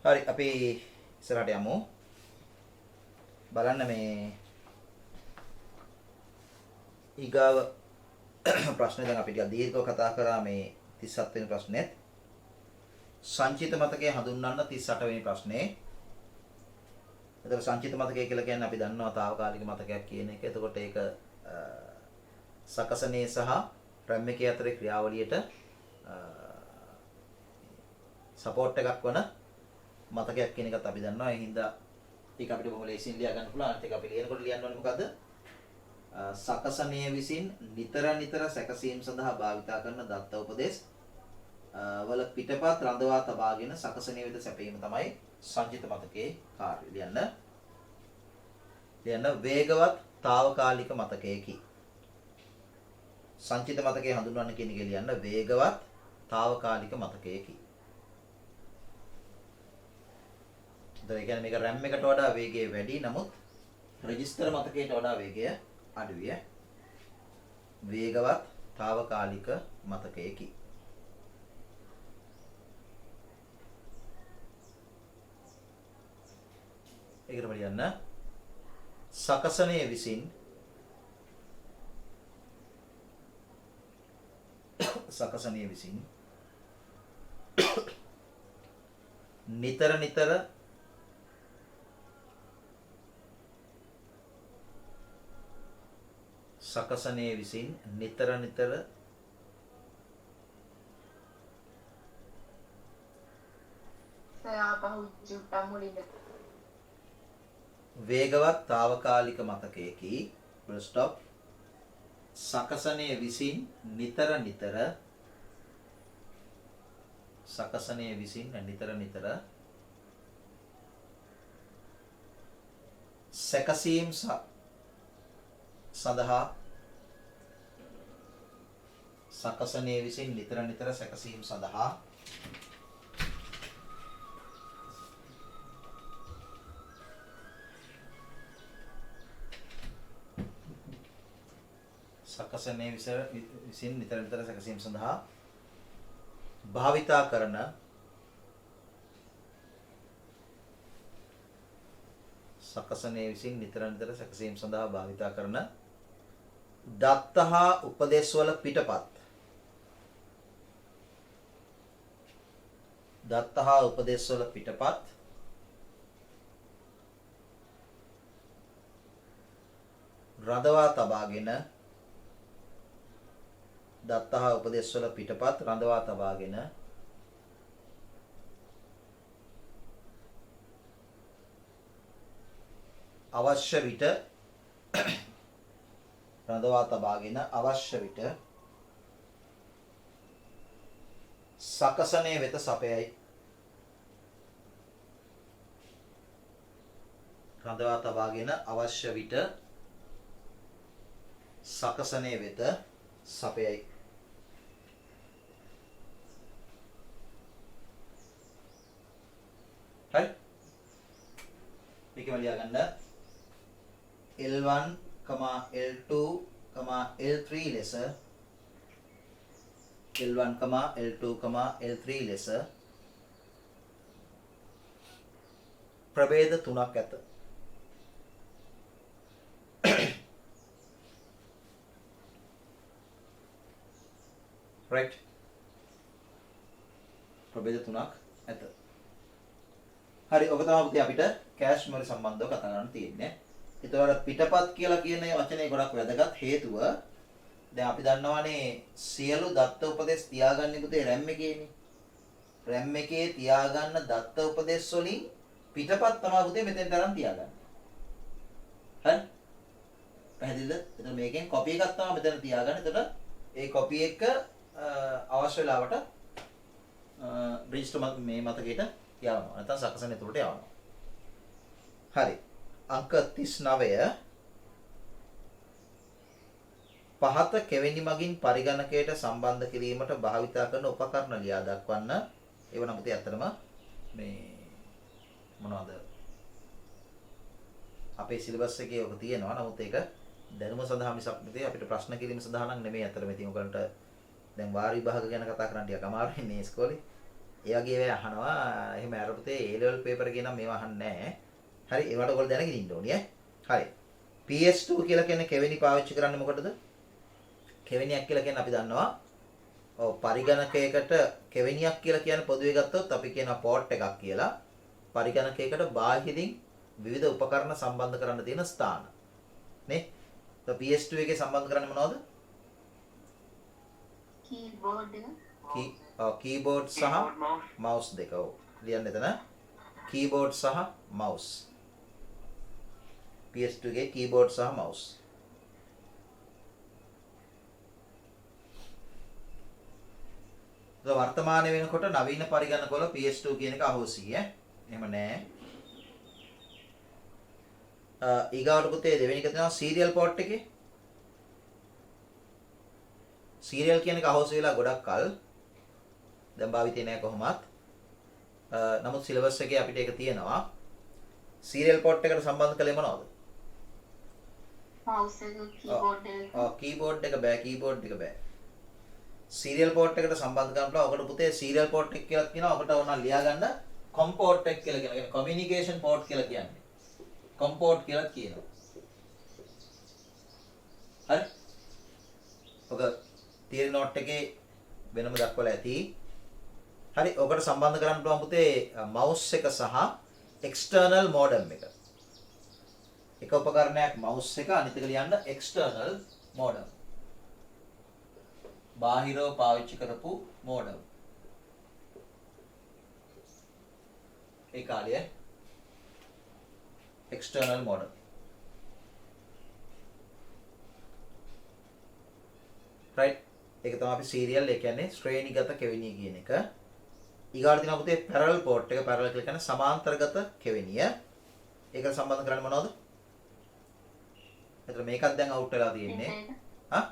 හරි අපි ඉස්සරහට යමු. බලන්න මේ ඊගාව ප්‍රශ්නේ දැන් අපි ටිකක් දීර්ඝව කතා කරා මේ 37 වෙනි ප්‍රශ්නේත්. සංචිත මතකයේ හඳුන්වන්න 38 වෙනි ප්‍රශ්නේ. එතකොට සංචිත මතකය කියලා කියන්නේ අපි දන්නවා తాවකාලික මතකයක් කියන එක. එතකොට ඒක සකසනේ සහ RAM එකේ අතරේ ක්‍රියාවලියට සපෝට් එකක් වන මතකයක් කියන එකත් අපි දන්නවා. ඒ හින්දා ඒක අපිට බොහොම ලේසියෙන් ලියා ගන්න පුළුවන්. ඒක අපි ලියනකොට ලියන්න ඕනේ මොකද්ද? සකසනීය විසින් නිතර නිතර සැකසීම සඳහා භාවිතා කරන දත්ත උපදේශ වල පිටපත් රඳවා තබාගෙන සකසනීය වෙත සැපීම තමයි සංචිත මතකයේ කාර්යය. ලියන්න වේගවත් తాවකාලික මතකයකි. සංචිත මතකයේ හඳුන්වන්න කියන එක ලියන්න වේගවත් తాවකාලික මතකයකි. ඒ කියන්නේ මේක RAM එකට වඩා වේගය වැඩි, නමුත් රෙජිස්ටර් මතකයට වඩා වේගය අඩුයි. වේගවත් తాවකාලික මතකයකි. ඒකට බලන්න සකසනයේ විසින් නිතර නිතර සකසනයේ විසින් නිතර නිතර වේගවත් తాවකාලික මතකයකි. full stop. සකසනයේ විසින් නිතර නිතර සැකසීම් සඳහා සකසනයේ විසින් නිතර නිතර සැකසීම් සඳහා සකසනයේ විසින් නිතර නිතර සැකසීම් සඳහා භාවිතා කරන දත්ත හා උපදේශවල පිටපත් රඳවා තබාගෙන අවශ්‍ය විට සකසනය වෙත සපයයි. රඳවා තබාගෙන අවශ්‍ය විට සකසනය වෙත සපයයි. හරි. මේකම ලියා ගන්න. L1, L2, L3 ලෙස ප්‍රභේද තුනක් ඇත. right. ප්‍රභේද තුනක් ඇත. හරි, ඔබ තමයි පුතේ අපිට කැෂ් මෙමරි සම්බන්ධව කතා කරන්න තියෙන්නේ. ඒතකොට පිටපත් කියලා කියන වචනේ ගොඩක් වැදගත්. හේතුව දැන් අපි දන්නවානේ සියලු දත්ත උපදේශ තියාගන්නේ පුතේ RAM එකේනේ. RAM එකේ තියාගන්න දත්ත උපදේශ වලින් පිටපත් තමයි පුතේ මෙතෙන් තරම් තියාගන්නේ. හරි? පැහැදිලිද? එතකොට මේකෙන් කොපි එකක් තමයි මෙතන තියාගන්න. එතකොට ඒ කොපි එක අවශ්‍ය වෙලාවට රෙජිස්ටර් මේ මතකයට යවනවා. නැත්නම් සකසන ඇතුළට යවනවා. හරි. අංක 39 පහත කෙවෙනි මගින් පරිගණකයට සම්බන්ධ කිරීමට භාවිතා කරන උපකරණ ලියා දක්වන්න. ඒව නම් පුතේ ඇත්තටම මේ මොනවද අපේ සිලබස් එකේ ඔක තියෙනවා. නමුත් ඒක දැනුම සඳහා මිසක් පුතේ අපිට ප්‍රශ්න කිරීම සඳහා නම් නෙමෙයි. ඇත්තටම ඉතින් ඔයගලන්ට දැන් වාර විභාග ගැන කතා කරන්න ටිකක් අමාරුයි නේ ඉස්කෝලේ. ඒ වගේ ඒවා අහනවා. එහෙම අරපතේ A level paper එකේ නම් මේවා අහන්නේ නැහැ. හරි ඒවට ඔයගොල්ලෝ දැනගෙන ඉන්න ඕනේ ඈ. හරි. PS2 කියලා කියන්නේ කෙවෙනි පාවිච්චි කරන්නේ මොකටද? කෙවෙනියක් කියලා කියන්නේ අපි දන්නවා. ඔව් පරිගණකයකට කෙවෙනියක් කියලා කියන්නේ පොදුවේ ගත්තොත් අපි කියනවා පෝට් එකක් කියලා. පරිගණකයකට බාහිරින් විවිධ උපකරණ සම්බන්ධ කරන්න තියෙන ස්ථාන. නේ? PS2 එකේ සම්බන්ධ කරන්නේ මොනවද? කීබෝඩ් එක. කීබෝඩ් සහ මවුස් දෙක. ඔව්. ලියන්න එතන. කීබෝඩ් සහ මවුස්. PS2 එකේ කීබෝඩ් සහ මවුස්. වර්තමානයේ වෙනකොට නවීන පරිගණකවල PS2 කියන එක අහෝසි ඈ. එහෙම නෑ. ඊගාවට පුතේ දෙවෙනි එක තමයි සීරියල් පෝට් එකේ. සීරියල් කියන එක අහෝසි වෙලා ගොඩක් කල්. දැන් භාවිතේ නෑ කොහොමත්. නමුත් සිලබස් එකේ අපිට ඒක තියෙනවා. සීරියල් පෝට් එකට සම්බන්ධ කළේ මොනවද? මවුස් එක කීබෝඩ් එක. කීබෝඩ් එක බෑ කීබෝඩ් එක බෑ. සීරියල් පෝට් එකට සම්බන්ධ කරනකොට ඔකට පුතේ සීරියල් පෝට් එක කියලා කියනවා. ඔකට ඕන ලියා ගන්න කොම් පෝට් එක කියලා කියනවා. කියන්නේ කොමියුනිකේෂන් පෝට් කියලා කියන්නේ. කොම් පෝට් කියලා කියනවා. හරි? ඔක තියරි නෝට් එකේ වෙනම දක්වලා ඇති. හරි ඔකට සම්බන්ධ කරන්න පුළුවන් පුතේ මවුස් එක සහ එක්ස්ටර්නල් මෝඩම් එක. එක උපකරණයක් මවුස් එක අනිත් එක ලියන්න එක්ස්ටර්නල් මෝඩම්. බාහිරව පාවිච්චි කරපු මෝඩම්. ඒ කාලේ එක්ස්ටර්නල් මෝඩම්. රයිට්. ඒක තමයි අපි සීරියල් ඒ කියන්නේ ශ්‍රේණිගත කෙවෙනිය කියන එක. ඊගාට තියෙනවා පුතේ පැරලල් පෝට් එක. පැරලල් කියලා කියන්නේ සමාන්තරගත කෙවෙනිය. ඒකට සම්බන්ධ කරන්නේ මොනවද? එතන මේකත් දැන් අවුට් වෙලා තියෙන්නේ. හා?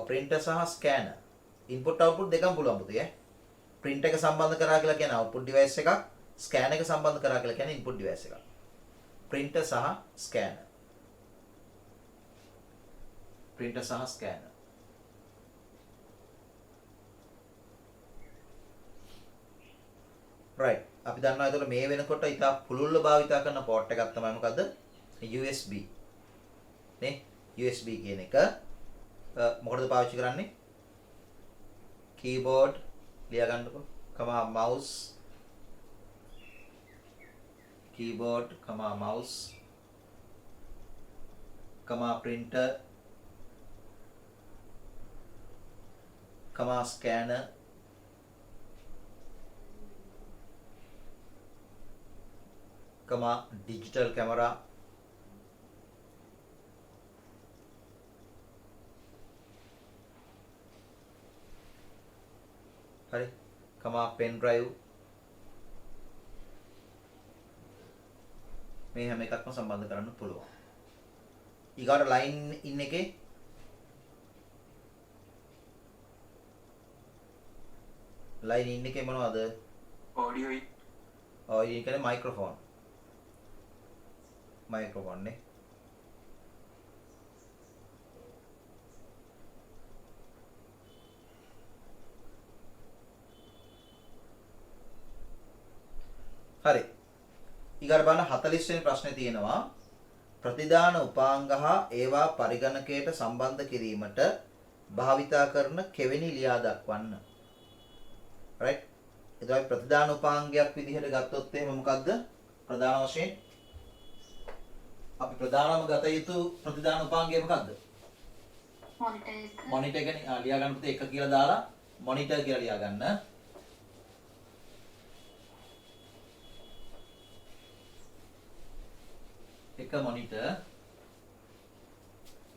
printer සහ scanner. input output දෙකම පුළුවන් පුතේ. print එක සම්බන්ධ කරා කියලා කියන්නේ output device එකක්. scan එක සම්බන්ධ කරා කියලා කියන්නේ input device එකක්. printer සහ scanner. printer සහ scanner. right. අපි දන්නවා ඒතකොට මේ වෙනකොට ඉතා පුළුල්ව භාවිතා කරන port එකක් තමයි මොකද්ද? USB. නේ? USB කියන එක මොකටද පාවිච්චි කරන්නේ? keyboard ලියා ගන්නකො. mouse. keyboard, mouse, printer, scanner, digital camera, හරි pen drive මේ හැම එකක්ම සම්බන්ධ කරන්න පුළුවන්. ඊගාට ලයින් ඉන් එකේ මොනවද? audio ඒ කියන්නේ මයික්‍රොෆෝන් නේ. හරි. ඊගාට බලන්න 40 වෙනි ප්‍රශ්නේ තියෙනවා. ප්‍රතිදාන උපාංග හා ඒවා පරිගණකයට සම්බන්ධ කිරීමට භාවිතා කරන කෙවෙනි ලියා දක්වන්න. right. එතකොට ප්‍රතිදාන උපාංගයක් විදිහට ගත්තොත් එහෙම මොකද්ද? ප්‍රධාන වශයෙන් අපි ප්‍රධානම ගත යුතු ප්‍රතිදාන උපාංගය මොකද්ද? මොනිටර් එකනේ. ලියා ගන්න පුතේ 1 කියලා දාලා මොනිටර් කියලා ලියා ගන්න. එක මොනිටර්.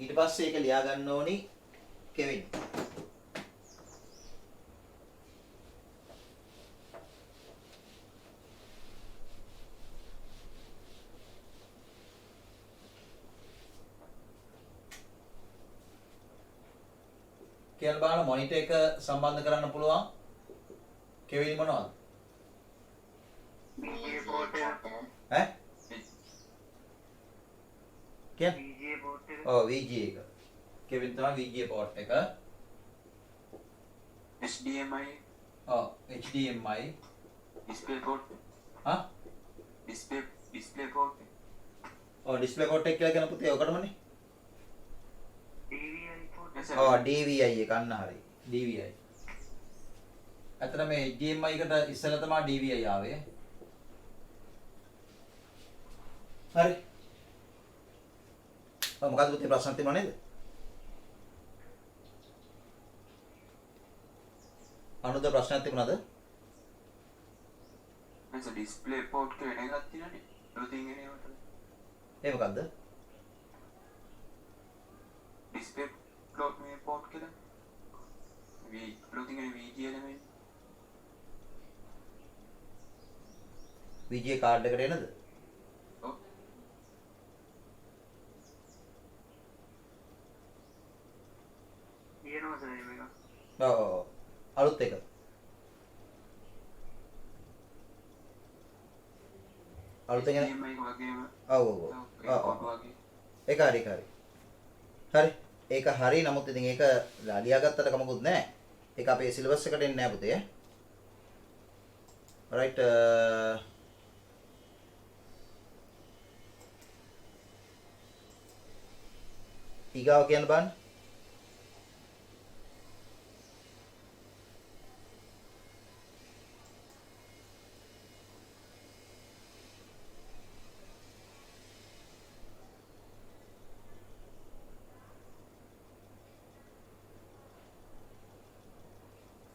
ඊට පස්සේ ඒක ලියා ගන්න ඕනි කෙවින්. කියලා බලන්න මොනිටර් එක සම්බන්ධ කරන්න පුළුවන් කෙවින් මොනවද? ඈ? VGA port එක. VGA එක. කෙවින් තමයි VGA port එක. HDMI. ඔව් HDMI display port හා display port ඔව් ඩිස්ප්ලේ පෝට් එක කියලා කියන පුතේ ඔකටමනේ DVI port ඔව් DVI එක අන්න හරි DVI අතන මේ HDMI එකට ඉස්සෙල්ලා තමයි DVI ආවේ හරි මොකක්ද පුතේ ප්‍රශ්න තියෙනව නේද අනුද ප්‍රශ්නයක් තිබුණාද එස display port එක වෙන එකක් තියෙනනේ ලොතින් එන ඒවට ඒ මොකද්ද display port මේ port කියලා ලොතින් එන VGA නෙමෙයි VGA කාඩ් එකට එනද ඔව් කියනවා සර් මේක ඔව් අලුත් එක අලුතෙන් එන HDMI වගේම ඔව් ඔව් වගේ ඒක හරි හරි ඒක හරි නමුත් ඉතින් ඒක ලියාගත්තට කමකුත් නැහැ ඒක අපේ සිලබස් එකට එන්නේ නැහැ පුතේ right ඊගාව කියන්න බලන්න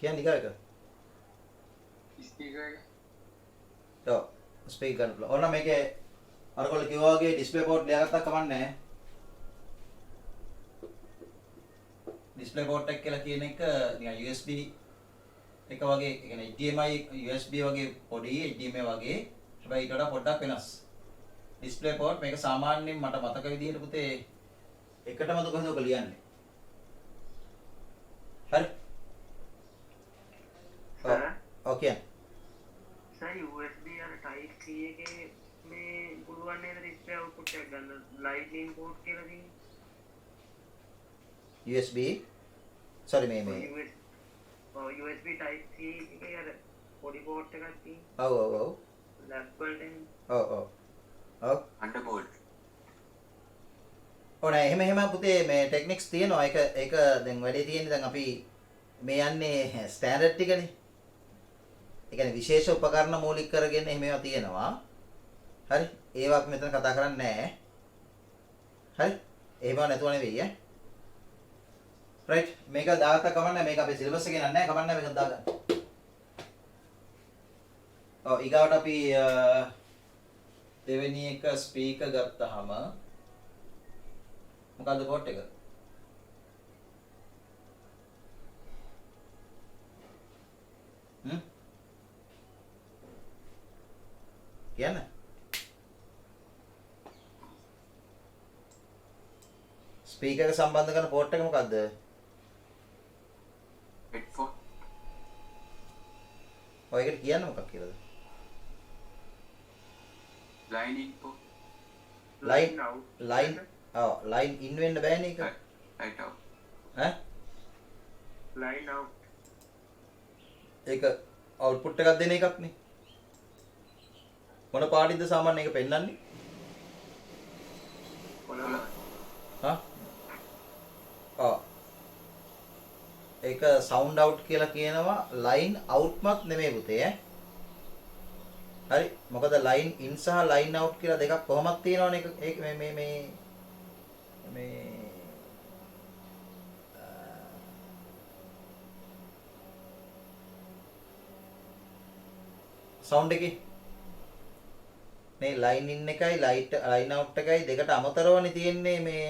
කියන්නේ ඊගාව එක speaker එක ඔව් ස්පීකර් ගන්න පුළුවන් ඕන මේකේ අරගොල්ලෝ කිව්වා වගේ ඩිස්ප්ලේ පෝට් ලියාගත්තා කමන්නේ නැහැ ඩිස්ප්ලේ පෝට් එක කියලා කියන එක නිකන් USB එක වගේ ඒ කියන්නේ HDMI USB වගේ පොඩි HDMI වගේ හැබැයි ඊට වඩා පොඩ්ඩක් වෙනස් ඩිස්ප්ලේ පෝට් මේක සාමාන්‍යයෙන් මට මතක විදිහට පුතේ එකටම දුකද ඔක ලියන්නේ හරි ඔකේ සර් USB අර type C එකේ මේ පුළුවන් නේද display output එක ගන්න lightning port කියලා තියෙන්නේ USB sorry මේ USB type C එකේ අර පොඩි port එකක් තියෙන්නේ ඔව් ඔව් ඔව් lab වලට ඔව් ඔව් ඔව් underbolt ඕනේ එහෙම පුතේ මේ ටෙක්නික්ස් තියෙනවා ඒක දැන් වැඩේ තියෙන්නේ දැන් අපි මේ යන්නේ ස්ටෑන්ඩඩ් ටිකනේ ඒ කියන්නේ විශේෂ උපකරණ මූලික කරගෙන එහෙම ඒවා තියෙනවා හරි ඒවා අපි මෙතන කතා කරන්නේ නැහැ හරි ඒවා නැතුව නෙවෙයි රයිට් මේක දාගත්ත කමන්නේ මේක අපේ සිලබස් එකේ නෑ කමන්නේ මේක දාගන්න ඔව් ඊගාවට අපි දෙවෙනි එක ස්පීකර් ගත්තාම මොකද්ද පෝට් එක කියන්න ස්පීකර් එක සම්බන්ධ කරන පෝට් එක මොකද්ද headphone ඔය එකට කියන්න මොකක් කියලාද line input line ඔව් line in වෙන්න බෑනේ ඒක right out ඈ line out ඒක අවුට්පුට් එකක් දෙන එකක් නේ මොන පාටින්ද සාමාන්‍යයෙන් ඒක පෙන්වන්නේ හා ඒක සවුන්ඩ් අවුට් කියලා කියනවා ලයින් අවුට්මත් නෙමෙයි පුතේ හරි මොකද ලයින් ඉන් සහ ලයින් අවුට් කියලා දෙකක් කොහොමද තියෙනවනේ ඒක මේ සවුන්ඩ් එකේ මේ ලයින් ඉන් එකයි ලයින් අවුට් එකයි දෙකට අමතරවනේ තියෙන්නේ මේ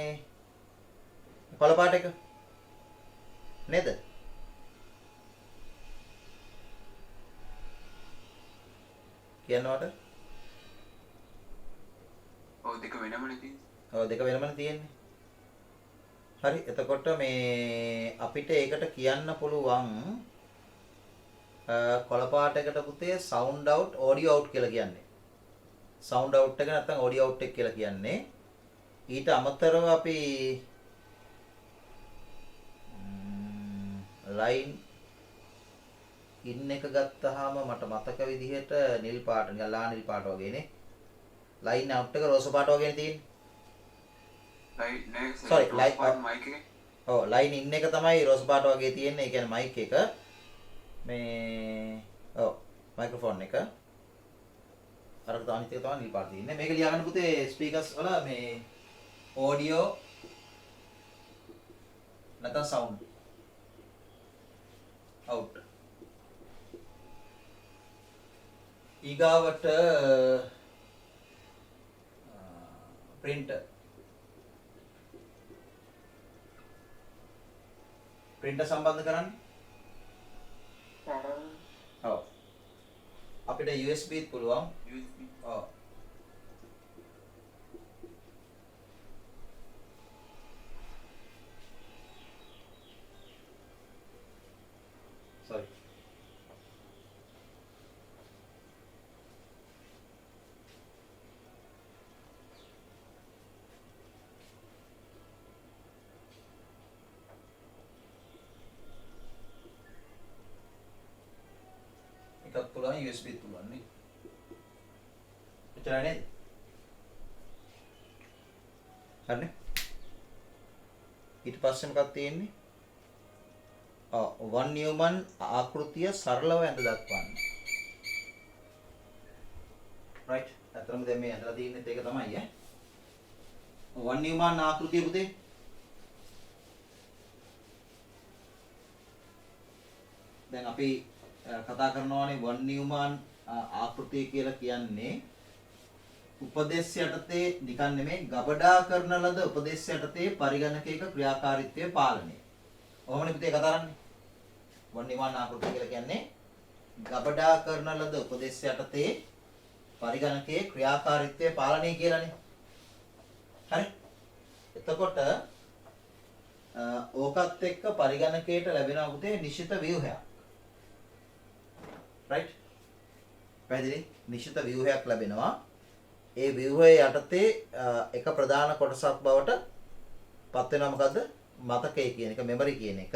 කොළ පාට එක නේද කියනවට ඔව් දෙක වෙනමනේ තියෙන්නේ ඔව් දෙක වෙනමනේ තියෙන්නේ හරි එතකොට මේ අපිට ඒකට කියන්න පුළුවන් කොළ පාටයකට පුතේ සවුන්ඩ් අවුට් ඔඩියෝ අවුට් කියලා කියන්නේ සවුන්ඩ් අවුට් එක නැත්නම් ඔඩියෝ අවුට් එක කියලා කියන්නේ ඊට අමතරව අපි ලයින් ඉන් එක ගත්තාම මට මතක විදිහට නිල් පාට නිකන් ලා නිල් පාට වගේනේ. ලයින් අවුට් එක රෝස පාට වගේනේ තියෙන්නේ. Sorry, light මයික් එක. ඔව් ලයින් ඉන් එක තමයි රෝස් පාට වගේ තියෙන්නේ. ඒ කියන්නේ මයික් එක මේ ඔව් මයික්‍රොෆෝන් එක අර අනිත් එක තමයි නිල් පාට තියෙන්නේ. මේක ලියාගන්න පුතේ ස්පීකර්ස් වල මේ ඔඩියෝ නැත්නම් සවුන්ඩ් අවුට්. ඊගාවට printer සම්බන්ධ කරන්න. ඔව්. අපිට USB ත් පුළුවන්. ඔව්. sorry. එකක් පුළුවන් USB ත් පුළුවන් නේ. එච්චරයි නේද? හරිනේ. ඊට පස්සේ මොකක්ද තියෙන්නේ? වන් නියුමන් ආකෘතිය සරලව ඇඳ දක්වන්න. right. අතරම දැන් මේ ඇඳලා තියෙන්නේ ඒක තමයි ඈ. වන් නියුමන් ආකෘතිය පුතේ. දැන් අපි කතා කරනවානේ වන් නියුමන් ආකෘතිය කියලා කියන්නේ උපදේශ යටතේ නිකන් නෙමෙයි ගබඩා කරන ලද උපදේශ යටතේ පරිගණකයක ක්‍රියාකාරීත්වය පාලනය. ඔහොමනේ පුතේ කතා කරන්නේ. වන් නියුමන් ආකෘතිය කියලා කියන්නේ ගබඩා කරන ලද උපදේශ යටතේ පරිගණකයේ ක්‍රියාකාරීත්වය පාලනය කියලානේ. හරි. එතකොට ඕකත් එක්ක පරිගණකයට ලැබෙනවා පුතේ නිශ්චිත ව්‍යුහයක්. right. පැහැදිලි? නිශ්චිත ව්‍යුහයක් ලැබෙනවා. ඒ ව්‍යුහය යටතේ එක ප්‍රධාන කොටසක් බවට පත් වෙනවා මොකද්ද? මතකය කියන එක, මෙමරි කියන එක.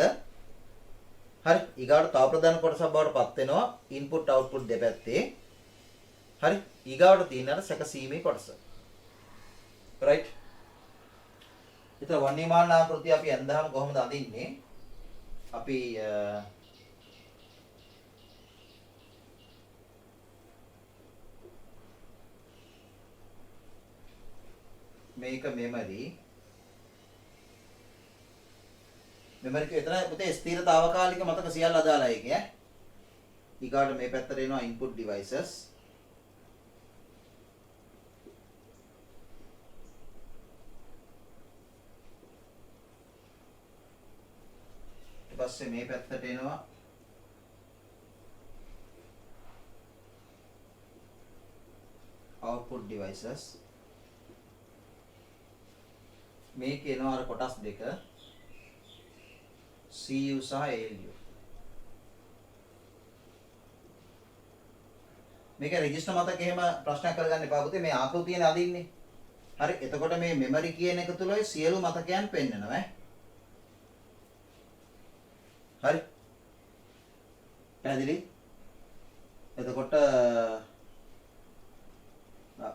හරි. ඊගාට තව ප්‍රධාන කොටසක් බවට පත් වෙනවා ඉන්පුට් අවුට්පුට් දෙපැත්තේ. හරි. ඊගාට තියෙන අර සැකසීමේ කොටස. right. ඒතර වන් නියුමන් ආකෘතිය අපි අඳහම කොහොමද අඳින්නේ? අපි මේක මෙමරි එතන පුතේ ස්ථිරතාවකාලික මතක සියල්ල අදාළයි කිය. ඊගාට මේ පැත්තට එනවා input devices. ඊට පස්සේ මේ පැත්තට එනවා output devices. මේක එනවා අර කොටස් දෙක CU සහ ALU. මේක රෙජිස්ටර් මතක එහෙම ප්‍රශ්නයක් කරගන්න එපා පුතේ. මේ ආකෘතියනේ අදින්නේ. හරි. එතකොට මේ මෙමරි කියන එක තුලයි සියලු මතකයන් පෙන්නනවා ඈ. හරි. පැහැදිලි? එතකොට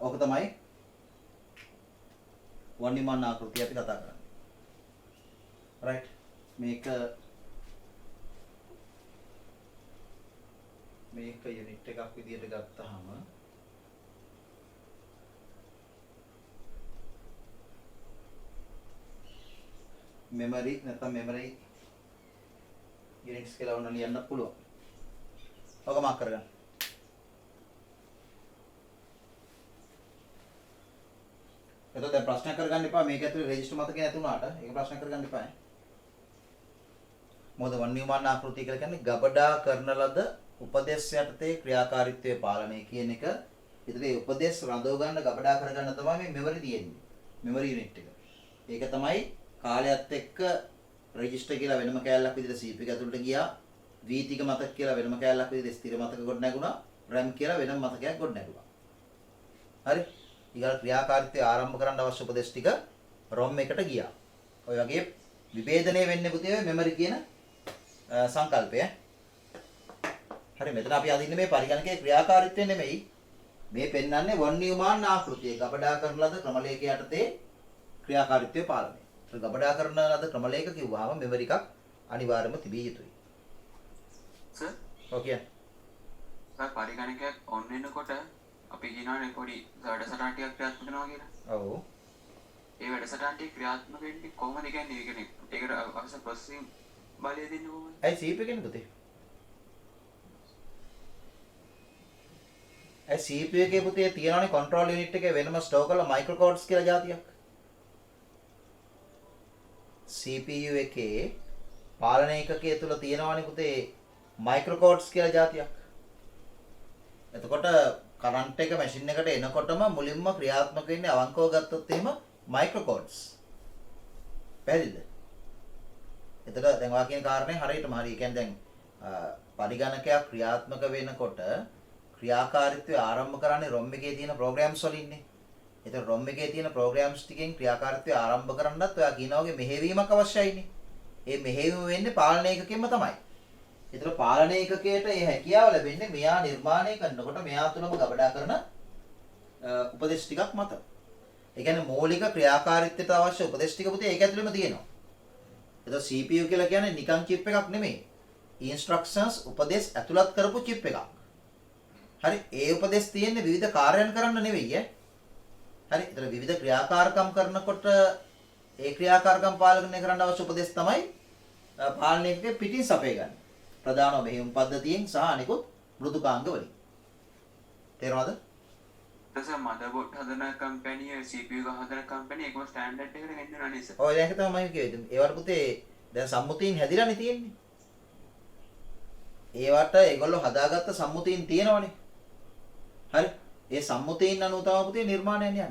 ඔක තමයි වන් නියුමන් ආකෘතිය අපි කතා කරන්නේ. right. මේක යුනිට් එකක් විදියට ගත්තාම මෙමරි නැත්නම් මෙමරි යුනිට්ස් කියලා වුණා ලියන්න පුළුවන්. ඔක මාක් කරගන්න. එතකොට දැන් ප්‍රශ්න කරගන්න එපා. මේක ඇතුලේ රෙජිස්ටර් මතකේ නැති වුණාට ඒක ප්‍රශ්න කරගන්න එපා. මොකද වන් නියුමන් ආකෘතිය කියලා කියන්නේ ගබඩා කරන ලද උපදේශ යටතේ ක්‍රියාකාරීත්වය පාලනය කියන එක. ඒතර ඒ උපදේශ රඳව ගන්න ගබඩා කරගන්න තමයි මේ මෙමරි තියෙන්නේ. මෙමරි යුනිට් එක. ඒක තමයි කාලයත් එක්ක රෙජිස්ටර් කියලා වෙනම කෑල්ලක් විදිහට CPU එක ඇතුළට ගියා. වීතික මතක කියලා වෙනම කෑල්ලක් විදිහට ස්ථිර මතක ගොඩ නැගුණා. RAM කියලා වෙනම මතකයක් ගොඩ නැගුණා. හරි. ඊගා ක්‍රියාකාරීත්වය ආරම්භ කරන්න අවශ්‍ය උපදේශ ටික ROM එකට ගියා. ඔය වගේ විභේදනය වෙන්නේ පුතේ මෙමරි කියන සංකල්පය. හරි මෙතන අපි අදින්නේ මේ පරිගණකයේ ක්‍රියාකාරීත්වය නෙමෙයි. මේ පෙන්වන්නේ වොන් නියුමාන් ආකෘතිය. ගබඩා කරන ලද ක්‍රමලේඛ යටතේ ක්‍රියාකාරීත්වය පාලනය. ඒක ගබඩා කරන ලද ක්‍රමලේඛ කිව්වහම මෙමරි එකක් අනිවාර්යයෙන්ම තිබිය යුතුයි. Sir okay. සර් පරිගණකයක් ඔන් වෙනකොට අපි කියනවානේ පොඩි වැඩසටහන් ටිකක් ක්‍රියාත්මක වෙනවා කියලා. ඔව්. ඒ වැඩසටහන් ටික ක්‍රියාත්මක වෙන්නේ කොහොමද කියන්නේ? ඒ කියන්නේ ඒකට අවශ්‍ය ප්‍රොසෙසින් බලය දෙන්නේ කොහොමද? ඇයි CPU එකනේ පුතේ? ඇයි CPU එකේ පුතේ තියෙනවනේ control unit එකේ වෙනම ස්ටෝර් කරලා microcodes කියලා જાතියක්. CPU එකේ පාලන ඒකකයේ තුල තියෙනවනේ පුතේ microcodes කියලා જાතියක්. එතකොට කරන්ට් එක මැෂින් එකට එනකොටම මුලින්ම ක්‍රියාත්මක වෙන්නේ අවංකව ගත්තොත් එහෙම microcodes. පැහැදිලිද? එතකොට දැන් ඔයා කියන කාරණේ හරියටම හරි. ඒ කියන්නේ දැන් පරිගණකයක් ක්‍රියාත්මක වෙනකොට ක්‍රියාකාරීත්වය ආරම්භ කරන්නේ ROM එකේ තියෙන programs වලින්නේ. ඒතර ROM එකේ තියෙන programs ටිකෙන් ක්‍රියාකාරීත්වය ආරම්භ කරන්නත් ඔයා කියනා වගේ මෙහෙවීමක් අවශ්‍යයිනේ. ඒ මෙහෙවීම වෙන්නේ පාලන ඒකකෙම තමයි. ඒතර පාලන ඒකකයට ඒ හැකියාව ලැබෙන්නේ මෙයා නිර්මාණය කරනකොට මෙයා තුලම ගබඩා කරන උපදේශ ටිකක් මත. ඒ කියන්නේ මූලික ක්‍රියාකාරීත්වයට අවශ්‍ය උපදේශ ටික පුතේ ඒක ඇතුළෙම තියෙනවා. ඒතර CPU කියලා කියන්නේ නිකන් chip එකක් නෙමෙයි. instructions උපදේශ ඇතුළත් කරපු chip එකක්. හරි ඒ උපදේශ තියෙන්නේ විවිධ කාර්යයන් කරන්න නෙවෙයි ඈ. හරි ඒතර විවිධ ක්‍රියාකාරකම් කරනකොට ඒ ක්‍රියාකාරකම් පාලනය කරන්න අවශ්‍ය උපදේශ තමයි පාලනයේ පිටින් සපේ ගන්න. ප්‍රධානම මෙහෙයුම් පද්ධතියෙන් සහ අනිකුත් මෘදුකාංග වලින්. තේරෙනවද? ඊටසේ මදර්බෝඩ් හදන කම්පැනි CPU එක හදන කම්පැනි එකම ස්ටෑන්ඩඩ් එකකට ගෙන්නනවා නේද? ඔය ඒක තමයි මම කිව්වේ. ඒවට පුතේ දැන් සම්මුතියින් හැදිලානේ තියෙන්නේ. ඒවට ඒගොල්ලෝ හදාගත්ත සම්මුතියින් තියෙනවනේ. හරි. ඒ සම්මුතියින් අනුව තමයි පුතේ නිර්මාණයන් යන්නේ.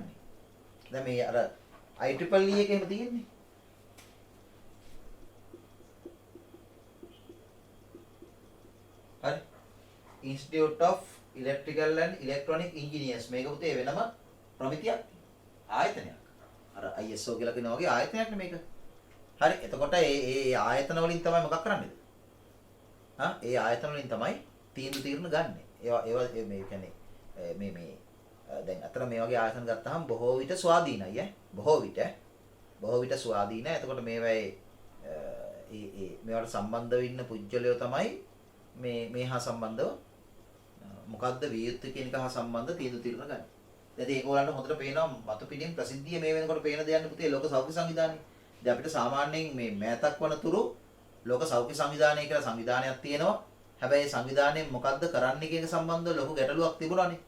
දැන් මේ අර IEEE එකේම තියෙන්නේ. හරි. Institute of Electrical and Electronic Engineers මේක පුතේ වෙනම ප්‍රමිතියක් ආයතනයක්. අර ISO කියලා කියන වගේ ආයතනයක් නේ මේක. හරි. එතකොට ඒ ආයතන වලින් තමයි මොකක් කරන්නේද? ඒ ආයතන වලින් තමයි තීරණ ගන්න. ඒවා මේ කියන්නේ මේ දැන් අතර මේ වගේ ආයතන ගත්තාම බොහෝ විට ස්වාධීනයි ඈ. බොහෝ විට ස්වාධීනයි. එතකොට මේවායේ මේවට සම්බන්ධ වෙන්න පුජ්‍යලයෝ තමයි මේ හා සම්බන්ධව මොකද්ද විය යුත්තේ කියන එක හා සම්බන්ධ තීරණ ගන්න. දැන් ඒක ඔයාලට හොඳට පේනවා මතු පිටින් ප්‍රසිද්ධිය මේ වෙනකොට පේන දෙයක් පුතේ ලෝක සෞඛ්‍ය සංවිධානය. දැන් අපිට සාමාන්‍යයෙන් මේ මෑතක් වනතුරු ලෝක සෞඛ්‍ය සංවිධානය කියලා සංවිධානයක් තියෙනවා. හැබැයි සංවිධානයෙන් මොකද්ද කරන්නේ කියන සම්බන්ධව ලොකු ගැටලුවක් තිබුණානේ.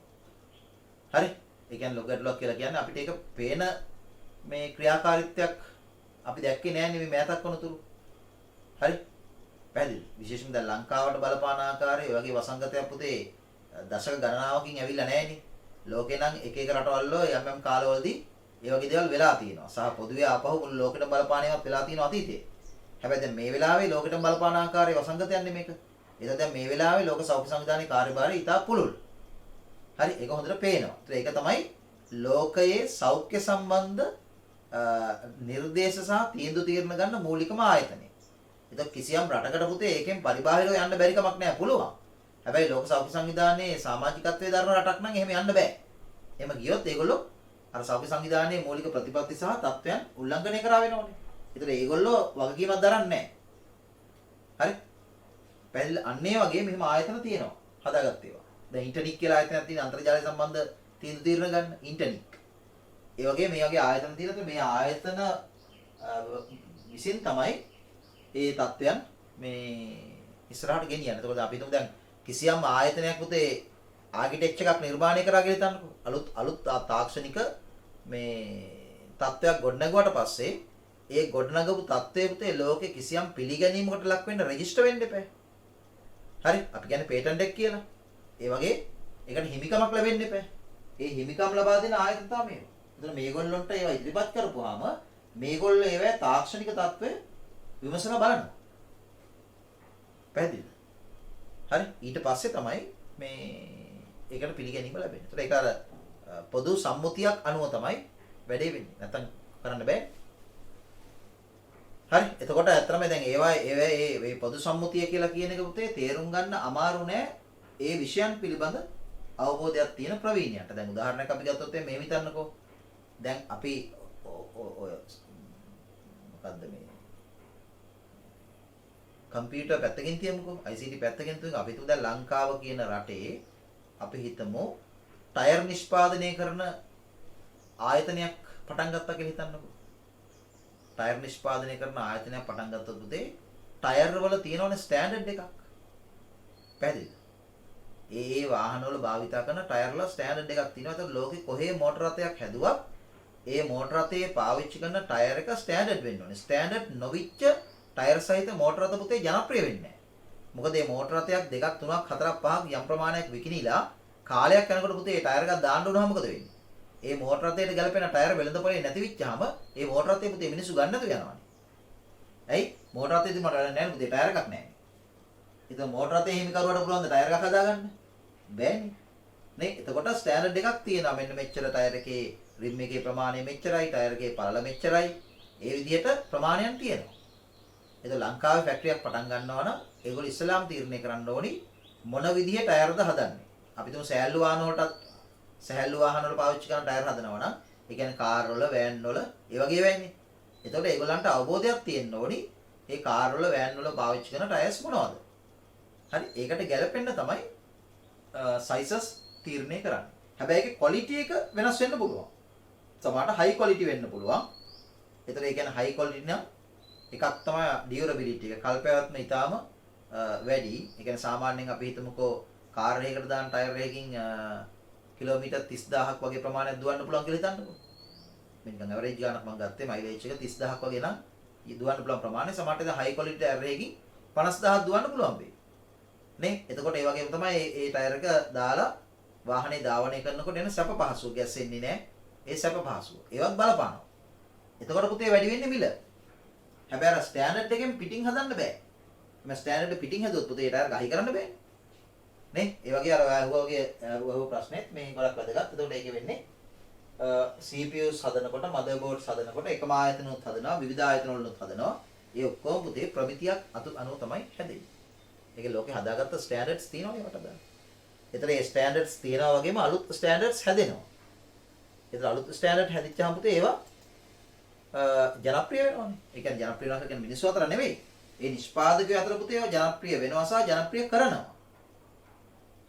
හරි. ඒ කියන්නේ ලොකු ගැටලුවක් කියලා කියන්නේ අපිට ඒක පේන මේ ක්‍රියාකාරීත්වයක් අපි දැක්කේ නෑනේ මේ මෑතක් වනතුරු. හරි. පැහැදිලි. විශේෂයෙන්ම දැන් ලංකාවට බලපාන ආකාරය ඒ වගේ වසංගතයක් පුතේ දශක ගණනාවකින් ඇවිල්ලා නෑනේ. ලෝකේ නම් එක රටවල් වල යම් කාලවලදී ඒ වගේ දේවල් වෙලා තියෙනවා. සහ පොදුවේ ආපහු මුළු ලෝකෙටම බලපාන ඒවාත් වෙලා තියෙනවා අතීතයේ. හැබැයි දැන් මේ වෙලාවේ ලෝකෙටම බලපාන ආකාරයේ වසංගතයක් නෙමේක. ඒක දැන් මේ වෙලාවේ ලෝක සෞඛ්‍ය සංවිධානයේ කාර්යභාරය ඉතා පුළුල්. හරි ඒක හොඳට පේනවා. ඒක තමයි ලෝකයේ සෞඛ්‍ය සම්බන්ධ නිර්දේශ සහ තීරණ ගන්න මූලිකම ආයතනය. ඒක කිසියම් රටකට පුතේ ඒකෙන් පරිබාහිරව යන්න බැරි කමක් නෑ පුළුවන්. හැබැයි ලෝක සෞඛ්‍ය සංවිධානයේ සමාජිකත්වයේ දරන රටක් නම් එහෙම යන්න බෑ. එහෙම ගියොත් ඒගොල්ලෝ අර සෞඛ්‍ය සංවිධානයේ මූලික ප්‍රතිපත්ති සහ තත්ත්වයන් උල්ලංඝනය කරා වෙනවනේ. ඒතර ඒගොල්ලෝ වගකීමක් දරන්නේ නෑ. හරි? පැහැදිලි අන්න ඒ වගේ මෙහෙම ආයතන තියෙනවා. හදාගත්ත ඒවා. දැන් ඉන්ටර්නික් කියලා ආයතනයක් තියෙන අන්තර්ජාලය සම්බන්ධ තීරණ ගන්න ඉන්ටර්නික්. ඒ වගේ මේ වගේ ආයතන තියෙනවා. මේ ආයතන විසින් තමයි ඒ තත්ත්වයන් මේ ඉස්සරහට ගෙනියන්නේ. එතකොට අපි හිතමු දැන් කිසියම් ආයතනයක් පුතේ ආකිටෙක්චර් එකක් නිර්මාණය කරා කියලා හිතන්නකෝ. අලුත් තාක්ෂණික මේ තත්ත්වයක් ගොඩනගුවාට පස්සේ ඒ ගොඩනගපු තත්ත්වයේ පුතේ ලෝකේ කිසියම් පිළිගැනීමකට ලක් වෙන්න රෙජිස්ටර් වෙන්න එපා. හරි? අපි කියන්නේ පේටන්ට් එක කියලා. ඒ වගේ ඒකට හිමිකමක් ලැබෙන්න එපා. ඒ හිමිකම් ලබා දෙන ආයතන තමයි මේවා. එතන මේගොල්ලන්ට ඒවා ඉදිරිපත් කරපුවාම මේගොල්ලෝ ඒවා තාක්ෂණික තත්ත්වය විමසලා බලනවා. පැහැදිලිද? හරි ඊට පස්සේ තමයි මේ ඒකට පිළිගැනීම ලැබෙන්නේ. ඒතර ඒක අර පොදු සම්මුතියක් අනුව තමයි වැඩේ වෙන්නේ. නැත්තම් කරන්න බෑ. හරි එතකොට ඇත්තටම දැන් ඒවා මේ පොදු සම්මුතිය කියලා කියන එක පුතේ තේරුම් ගන්න අමාරු නෑ ඒ විෂයන් පිළිබඳ අවබෝධයක් තියෙන ප්‍රවීණයට. දැන් උදාහරණයක් අපි ගත්තොත් මේ හිතන්නකෝ. දැන් අපි ඔය මොකද්ද මේ කම්පියුටර් පැත්තකින් තියමුකෝ. ICT පැත්තකින් තියමුකෝ. අපි හිතමු දැන් ලංකාව කියන රටේ අපි හිතමු ටයර් නිෂ්පාදනය කරන ආයතනයක් පටන් ගත්තා කියලා හිතන්නකෝ. ටයර් නිෂ්පාදනය කරන ආයතනයක් පටන් ගත්තොත් පුතේ ටයර් වල තියෙනවනේ ස්ටෑන්ඩඩ් එකක්. පැහැදිලිද? ඒ වාහනවල භාවිතා කරන ටයර් වල ස්ටෑන්ඩඩ් එකක් තියෙනවා. ඒතකොට ලෝකේ කොහේ මෝටර රථයක් හැදුවත් ඒ මෝටර රථයේ පාවිච්චි කරන ටයර් එක ස්ටෑන්ඩඩ් වෙන්න ඕනේ. ස්ටෑන්ඩඩ් නොවිච්ච ටයර් සහිත මෝටර රථ පුතේ ජනප්‍රිය වෙන්නේ නැහැ. මොකද මේ මෝටර රථයක් දෙකක් තුනක් හතරක් පහක් යම් ප්‍රමාණයක් විකිණීලා කාලයක් යනකොට පුතේ ඒ ටයර් එකක් දාන්න උනහම මොකද වෙන්නේ? ඒ මෝටර රථයට ගැලපෙන ටයර් වෙළඳපොලේ නැති වෙච්චාම ඒ මෝටර රථය පුතේ මිනිස්සු ගන්න නැතුව යනවානේ. ඇයි? මෝටර රථයේදී මට නැහැ පුතේ ටයර් එකක් නැහැ. ඉතින් මෝටර රථයේ හිමිකරුවට පුළුවන් ද ටයර් එකක් හදාගන්න? බෑනේ. නේ? එතකොට ස්ටෑන්ඩඩ් එකක් තියෙනවා. මෙන්න මෙච්චර ටයර් එකේ රිම් එකේ ප්‍රමාණය මෙච්චරයි, ටයර් එකේ පළල මෙච්චරයි. ඒ විදිහට ප්‍රමාණයක් තියෙනවා. ඒක ලංකාවේ ෆැක්ටරියක් පටන් ගන්නවා නම් ඒගොල්ලෝ ඉස්සලාම් තීරණය කරන්න ඕනි මොන විදිහේ ටයර්ද හදන්නේ. අපි තුමු සෑහළු වාහන වලට සෑහළු වාහන වල පාවිච්චි කරන ටයර් හදනවා නම් ඒ කියන්නේ කාර් වල, වෑන් වල ඒ වගේ වෙන්නේ. එතකොට ඒගොල්ලන්ට අවබෝධයක් තියෙන්න ඕනි මේ කාර් වල, වෑන් වල පාවිච්චි කරන ටයර්ස් මොනවද? හරි ඒකට ගැලපෙන්න තමයි සයිසස් තීරණය කරන්නේ. හැබැයි ඒකේ ක්වොලිටි එක වෙනස් වෙන්න පුළුවන්. සමහරට හයි ක්වොලිටි වෙන්න පුළුවන්. ඒතර ඒ කියන්නේ හයි ක්වොලිටි නම් එකක් තමයි ඩියුරබිලිටි එක. කල්පැවැත්ම ඊටාම වැඩි. ඒ කියන්නේ සාමාන්‍යයෙන් අපි හිතමුකෝ කාර් එකකට දාන ටයර් එකකින් කිලෝමීටර් 30000ක් වගේ ප්‍රමාණයක් දුවන්න පුළුවන් කියලා හිතන්නකෝ. මේ නිකන් ඇවරේජ් ගානක් මම ගත්තේ මයිලේජ් එක 30000ක් වගේ නම් දුවන්න පුළුවන් ප්‍රමාණය සමහරට දැන් හයි ක්වොලිටි ටයර් එකකින් 50000ක් දුවන්න පුළුවන් වෙයි. නේ? එතකොට ඒ වගේම තමයි මේ ටයර් එක දාලා වාහනේ ධාවනය කරනකොට එන සැප පහසුව ගැස්සෙන්නේ නැහැ. ඒ සැප පහසුව. ඒවත් බලපානවා. එතකොට පුතේ වැඩි වෙන්නේ මිල. හැබැයි අර ස්ටෑන්ඩඩ් එකෙන් පිටින් හදන්න බෑ. මේ ස්ටෑන්ඩඩ් පිටින් හදුවොත් පුතේ ඒ ටයර් ගහයි කරන්න බෑ. නේ? ඒ වගේ අර වගේ ප්‍රශ්නෙත් මේ ගොඩක් වැදගත්. එතකොට ඒකෙ වෙන්නේ CPUs හදනකොට, motherboards හදනකොට එකම ආයතනොත් හදනවා, විවිධ ආයතන වලුත් හදනවා. ඒ ඔක්කොම පුතේ ප්‍රමිතියක් අනුව තමයි හැදෙන්නේ. ඒකේ ලෝකේ හදාගත්ත ස්ටෑන්ඩඩ්ස් තියෙනවා ඒකට දාන්න. ඒතර ඒ ස්ටෑන්ඩඩ්ස් තියෙනවා වගේම අලුත් ස්ටෑන්ඩඩ්ස් හැදෙනවා. ඒතර අලුත් ස්ටෑන්ඩඩ් හැදිච්චාම පුතේ ඒවා ජනප්‍රිය වෙනවානේ. ඒ කියන්නේ ජනප්‍රිය වෙනවා කියන්නේ මිනිස්සු අතර නෙවෙයි. ඒ නිෂ්පාදකයෝ අතර පුතේ ඒවා ජනප්‍රිය වෙනවා සහ ජනප්‍රිය කරනවා.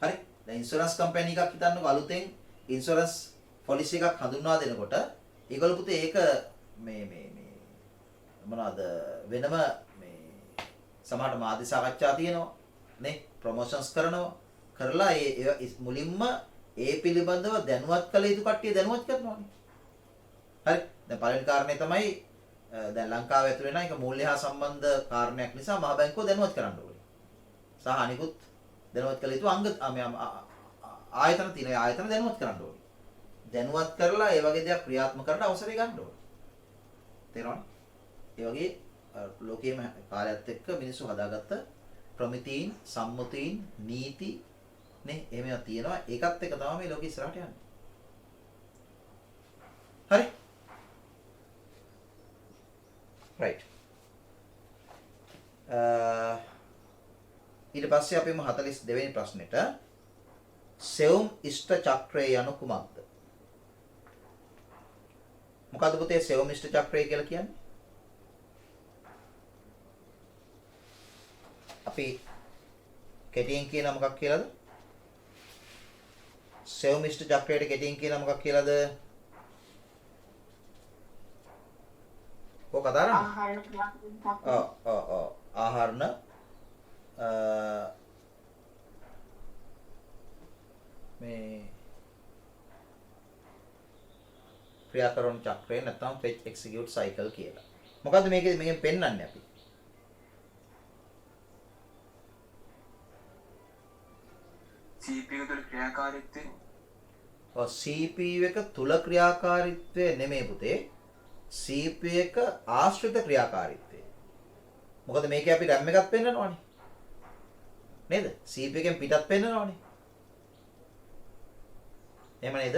හරි. දැන් ඉන්ෂුරන්ස් කම්පැනි එකක් හිතන්නකො අලුතෙන් ඉන්ෂුරන්ස් පොලිසි එකක් හඳුන්වා දෙනකොට ඒගොල්ලෝ පුතේ ඒක මේ මොනවාද වෙනම මේ සමහරට මාධ්‍ය සාකච්ඡා තියෙනවා නේ ප්‍රොමෝෂන්ස් කරනවා කරලා ඒ මුලින්ම ඒ පිළිබඳව දැනුවත් කළ යුතු කට්ටිය දැනුවත් කරනවානේ. හරි. දැන් පළවෙනි කාරණේ තමයි දැන් ලංකාව ඇතුලේ නම් ඒක මූල්‍ය හා සම්බන්ධ කාරණයක් නිසා මහ බැංකුව දැනුවත් කරන්න ඕනේ. සහ අනිකුත් දැනුවත් කළ යුතු ආයතන තියෙන ආයතන දැනුවත් කරන්න ඕනේ. දැනුවත් කරලා ඒ වගේ දෙයක් ක්‍රියාත්මක කරන්න අවසරය ගන්න ඕනේ. තේරෙනවද? ඒ වගේ ලෝකයේම කාලයත් එක්ක මිනිස්සු හදාගත්ත ප්‍රමිතීන්, සම්මුතීන්, නීති නේ එහෙම ඒවා තියෙනවා. ඒකත් එක තමයි මේ ලෝකෙ ඉස්සරහට යන්නේ. හරි. right. ඊට පස්සේ අපි 42 වෙනි ප්‍රශ්නෙට සෙවුම් ඉෂ්ට චක්‍රය යනු කුමක්ද? මොකද්ද පුතේ සෙවුම් ඉෂ්ට චක්‍රය කියලා කියන්නේ? අපි කෙටියෙන් කියන මොකක් කියලාද? සෙවුම් ඉෂ්ට චක්‍රයට කෙටියෙන් කියන මොකක් කියලාද? ඔය කතා කරන්නේ? ආහාරන මේ ක්‍රියාකරන චක්‍රය නැත්නම් fetch execute cycle කියලා. මොකද්ද මේකෙන් පෙන්වන්නේ අපි? CPU තුළ ක්‍රියාකාරීත්වය. CPU එක තුල ක්‍රියාකාරීත්වය නෙමෙයි පුතේ. CPU එක ආශ්‍රිත ක්‍රියාකාරීත්වය. මොකද මේකේ අපි RAM එකක් පෙන්නනවානේ. නේද? CPU එකෙන් පිටත් පෙන්නනවානේ. එහෙම නේද?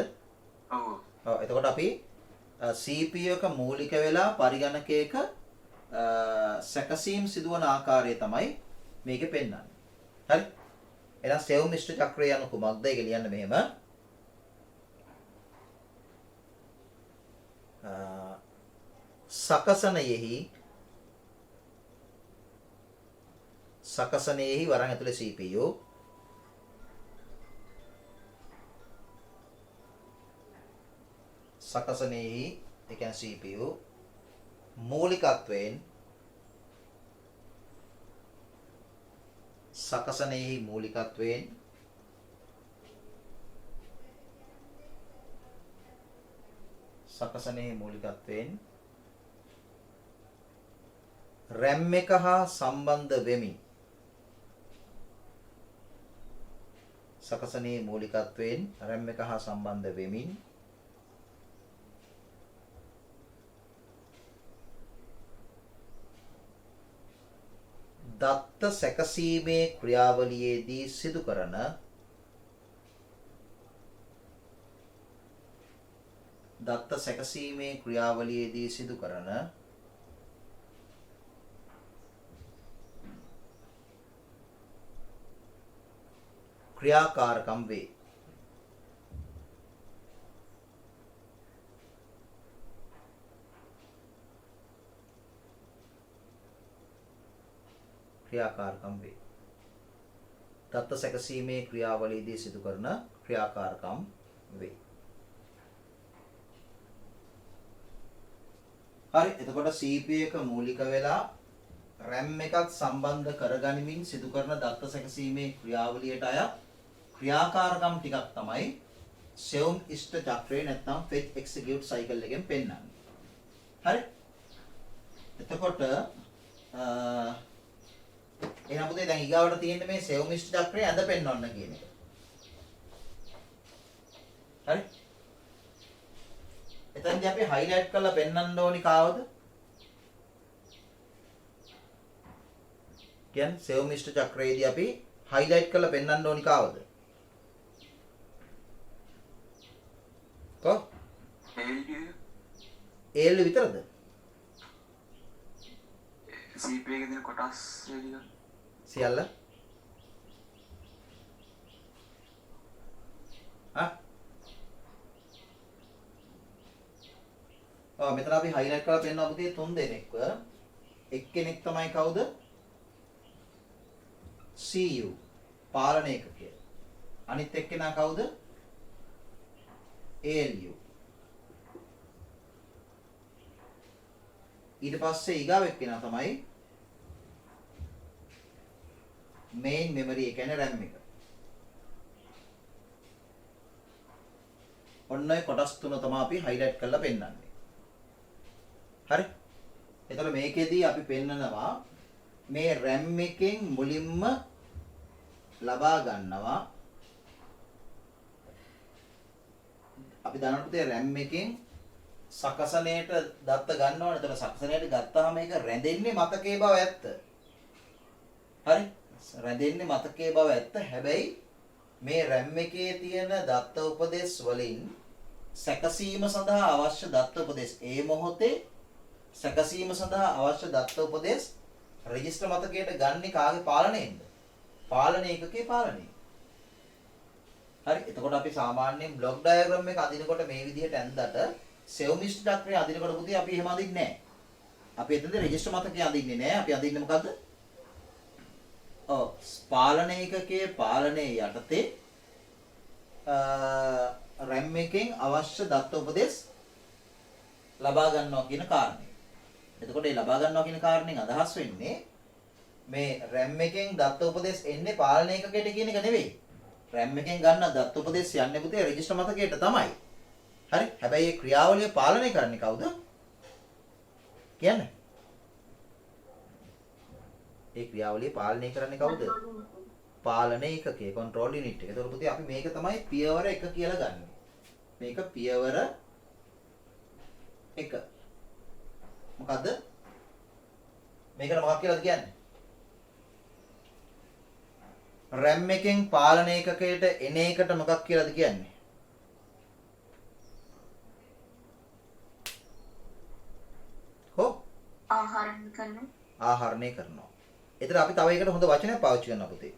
ඔව්. ඔව් එතකොට අපි CPU එක මූලික වෙලා පරිගණකයක සැකසීම් සිදුවන ආකාරය තමයි මේකේ පෙන්වන්නේ. හරි? එහෙනම් සෙවුම් ඉෂ්ට චක්‍රය යනු කුමක්ද? ඒක ලියන්න මෙහෙම. සකසනයෙහි වරන් ඇතුලේ CPU සකසනයෙහි ඒ කියන්නේ CPU මූලිකත්වයෙන් සකසනයෙහි මූලිකත්වයෙන් RAM එක හා සම්බන්ධ වෙමින් සකසනයේ මූලිකත්වයෙන් RAM එක හා සම්බන්ධ වෙමින් දත්ත සැකසීමේ ක්‍රියාවලියේදී සිදු කරන ක්‍රියාකාරකම් වේ. දත්ත සැකසීමේ ක්‍රියාවලියේදී සිදු කරන ක්‍රියාකාරකම් වේ. හරි, එතකොට CPU එක මූලික වෙලා RAM එකත් සම්බන්ධ කරගනිමින් සිදු කරන දත්ත සැකසීමේ ක්‍රියාවලියට අයත් ක්‍රියාකාරකම් ටිකක් තමයි සෙවුම් ඉෂ්ට චක්‍රය නැත්නම් fetch execute cycle එකෙන් පෙන්වන්නේ. හරි? එතකොට එහෙනම් පුතේ දැන් ඊගාවට තියෙන්නේ මේ සෙවුම් ඉෂ්ට චක්‍රය ඇඳ පෙන්වන්න කියන එක. හරි? එතනදී අපි highlight කරලා පෙන්වන්න ඕනි කාවද? කියන්නේ සෙවුම් ඉෂ්ට චක්‍රයේදී අපි highlight කරලා පෙන්වන්න ඕනි කාවද? ALU විතරද? CPU එකේ තියෙන කොටස් එළිය. සියල්ල? මෙතන අපි highlight කරලා පෙන්වනවා පුතේ 3 දෙනෙක්ව. එක්කෙනෙක් තමයි කවුද? CU පාලන ඒකකය. අනිත් එක්කෙනා කවුද? ALU. ඊට පස්සේ ඊගාව එක්කෙනා තමයි main memory එක කියන්නේ RAM එක. ඔන්න ඔය කොටස් තුන තමයි අපි highlight කරලා පෙන්නන්නේ. හරි? එතකොට මේකෙදී අපි පෙන්නනවා මේ RAM එකෙන් මුලින්ම ලබා ගන්නවා අපි දන්නවනේ පුතේ RAM එකෙන් සකසණයට දත්ත ගන්නවනේ. එතකොට සකසණයට ගත්තාම ඒක රැඳෙන්නේ මතකයේ බව ඇත්ත. හරි? රැඳෙන්නේ මතකයේ බව ඇත්ත. හැබැයි මේ RAM එකේ තියෙන දත්ත උපදේශ වලින් සැකසීම සඳහා අවශ්‍ය දත්ත උපදේශ ඒ මොහොතේ සැකසීම සඳහා අවශ්‍ය දත්ත උපදේශ රෙජිස්ටර් මතකයට ගන්නේ කාගේ පාලනයෙන්ද? පාලන ඒකකයේ පාලනයෙන්. හරි, එතකොට අපි සාමාන්‍යයෙන් බ්ලොක් ඩයග්‍රෑම් එක අදිනකොට මේ විදිහට ඇඳලා සෙවුම් ඉෂ්ට චක්‍රය අදිනකොට පුතේ අපි එහෙම අදින්නේ නැහැ. අපි එතනදී රෙජිස්ටර් මතකය අදින්නේ නැහැ. අපි අදින්නේ මොකද්ද? පාලන ඒකකයේ පාලනයේ යටතේ RAM එකෙන් අවශ්‍ය දත්ත උපදේශ ලබා ගන්නවා කියන කාරණය. එතකොට මේ ලබා ගන්නවා කියන කාරණෙන් අදහස් වෙන්නේ මේ RAM එකෙන් දත්ත උපදේශ එන්නේ පාලන ඒකකයට කියන එක නෙවෙයි. RAM එකෙන් ගන්න දත්ත උපදේශ යන්නේ පුතේ රෙජිස්ටර් මතකයට තමයි. හරි? හැබැයි මේ ක්‍රියාවලිය පාලනය කරන්නේ කවුද? කියන්නේ? ඒ ක්‍රියාවලිය පාලනය කරන්නේ කවුද? පාලන ඒකකය, control unit එක. ඒතකොට පුතේ අපි මේක තමයි පියවර 1 කියලා ගන්නෙ. මේක පියවර 1. මොකද්ද? මේකට මොකක් කියලාද කියන්නේ? RAM එකෙන් පාලන ඒකකයට එන එකට මොකක් කියලාද කියන්නේ? ආහරණය කරනවා. එතන අපි තව එකකට හොඳ වචනයක් පාවිච්චි කරනවා පුතේ.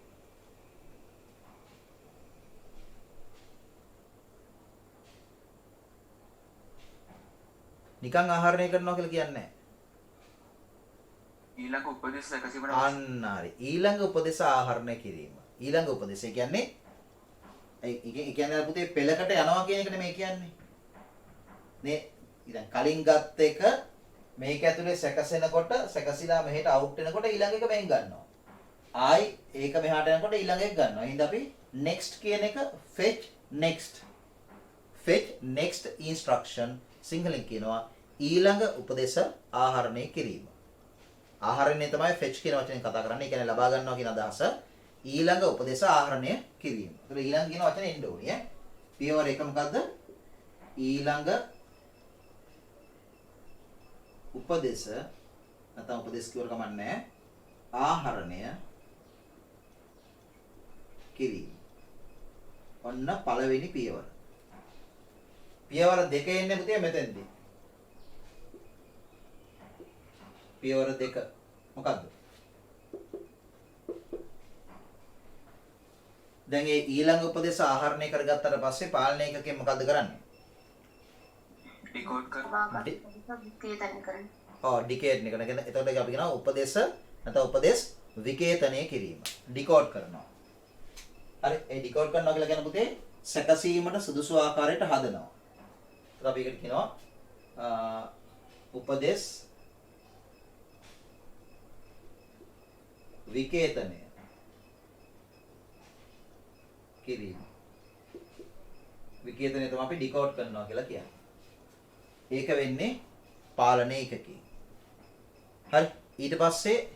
නිකන් ආහරණය කරනවා කියලා කියන්නේ නැහැ. ඊළඟ උපදෙස් සැකසීමට අන්න හරි. ඊළඟ උපදේශ ආහරණය කිරීම. ඊළඟ උපදේශය කියන්නේ ඒ කියන්නේ පුතේ පෙළකට යනවා කියන එකනේ මේ කියන්නේ. නේ ඉතින් කලින් ගත්ත එක මේක ඇතුලේ සැකසෙනකොට සැකසිලා මෙහෙට අවුට් වෙනකොට ඊළඟ එක මෙහෙන් ගන්නවා. ආයි ඒක මෙහාට යනකොට ඊළඟ එක ගන්නවා. එහෙනම් අපි next කියන එක fetch next instruction සිංහලෙන් කියනවා ඊළඟ උපදේශ ආහරණය කිරීම. ආහරණය තමයි fetch කියන වචනේ කතා කරන්නේ. ඒ කියන්නේ ලබා ගන්නවා කියන අදහස. ඊළඟ උපදේශ ආහරණය කිරීම. ඒතර ඊළඟ කියන වචනේ එන්න ඕනේ ඈ. පියවර එක මොකද්ද? ඊළඟ උපදේශ නැත්නම් උපදේශ කියවර කමන්නේ ආහරණය කිරීම. ඔන්න පළවෙනි පියවර. පියවර දෙක එන්නේ පුතේ මෙතෙන්දී. පියවර දෙක මොකද්ද? දැන් ඒ ඊළඟ උපදේශ ආහරණය කරගත්තට පස්සේ පාලනය එකකෙන් මොකද්ද කරන්නේ? ඩිකෝඩ් කරනවා. විකේතනය කරන්න. ඔව් ඩිකේඩ් එක. එතකොට අපි කියනවා උපදේශ නැත්නම් උපදේශ විකේතනය කිරීම. ඩිකෝඩ් කරනවා. හරි ඒ ඩිකෝඩ් කරනවා කියලා කියන පුතේ සැකසීමට සුදුසු ආකාරයට හදනවා. ඒත් අපි ඒකට කියනවා උපදේශ විකේතනය කිරීම. විකේතනය තමයි අපි ඩිකෝඩ් කරනවා කියලා කියන්නේ. ඒක වෙන්නේ පාලනය එකකින්. හරි ඊට පස්සේ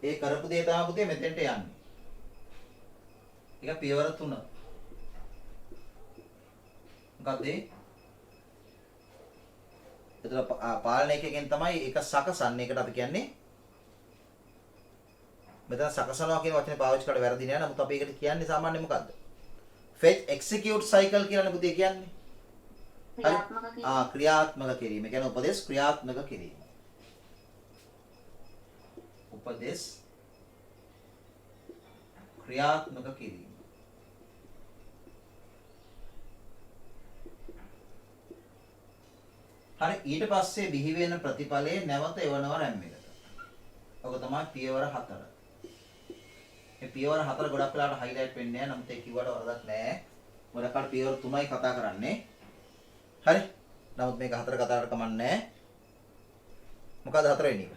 ඒ කරපු දේ තමයි පුතේ මෙතෙන්ට යන්නේ. ඒක පියවර 3. මොකද ඒතර පාලනය එකකින් තමයි ඒක සකසන්නේ. ඒකට අපි කියන්නේ මෙතන සකසනවා කියන වචනේ පාවිච්චි කරලා වැරදි නෑ. නමුත් අපි ඒකට කියන්නේ සාමාන්‍යයෙන් මොකද්ද? fetch execute cycle කියලානේ පුතේ කියන්නේ. ක්‍රියාත්මක කිරීම. ක්‍රියාත්මක කිරීම. ඒ කියන්නේ උපදේශ ක්‍රියාත්මක කිරීම. උපදේශ ක්‍රියාත්මක කිරීම. හරි ඊට පස්සේ බිහි වෙන ප්‍රතිඵලයේ නැවත එවනවා RAM එකට. ඔක තමයි පියවර 4. මේ පියවර 4 ගොඩක් වෙලාවට highlight වෙන්නේ නැහැ. නමුත් ඒ කිව්වට වරදක් නැහැ. මොකද පියවර 3යි කතා කරන්නේ. හරි. නමුත් මේක 4 කතා කර කමන්නේ නැහැ. මොකද 4 වෙනි එක?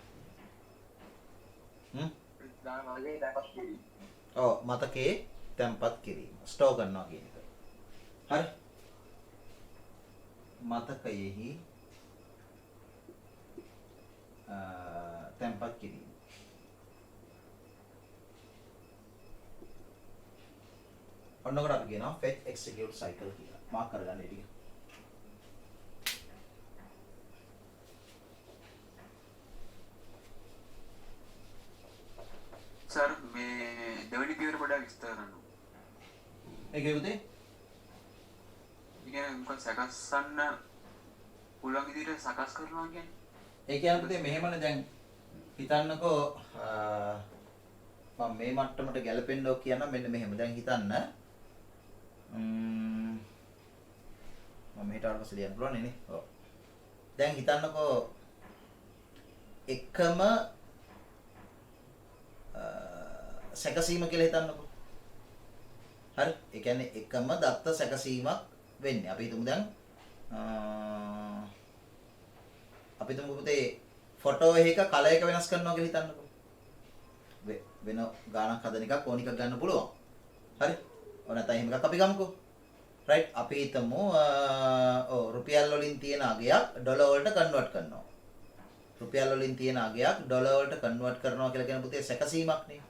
ඔව් මතකයේ තැම්පත් කිරීම. ස්ටෝර් කරනවා කියන එක. හරි. මතකයේහි තැම්පත් කිරීම. ඔන්නකට අපි කියනවා fetch execute cycle කියලා. මාක් කරගන්න ඒ ටික. සර් මේ දෙවෙනි පියවර පොඩ්ඩක් විස්තර කරන්න. ඒකේ පුතේ ඒ කියන්නේ මොකක්ද සකස්සන්න පුළුවන් විදිහට සකස් කරනවා කියන්නේ? ඒ කියන්නේ පුතේ මෙහෙමනේ දැන් හිතන්නකෝ මම මේ මට්ටමට ගැලපෙන්න ඕක කියන මෙන්න මෙහෙම දැන් හිතන්න මම මෙහෙට ආවට පස්සේ ලියන්න පුළුවන් නේ. ඔව්. දැන් හිතන්නකෝ එකම සැකසීම කියලා හිතන්නකෝ. හරි. ඒ කියන්නේ එකම දත්ත සැකසීමක් වෙන්නේ. අපි හිතමු දැන් අපි හිතමු පුතේ ෆොටෝ එක කලර් එක වෙනස් කරනවා කියලා හිතන්නකෝ. වෙන ගානක් හදන එකක් ඕන එකක් ගන්න පුළුවන්. හරි. ඕන නැත්නම් එහෙම එකක් අපි ගමුකෝ. රයිට්. අපි හිතමු රුපියල් වලින් තියෙන අගයක් ඩොලර් වලට කන්වර්ට් කරනවා. රුපියල් වලින් තියෙන අගයක් ඩොලර් වලට කන්වර්ට් කරනවා කියලා කියන පුතේ සැකසීමක් නේ.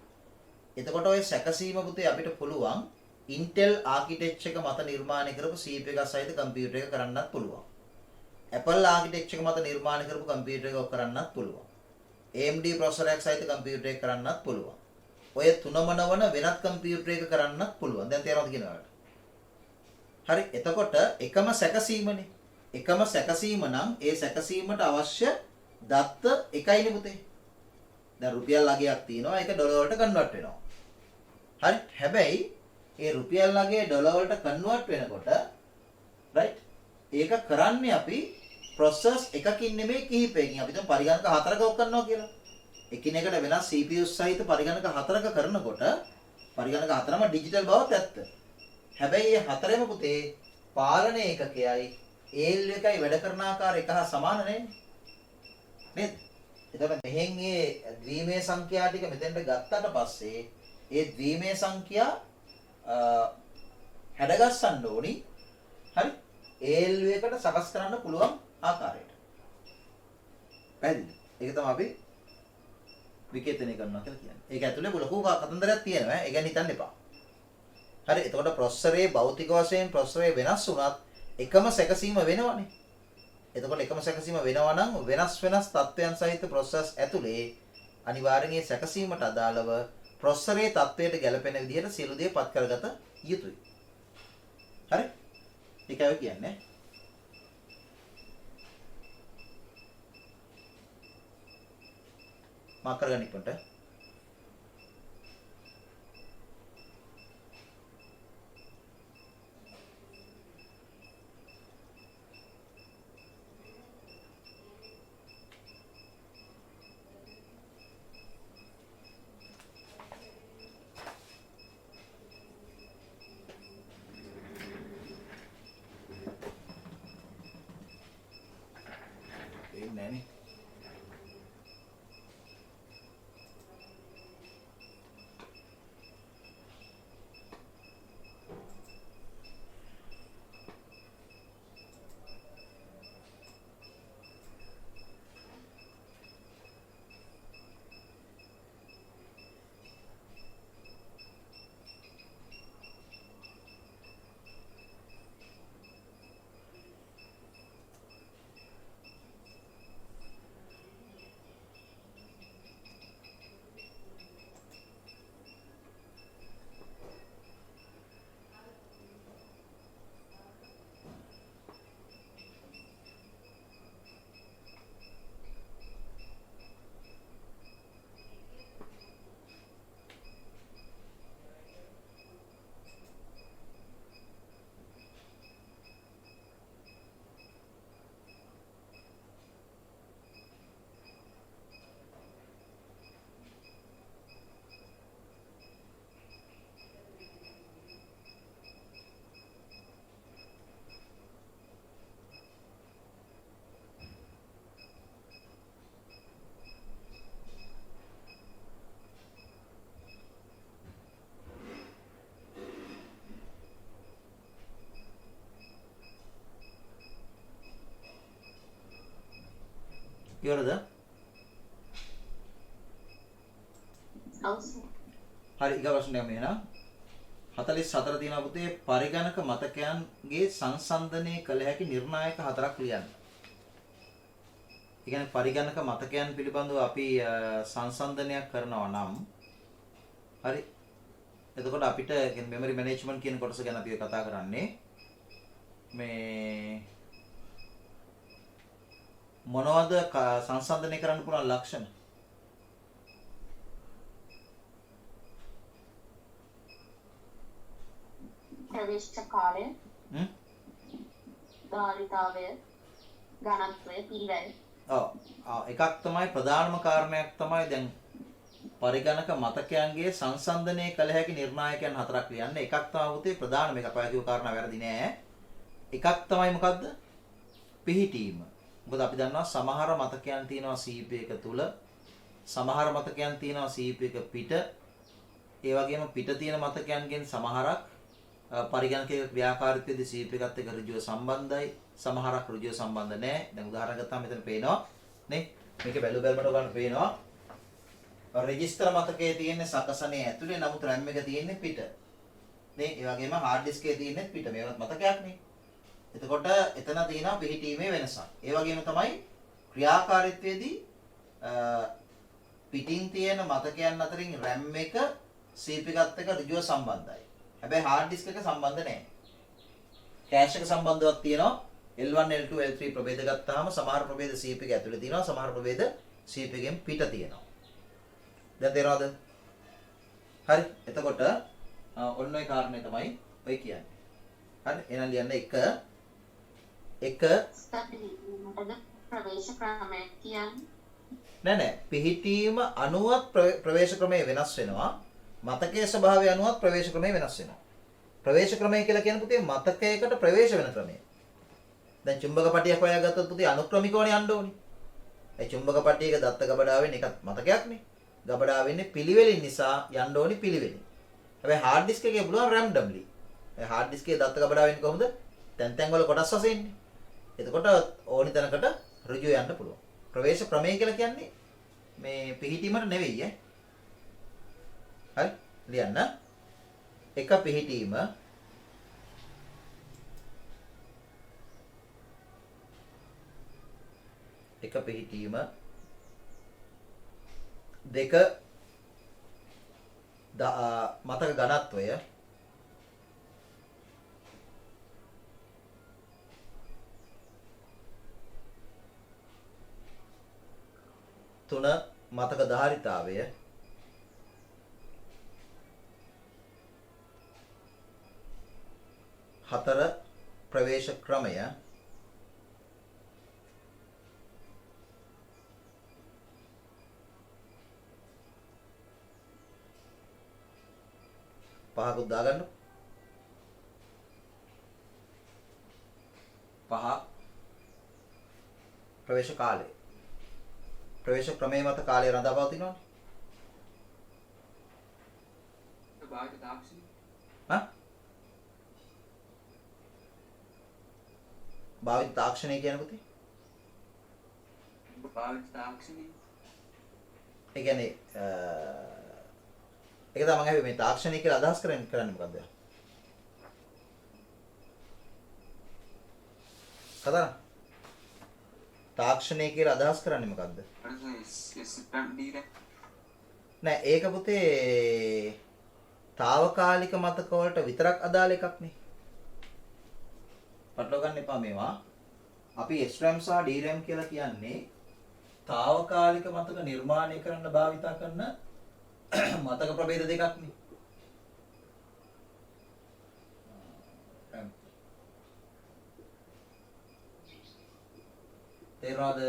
එතකොට ඔය සැකසීම පුතේ අපිට පුළුවන් Intel architecture එක මත නිර්මාණය කරපු CPU එකක් සහිත කම්පියුටර් එක කරන්නත් පුළුවන්. Apple architecture එක මත නිර්මාණය කරපු කම්පියුටර් එකක් කරන්නත් පුළුවන්. AMD processor එකක් සහිත කම්පියුටර් එක කරන්නත් පුළුවන්. ඔය තුනම නවන වෙනත් කම්පියුටර් එක කරන්නත් පුළුවන්. දැන් තේරෙනවද කියනවාට? හරි. එතකොට එකම සැකසීමනේ. එකම සැකසීම නම් ඒ සැකසීමට අවශ්‍ය දත්ත එකයිනේ පුතේ. දැන් රුපියල් අගයක් තියෙනවා. ඒක ඩොලර් වලට කන්වර්ට් වෙනවා. හරි. හැබැයි ඒ රුපියල් අගය ඩොලර් වලට කන්වර්ට් වෙනකොට රයිට් ඒක කරන්නේ අපි process එකකින් නෙමෙයි කිහිපයකින්. අපි දැන් පරිගණක හතරක ඔක් කරනවා කියලා. එකිනෙකට වෙනස් CPU සහිත පරිගණක හතරක කරනකොට පරිගණක හතරම ඩිජිටල් බවත් ඇත්ත. හැබැයි මේ හතරෙම පුතේ පාලන ඒකකයයි ALU එකයි වැඩ කරන ආකාරය එක හා සමාන නෙන්නේ. නේද? එතකොට මෙහෙන් මේ ද්විමේය සංඛ්‍යා ටික මෙතෙන්ට ගත්තට පස්සේ ඒ ද්විමේය සංඛ්‍යා හැඩගස්සන්න ඕනි. හරි? ALU එකට සකස් කරන්න පුළුවන් ආකාරයට. පැහැදිලිද? ඒක තමයි අපි විකේතනය කරනවා කියලා කියන්නේ. ඒක ඇතුලේ ලොකු කතන්දරයක් තියෙනවා. ඒ ගැන හිතන්න එපා. හරි. එතකොට ප්‍රොසෙසරේ භෞතික වශයෙන් ප්‍රොසෙසරේ වෙනස් වුණත් එකම සැකසීම වෙනවනේ. එතකොට එකම සැකසීම වෙනවා නම් වෙනස් තත්වයන් සහිත ප්‍රොසෙස් ඇතුලේ අනිවාර්යෙන් ඒ සැකසීමට අදාළව ප්‍රොසෙසරේ තත්වයට ගැලපෙන විදිහට සියලු දේ පත් කරගත යුතුයි. හරි? ඒකයි කියන්නේ. මාක් කරගන්න ඉක්මනට. නෑනේ. ඉවරද? අවසන්. හරි ඊගා ප්‍රශ්නයක් මෙහෙනම් 44 තියෙනවා පුතේ පරිගණක මතකයන්ගේ සංසන්දනය කළ හැකි නිර්ණායක හතරක් ලියන්න. ඒ කියන්නේ පරිගණක මතකයන් පිළිබඳව අපි සංසන්දනයක් කරනවා නම් හරි එතකොට අපිට කියන්නේ මෙමරි මැනේජ්මන්ට් කියන කොටස ගැන අපි කතා කරන්නේ මේ මොනවද සංසන්දනය කරන්න පුළුවන් ලක්ෂණ? ප්‍රවේශ කාලය, ධාරිතාවය, ඝනත්වය, පිළිවෙල. එකක් තමයි ප්‍රධානම කාරණයක් තමයි දැන් පරිගණක මතකයන්ගේ සංසන්දනය කළ හැකි නිර්ණායකයන් හතරක් ලියන්න. එකක් තමයි පුතේ ප්‍රධානම එක අපේ කාරණා වැරදි නෑ. එකක් තමයි මොකද්ද? පිහිටීම. මොකද අපි දන්නවා සමහර මතකයන් තියෙනවා CPU එක තුල සමහර මතකයන් තියෙනවා CPU එක පිට ඒ වගේම පිට තියෙන මතකයන්ගෙන් සමහරක් පරිගණකයේ ක්‍රියාකාරීත්වයේදී CPU එකත් එක්ක ඍජුව සම්බන්ධයි සමහරක් ඍජුව සම්බන්ධ නැහැ. දැන් උදාහරණ ගත්තාම මෙතන පේනවා නේ මේක බැලුවට ගන්න පේනවා රෙජිස්ටර් මතකයේ තියෙන සකසනේ ඇතුලේ නමුත් RAM එක තියෙන්නේ පිට නේ ඒ වගේම hard disk එකේ තියෙන්නේ පිට මේවත් මතකයක් නේ. එතකොට එතන තියෙනවා පිහිටීමේ වෙනසක්. ඒ වගේම තමයි ක්‍රියාකාරීත්වයේදී පිටින් තියෙන මතකයන් අතරින් RAM එක CPU එකත් එක්ක ඍජුව සම්බන්ධයි. හැබැයි hard disk එක සම්බන්ධ නැහැ. cache එක සම්බන්ධවක් තියෙනවා. L1 L2 L3 ප්‍රභේද ගත්තාම සමහර ප්‍රභේද CPU එක ඇතුලේ තියෙනවා සමහර ප්‍රභේද CPU එකෙන් පිට තියෙනවා. දැන් තේරෙනවද? හරි. එතකොට ඔන්න ඔය කාරණේ තමයි ඔය කියන්නේ. හරි. එහෙනම් ලියන්න 1 එක පිළිවීමටද ප්‍රවේශ ක්‍රමය කියන්නේ. නෑ පිහිටීම අනුවත් ප්‍රවේශ ක්‍රමය වෙනස් වෙනවා. මතකයේ ස්වභාවය අනුවත් ප්‍රවේශ ක්‍රමය වෙනස් වෙනවා. ප්‍රවේශ ක්‍රමය කියලා කියන පුතේ මතකයකට ප්‍රවේශ වෙන ක්‍රමය. දැන් චුම්බක පටියක් හොයාගත්තොත් පුතේ අනුක්‍රමිකවනේ යන්න ඕනේ. ඒ චුම්බක පටියක දත්ත ගබඩාවෙන් එකක් මතකයක්නේ. ගබඩාව වෙන්නේ පිළිවෙලින් නිසා යන්න ඕනේ පිළිවෙලින්. හැබැයි හાર્ඩ් ඩිස්ක් එකේ පුළුවන් රැන්ඩම්ලි. ඒ හાર્ඩ් ඩිස්ක් එකේ දත්ත ගබඩාව වෙන්නේ කොහොමද? තැන් වල කොටස් වශයෙන්නේ. එතකොට ඕනි තැනකට ඍජුව යන්න පුළුවන්. ප්‍රවේශ ක්‍රමය කියලා කියන්නේ මේ පිහිටීමට නෙවෙයි ඈ. හරි ලියන්න. එක පිහිටීම දෙක මතක ඝනත්වය තුන මතක ධාරිතාවය හතර ප්‍රවේශ ක්‍රමය පහකුත් දාගන්න. පහ ප්‍රවේශ කාලය. ප්‍රවේශ ක්‍රමයේ මත කාලය රඳා පවතිනවනේ. භාවිත තාක්ෂණය. හා? භාවිත තාක්ෂණය කියන්නේ පුතේ? භාවිත තාක්ෂණය. ඒ කියන්නේ ඒක තමයි මම හැබැයි මේ තාක්ෂණය කියලා අදහස් කරන්නේ මොකද්ද? කතාන තාක්ෂණය කියලා අදහස් කරන්නේ මොකද්ද? නෑ ඒක පුතේ తాවකාලික මතක වලට විතරක් අදාළ එකක් නේ. පටලවා ගන්න එපා මේවා. අපි SRAM සහ DRAM කියලා කියන්නේ తాවකාලික මතක නිර්මාණය කරන්න භාවිත කරන මතක ප්‍රභේද දෙකක් නේ. තේරෙනවද?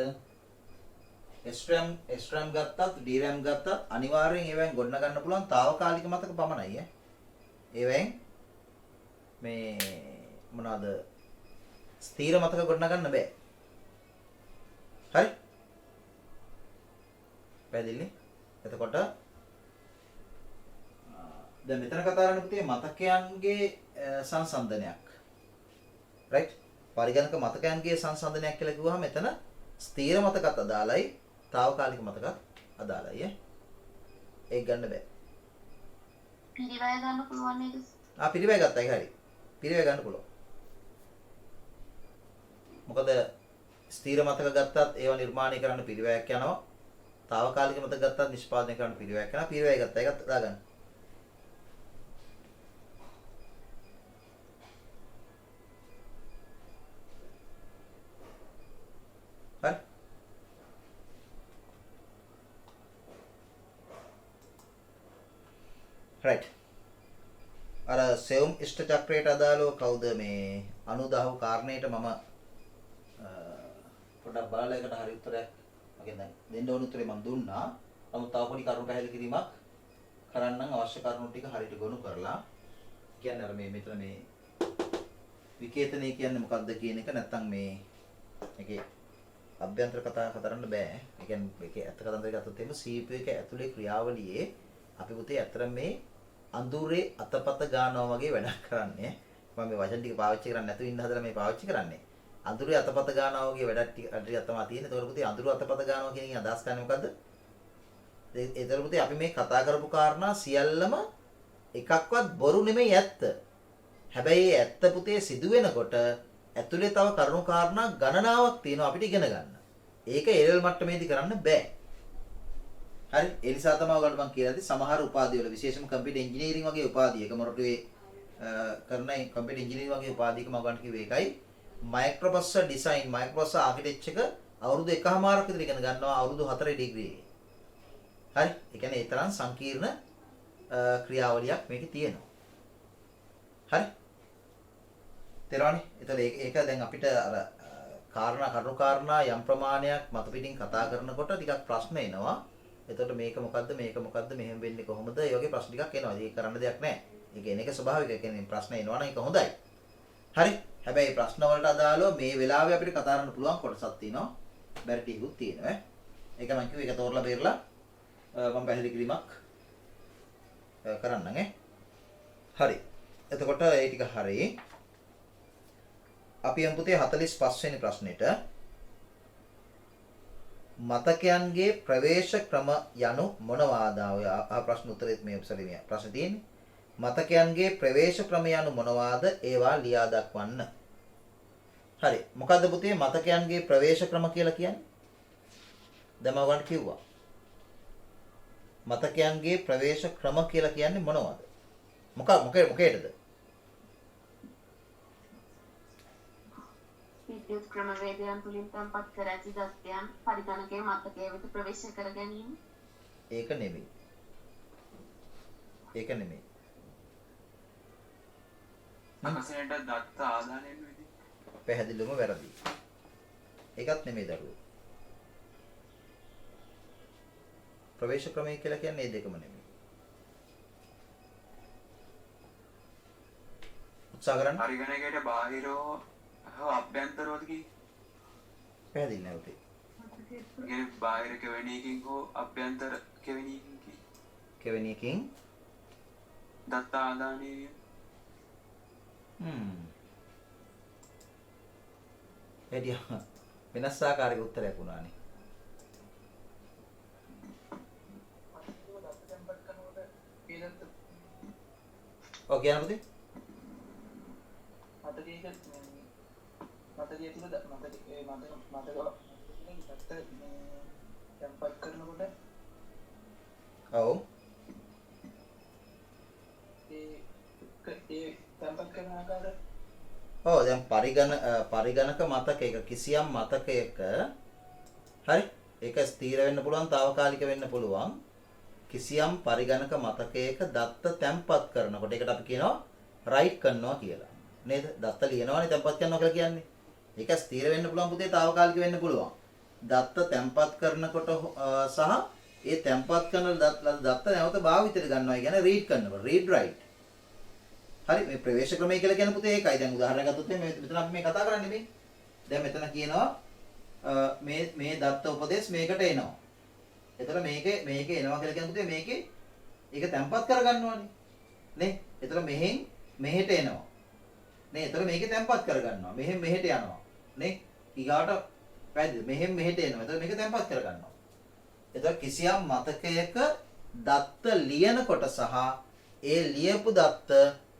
SRAM ගත්තත් DRAM ගත්තත් අනිවාර්යෙන් ඒවෙන් ගොඩ ගන්න පුළුවන් తాවකාලික මතක පමණයි ඈ. ඒවෙන් මේ මොනවාද ස්ථීර මතක ගොඩ ගන්න බෑ. හරි? පැහැදිලිනේ? එතකොට දැන් මෙතන කතා කරන්නේ පුතේ මතකයන්ගේ සංසන්දනයක්. රයිට්? පරිගණක මතකයන්ගේ සංසන්දනයක් කියලා කිව්වහම මෙතන ස්ථීර මතකත් අදාළයි, తాවකාලික මතකත් අදාළයි ඈ. ඒක ගන්න බෑ. පිරිවැය ගන්න පුළුවන් නේද? පිරිවැය ගත්තා ඒක හරි. පිරිවැය ගන්න පුළුවන්. මොකද ස්ථීර මතක ගත්තත් ඒවා නිර්මාණය කරන්න පිරිවැයක් යනවා. తాවකාලික මතක ගත්තත් නිෂ්පාදනය කරන්න පිරිවැයක් යනවා. පිරිවැය ගත්තා ඒකත් දාගන්න. හරි? රයිට්. අර සෙවුම් ඉෂ්ට චක්‍රයට අදාළව කවුද මේ 90 කාරණේට මම පොඩ්ඩක් බලලා ඒකට හරි උත්තරයක් මගෙන් දැන් දෙන්න ඕන උත්තරේ මම දුන්නා. නමුත් තව පොඩි කරුණු පැහැදිලි කිරීමක් කරන්නම් අවශ්‍ය කරුණු ටික හරියට ගොනු කරලා. කියන්නේ අර මේ මෙතන මේ විකේතනය කියන්නේ මොකක්ද කියන එක නැත්තම් මේ ඒකේ අභ්‍යන්තර කතා කරන්න බෑ. ඒ කියන්නේ මේකේ ඇත්ත කතන්දරය ගත්තොත් එහෙම CPU එක ඇතුලේ ක්‍රියාවලියේ අපි පුතේ ඇත්තට මේ අඳුරේ අතපත ගන්නවා වගේ වැඩක් කරන්නේ. මම මේ වචන ටික පාවිච්චි කරන්නේ නැතුව ඉන්න හදලා මේ පාවිච්චි කරන්නේ. අඳුරේ අතපත ගන්නවා වගේ වැඩක් ටික තමයි තියෙන්නේ. ඒතකොට පුතේ අඳුර අතපත ගන්නවා කියන එකෙන් අදහස් කරන්නේ මොකද්ද? ඒතර පුතේ අපි මේ කතා කරපු කාරණා සියල්ලම එකක්වත් බොරු නෙමෙයි ඇත්ත. හැබැයි ඒ ඇත්ත පුතේ සිදු වෙනකොට ඇතුලේ තව කරුණු කාරණා ගණනාවක් තියෙනවා අපිට ඉගෙන ගන්න. ඒක A-level මට්ටමේදී කරන්න බෑ. හරි? ඒ නිසා තමයි ඔයගොල්ලෝ මම කියලා තියෙන්නේ සමහර උපාධි වල විශේෂම කම්පියුටර් ඉංජිනේරින් වගේ උපාධියක මොරටුවේ කරන කම්පියුටර් ඉංජිනේරින් වගේ උපාධියක මම ඔයගොල්ලන්ට කිව්වේ ඒකයි මයික්‍රෝප්‍රොසෙසර් ඩිසයින් මයික්‍රෝප්‍රොසෙසර් ආකිටෙක්චර් එක අවුරුදු 1කමාරක් විතර ඉගෙන ගන්නවා අවුරුදු 4 ඩිග්‍රී එකේ. හරි? ඒ කියන්නේ ඒ තරම් සංකීර්ණ ක්‍රියාවලියක් මේකේ තියෙනවා. හරි? තේරෙනවනේ? ඒතකොට ඒක දැන් අපිට අර කරුණු කාරණා යම් ප්‍රමාණයක් මත පිටින් කතා කරනකොට ටිකක් ප්‍රශ්න එනවා. එතකොට මේක මොකද්ද මෙහෙම වෙන්නේ කොහොමද? ඒ වගේ ප්‍රශ්න ටිකක් එනවා. ඒක කරන්න දෙයක් නැහැ. ඒක එන එක ස්වභාවික. ඒ කියන්නේ ප්‍රශ්න එනවා නම් ඒක හොඳයි. හරි. හැබැයි ප්‍රශ්න වලට අදාළව මේ වෙලාවේ අපිට කතා කරන්න පුළුවන් කොටසක් තියෙනවා. බැරි ටිකුත් තියෙනවා. ඒක මම කිව්වේ ඒක තෝරලා බේරලා මම පැහැදිලි කිරීමක් කරන්නම් හරි. එතකොට ඒ ටික හරි. අපි යම් පුතේ 45 වෙනි ප්‍රශ්නෙට මතකයන්ගේ ප්‍රවේශ ක්‍රම යනු මොනවාද? ඔය ප්‍රශ්න උත්තරෙත් මේ උපසලිය ප්‍රශ්න තියෙන්නේ. මතකයන්ගේ ප්‍රවේශ ක්‍රම යනු මොනවාද? ඒවා ලියා දක්වන්න. හරි. මොකද්ද පුතේ මතකයන්ගේ ප්‍රවේශ ක්‍රම කියලා කියන්නේ? දැන් මම ඔයගන්ට කිව්වා. මතකයන්ගේ ප්‍රවේශ ක්‍රම කියලා කියන්නේ මොනවද? මොකේද? විද්‍යුත් ක්‍රමවේදයන් තුලින් තැන්පත් කර ඇති දත්තයන් පරිගණකයේ මතකයේ වෙත ප්‍රවේශ කර ගැනීම. ඒක නෙමෙයි. අකසනට දත්ත ආදානයෙන් වෙදී. පැහැදිලිවම වැරදි. ඒකත් නෙමෙයි දරුවෝ. ප්‍රවේශ ක්‍රමය කියලා කියන්නේ මේ දෙකම නෙමෙයි. උත්සාහ කරන්න. පරිගණකයට බාහිරව හෝ අභ්‍යන්තරවද කි? පැහැදිලි නැවතේ. කියන්නේ බාහිර කෙවෙණියකින් හෝ අභ්‍යන්තර කෙවෙණියකින් කි? කෙවෙණියකින් දත්ත ආදානය එදිය වෙනස් ආකාරයක උත්තරයක් වුණානේ. ඔව් කියන්න පුතේ. මතකයේ තුල මතකයේ තැන්පත් කරනකොට ඔව් ඒ තැන්පත් කරන ආකාරය ඔව් දැන් පරිගණක මතකයක කිසියම් මතකයක හරි ඒක ස්ථිර වෙන්න පුළුවන් తాවකාලික වෙන්න පුළුවන් කිසියම් පරිගණක මතකයක දත්ත තැන්පත් කරනකොට ඒකට අපි කියනවා රයිට් කරනවා කියලා නේද? දත්ත ලියනවානේ තැන්පත් කරනවා කියලා කියන්නේ. ඒක ස්ථිර වෙන්න පුළුවන් පුතේ తాවකාලික වෙන්න පුළුවන්. දත්ත තැන්පත් කරනකොට සහ ඒ තැන්පත් කරන දත්ත නැවත භාවිතයට ගන්නවා කියන්නේ රීඩ් කරනවා. Read right. හරි මේ ප්‍රවේශ ක්‍රමය කියලා කියන පුතේ ඒකයි. දැන් උදාහරණයක් ගත්තොත් මෙතන අපි මේ කතා කරන්නේ මේ. දැන් මෙතන කියනවා මේ දත්ත උපදේශ මේකට එනවා. එතකොට මේකේ එනවා කියලා කියන පුතේ මේකේ ඒක තැම්පත් කරගන්නවානේ. නේ? එතකොට මෙහෙන් මෙහෙට එනවා. නේ? එතකොට මේකේ තැම්පත් කරගන්නවා. මෙහෙන් මෙහෙට යනවා. නේ? ඊගාට පැහැදිලි. මෙහෙන් මෙහෙට එනවා. එතකොට මේක තැම්පත් කරගන්නවා. එතකොට කිසියම් මතකයක දත්ත ලියනකොට සහ ඒ ලියපු දත්ත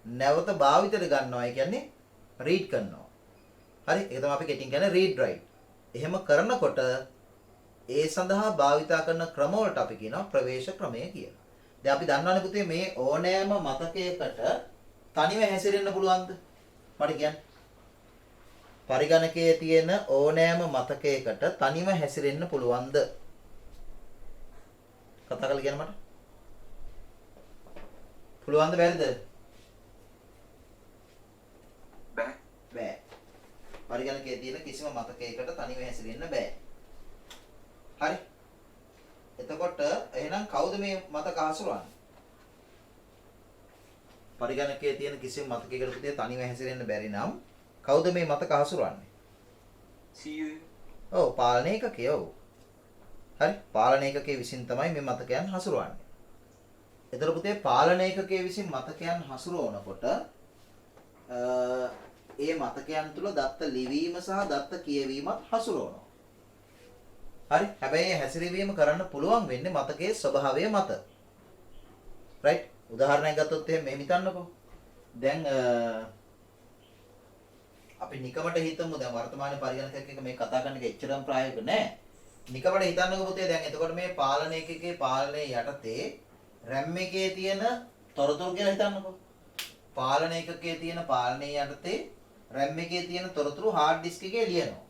නැවත භාවිතයට ගන්නවා. ඒ කියන්නේ රීඩ් කරනවා. හරි? ඒක තමයි අපි කෙටින් කියන්නේ රීඩ් රයිට්. එහෙම කරනකොට ඒ සඳහා භාවිතා කරන ක්‍රම වලට අපි කියනවා ප්‍රවේශ ක්‍රමය කියලා. දැන් අපි දන්නවනේ පුතේ මේ ඕනෑම මතකයකට තනිව හැසිරෙන්න පුළුවන්ද? මට කියන්න. පරිගණකයේ තියෙන ඕනෑම මතකයකට තනිව හැසිරෙන්න පුළුවන්ද? කතා කරලා කියන්න මට. පුළුවන්ද බැරිද? බෑ. පරිගණකයේ තියෙන කිසිම මතකයකට තනිව හැසිරෙන්න බෑ. හරි. එතකොට එහෙනම් කවුද මේ මතක හසුරවන්නේ? පරිගණකයේ තියෙන කිසිම මතකයකට පුතේ තනිව හැසිරෙන්න බැරි නම් කවුද මේ මතක හසුරවන්නේ? CEO. ඔව් පාලන ඒකකය. ඔව්. හරි. පාලන ඒකකයේ විසින් තමයි මේ මතකයන් හසුරවන්නේ. එතකොට පුතේ පාලන ඒකකයේ විසින් මතකයන් හසුරවනකොට ඒ මතකයන් තුල දත්ත ලිවීම සහ දත්ත කියවීමත් හසුරවනවා. හරි. හැබැයි හැසිරවීම කරන්න පුළුවන් වෙන්නේ මතකයේ ස්වභාවය මත. රයිට්. උදාහරණයක් ගත්තොත් එහෙනම් මෙහෙම හිතන්නකෝ. දැන් අපි නිකමට හිතමු දැන් වර්තමාන පරිගණකයක එක මේ කතා කරන එක එච්චරම ප්‍රායෝගික නෑ. නිකමට හිතන්නකෝ පුතේ දැන් එතකොට මේ පාලන ඒකකයේ පාලනයේ යටතේ RAM එකේ තියෙන තොරතුරු කියලා හිතන්නකෝ. පාලන ඒකකයේ තියෙන පාලනයේ යටතේ RAM එකේ තියෙන තොරතුරු hard disk එකේ ලියනවා.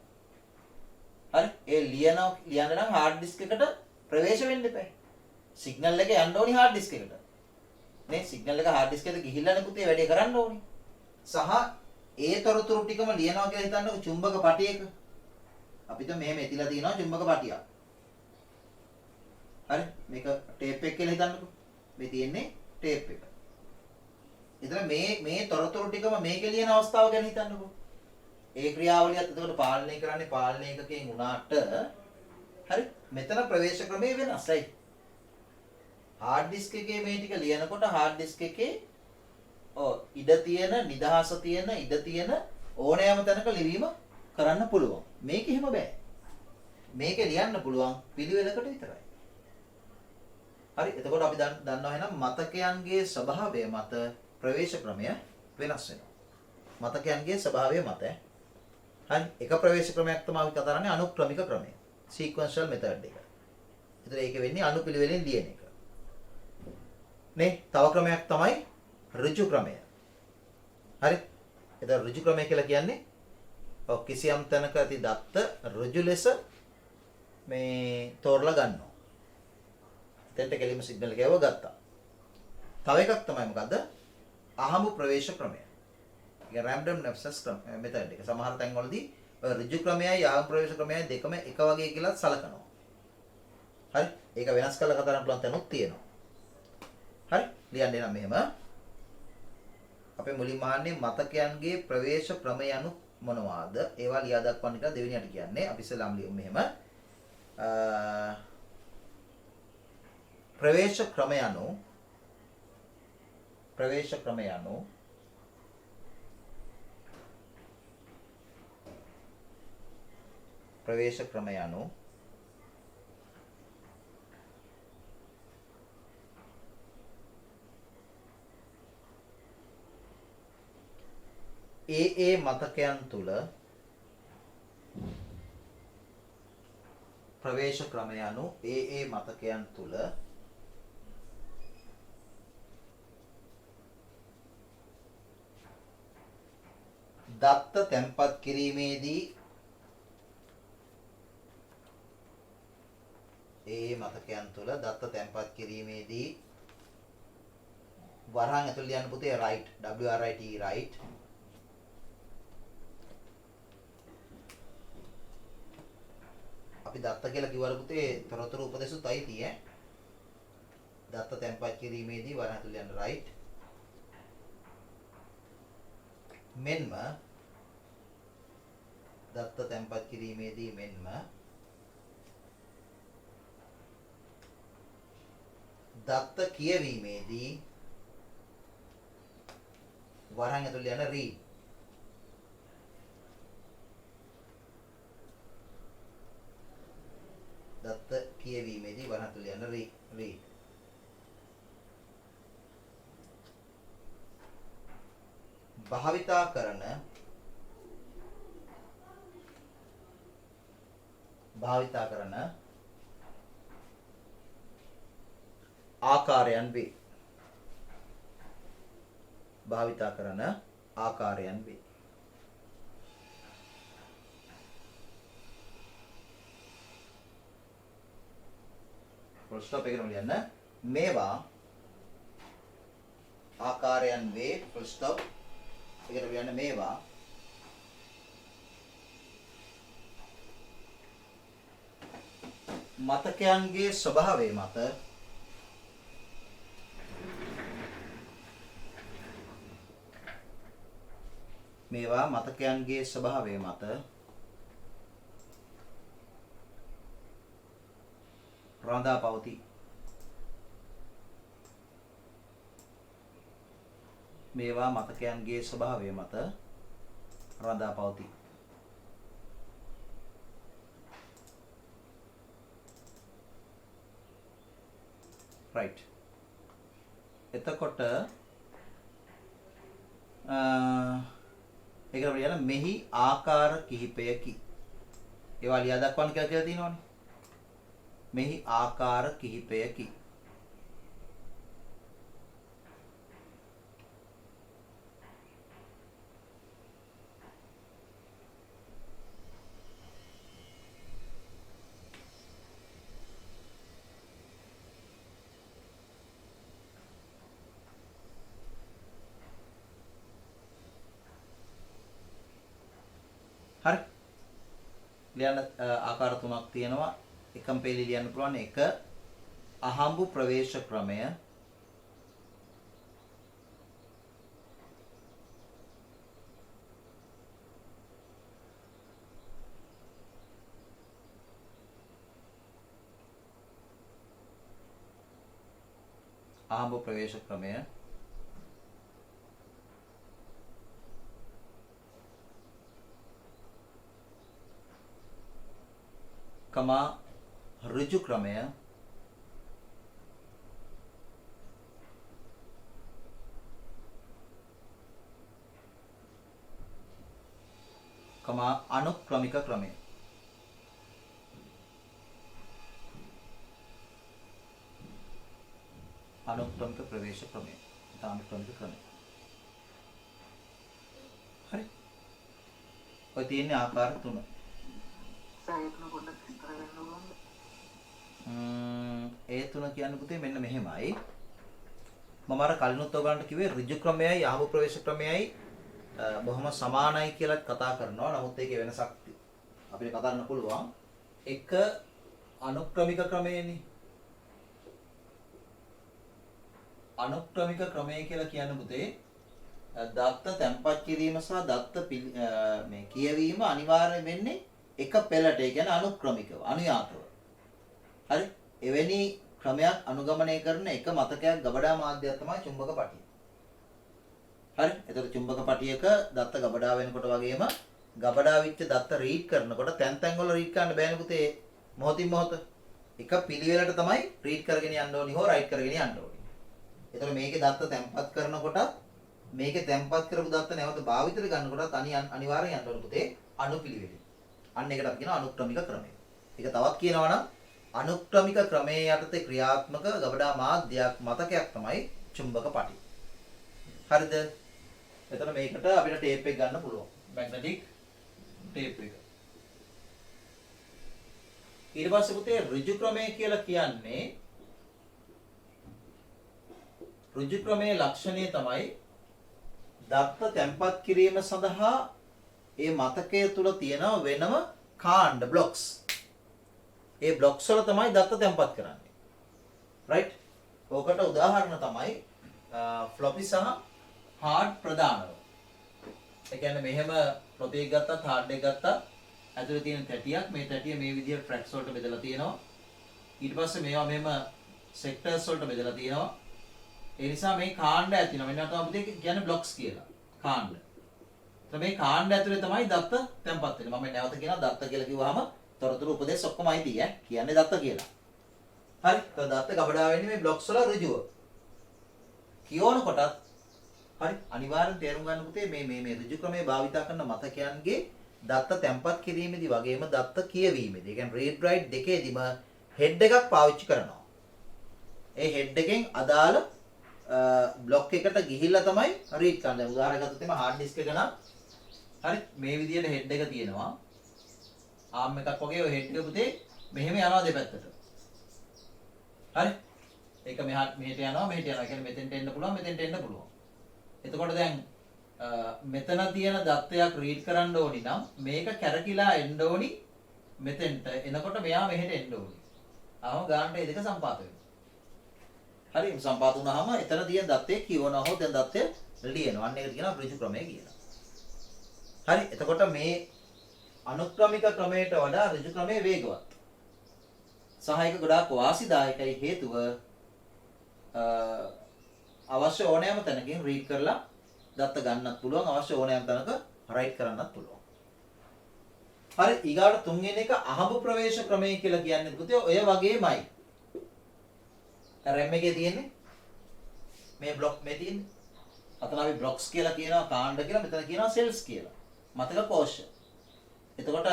හරි. ඒ ලියන නම් hard disk එකට ප්‍රවේශ වෙන්න එපා. සිග්නල් එක යන්න ඕනි hard disk එකට. නේ සිග්නල් එක hard disk එකට ගිහිල්ලානේ පුතේ වැඩේ කරන්න ඕනි. සහ ඒ තොරතුරු ටිකම ලියනවා කියලා හිතන්නකො චුම්බක පටියක. අපිට මෙහෙම එතිලා තියෙනවා චුම්බක පටියක්. හරි මේක ටේප් එක කියලා හිතන්නකෝ. මේ තියෙන්නේ ටේප් එක. එතන මේ තොරතුරු ටිකම මේකේ ලියන අවස්ථාව ගැන හිතන්නකෝ. ඒ ක්‍රියාවලියත් එතකොට පාලනය කරන්නේ පාලන ඒකකයෙන් වුණාට හරි මෙතන ප්‍රවේශ ක්‍රමය වෙනස්යි. හાર્ඩ් ඩිස්ක් එකේ මේ ටික ලියනකොට හાર્ඩ් ඩිස්ක් එකේ ඉඩ තියෙන නිදහස තියෙන ඉඩ තියෙන ඕනෑම තැනක ලිවීම කරන්න පුළුවන්. මේක එහෙම බෑ. මේක ලියන්න පුළුවන් පිළිවෙලකට විතරයි. හරි එතකොට අපි දන්නවා එහෙනම් මතකයන්ගේ ස්වභාවය මත ප්‍රවේශ ක්‍රමය වෙනස් වෙනවා. මතකයන්ගේ ස්වභාවය මත හරි එක ප්‍රවේශ ක්‍රමයක් තමයි අපි කතා කරන්නේ අනුක්‍රමික ක්‍රමය. sequential method එක. ඒතර ඒක වෙන්නේ අනුපිළිවෙලින් ලියන එක. නේ තව ක්‍රමයක් තමයි ඍජු ක්‍රමය. හරි එතන ඍජු ක්‍රමය කියලා කියන්නේ කිසියම් තැනක ඇති දත්ත ඍජු ලෙස මේ තෝරලා ගන්නවා. එතෙන්ට කෙලිම සිග්නල් එකව ගත්තා. තව එකක් තමයි මොකද්ද? අහඹු ප්‍රවේශ ක්‍රමය. ඒක random access method එක. සමහර තැන්වලදී ඍජු ක්‍රමයයි අහඹු ප්‍රවේශ ක්‍රමයයි දෙකම එක වගේ කියලා සලකනවා. හරි ඒක වෙනස් කරලා කතා කරන්න පුළුවන් තැනුත් තියෙනවා. හරි ලියන්නේ නම් මෙහෙම අපේ මුලින්ම අහන්නේ මතකයන්ගේ ප්‍රවේශ ක්‍රමය anu මොනවාද? ඒවා ලියා දක්වන්න කියලා දෙවෙනියට කියන්නේ. අපි ඉස්සෙල්ලාම ලියමු මෙහෙම. ප්‍රවේශ ක්‍රමය anu ප්‍රවේශ ක්‍රමය anu ප්‍රවේශ ක්‍රමය anu ඒ මතකයන් තුල ප්‍රවේශ ක්‍රමය anu ඒ මතකයන් තුල දත්ත තැන්පත් කිරීමේදී ඒ මතකයන් තුල දත්ත තැන්පත් කිරීමේදී වරහන් ඇතුළේ ලියන්න පුතේ write write අපි දත්ත කියලා කිව්වල පුතේ තොරතුරු උපදේශුත් අයිති ඈ. දත්ත තැන්පත් කිරීමේදී වරහන් ඇතුළේ ලියන්න write මෙන්ම දත්ත තැන්පත් කිරීමේදී මෙන්ම දත්ත කියවීමේදී වරහන් ඇතුළේ යන read දත්ත කියවීමේදී වරහන් ඇතුළේ යන read භාවිතා කරන ආකාරයන් වේ. භාවිතා කරන ආකාරයන් වේ. full stop එකම ලියන්න. මේවා ආකාරයන් වේ full stop එකට ලියන්න මේවා මතකයන්ගේ ස්වභාවය මත මේවා මතකයන්ගේ ස්වභාවය මත රඳා පවතී. මේවා මතකයන්ගේ ස්වභාවය මත රඳා පවතී. right එතකොට ඒකට කියන මෙහි ආකාර කිහිපයකි. ඒවා ලියා දක්වන්න කියලා තියෙනවනේ. මෙහි ආකාර කිහිපයකි. හරි ලියන්න ආකාර තුනක් තියෙනවා. එකම පෙළේ ලියන්න පුළුවන්. එක අහඹු ප්‍රවේශ ක්‍රමය. අහඹු ප්‍රවේශ ක්‍රමය. කමා ඍජු ක්‍රමය. කමා අනුක්‍රමික ක්‍රමය. අනුක්‍රමික ප්‍රවේශ ක්‍රමය. අනුක්‍රමික ක්‍රමය. හරි. ඔය තියෙන ආකාර තුන. ඒ තුන කියන්නේ පුතේ මෙන්න මෙහෙමයි. මම අර කලිනුත් ඔයගලන්ට කිව්වේ ඍජු ක්‍රමයයි අහඹු ප්‍රවේශ ක්‍රමයයි බොහොම සමානයි කියලා කතා කරනවා. නමුත් ඒකේ වෙනසක් අපිට කතා කරන්න පුළුවන්. එක අනුක්‍රමික ක්‍රමයනේ. අනුක්‍රමික ක්‍රමය කියලා කියන්නේ පුතේ දත්ත තැම්පත් කිරීම සහ දත්ත මේ කියවීම අනිවාර්යයෙන් වෙන්නේ එක පෙළට. ඒ කියන්නේ අනුක්‍රමිකව, අනුයාතව. හරි? එවැනි ක්‍රමයක් අනුගමනය කරන එක මතකයක් ගබඩා මාධ්‍යයක් තමයි චුම්බක පටිය. හරි? එතකොට චුම්බක පටියක දත්ත ගබඩා වෙනකොට වගේම ගබඩා විච්ච දත්ත රීඩ් කරනකොට තැන් තැන් වල රීඩ් කරන්න බෑනේ පුතේ. මොහොතින් මොහොත එක පිළිවෙලට තමයි රීඩ් කරගෙන යන්න ඕනි හෝ රයිට් කරගෙන යන්න ඕනි. එතකොට මේකේ දත්ත තැම්පත් කරනකොට මේකේ තැම්පත් කරපු දත්ත නැවත භාවිතයට ගන්නකොටත් අනිවාර්යෙන් යන්න ඕන පුතේ අනුපිළිවෙලින්. අන්න ඒකට අපි කියනවා අනුක්‍රමික ක්‍රමය. ඒක තවත් කියනවා නම් අනුක්‍රමික ක්‍රමයේ යටතේ ක්‍රියාත්මක ගබඩා මාධ්‍යයක් මතකයක් තමයි චුම්බක පටි. හරිද? එතන මේකට අපිට ටේප් එක ගන්න පුළුවන්. මැග්නටික් ටේප් එක. ඊට පස්සේ පුතේ ඍජු ක්‍රමය කියලා කියන්නේ ඍජු ක්‍රමයේ ලක්ෂණය තමයි දත්ත තැම්පත් කිරීම සඳහා ඒ මතකය තුල තියෙන වෙනම කාණ්ඩ බ්ලොක්ස්. ඒ බ්ලොක්ස් වල තමයි දත්ත තැම්පත් කරන්නේ. රයිට්? ඕකට උදාහරණ තමයි ෆ්ලොපි සහ හાર્ඩ් ප්‍රදානව. ඒ කියන්නේ මෙහෙම ෆ්ලොපි එක ගත්තත් හાર્ඩ් එක ගත්තත් ඇතුලේ තියෙන තැටියක් මේ තැටිය මේ විදිහට ට්‍රැක්ස් වලට බෙදලා තියෙනවා. ඊට පස්සේ මේවා මෙහෙම සෙක්ටර්ස් වලට බෙදලා තියෙනවා. ඒ නිසා මේ කාණ්ඩ ඇතිනවා. මෙන්න තමයි පුතේ කියන්නේ බ්ලොක්ස් කියලා. කාණ්ඩ. එතකොට මේ කාණ්ඩ ඇතුලේ තමයි දත්ත තැම්පත් වෙන්නේ. මම නැවත කියනවා දත්ත කියලා කිව්වහම තොරතුරු උපදේශ ඔක්කොමයි තියෙන්නේ. කියන්නේ දත්ත කියලා. හරි. එතකොට දත්ත ගබඩා වෙන්නේ මේ බ්ලොක්ස් වල ඍජුව. කියවන කොටත් හරි අනිවාර්යෙන් තේරුම් ගන්න පුතේ මේ ඍජු ක්‍රමයේ භාවිතා කරන මතකයන්ගේ දත්ත තැම්පත් කිරීමේදී වගේම දත්ත කියවීමේදී. ඒ කියන්නේ read write දෙකේදීම හෙඩ් එකක් පාවිච්චි කරනවා. ඒ හෙඩ් එකෙන් අදාළ බ්ලොක් එකට ගිහිල්ලා තමයි රීඩ් කරන්නේ. උදාහරණයක් ගත්තොත් එimhe hard disk එක නම් හරි මේ විදියට හෙඩ් එක තියෙනවා. ආම් එකක් වගේ ඔය හෙඩ් එක පුතේ මෙහෙම යනවා දෙපැත්තට. හරි? ඒක මෙහාට මෙහෙට යනවා මෙහෙට යනවා. ඒ කියන්නේ මෙතෙන්ට එන්න පුළුවන් මෙතෙන්ට එන්න පුළුවන්. එතකොට දැන් මෙතන තියෙන දත්තයක් රීඩ් කරන්න ඕනි නම් මේක කැරකිලා එන්න ඕනි මෙතෙන්ට. එනකොට මෙයා මෙහෙට එන්න ඕනි. ආවම ගානට ඒ දෙක සම්පාත වෙනවා. හරි සම්පාත වුණාම එතන තියෙන දත්තේ කියවනවා හෝ දැන් දත්තේ ලියනවා. අන්න ඒකට කියනවා ඍජු ක්‍රමය කියලා. හරි එතකොට මේ අනුක්‍රමික ක්‍රමයට වඩා ඍජු ක්‍රමය වේගවත්. සහ ඒක ගොඩාක් වාසිදායකයි හේතුව අවශ්‍ය ඕනෑම තැනකින් රීඩ් කරලා දත්ත ගන්නත් පුළුවන්. අවශ්‍ය ඕනෑම තැනක රයිට් කරන්නත් පුළුවන්. හරි ඊගාට තුන්වෙනි එක අහඹු ප්‍රවේශ ක්‍රමය කියලා කියන්නේ පුතේ ඔය වගේමයි. RAM එකේ තියෙන්නේ මේ බ්ලොක් මේ තියෙන්නේ. අතන අපි බ්ලොක්ස් කියලා කියනවා කාණ්ඩ කියලා මෙතන කියනවා සෙල්ස් කියලා. මතක කෝෂ. එතකොට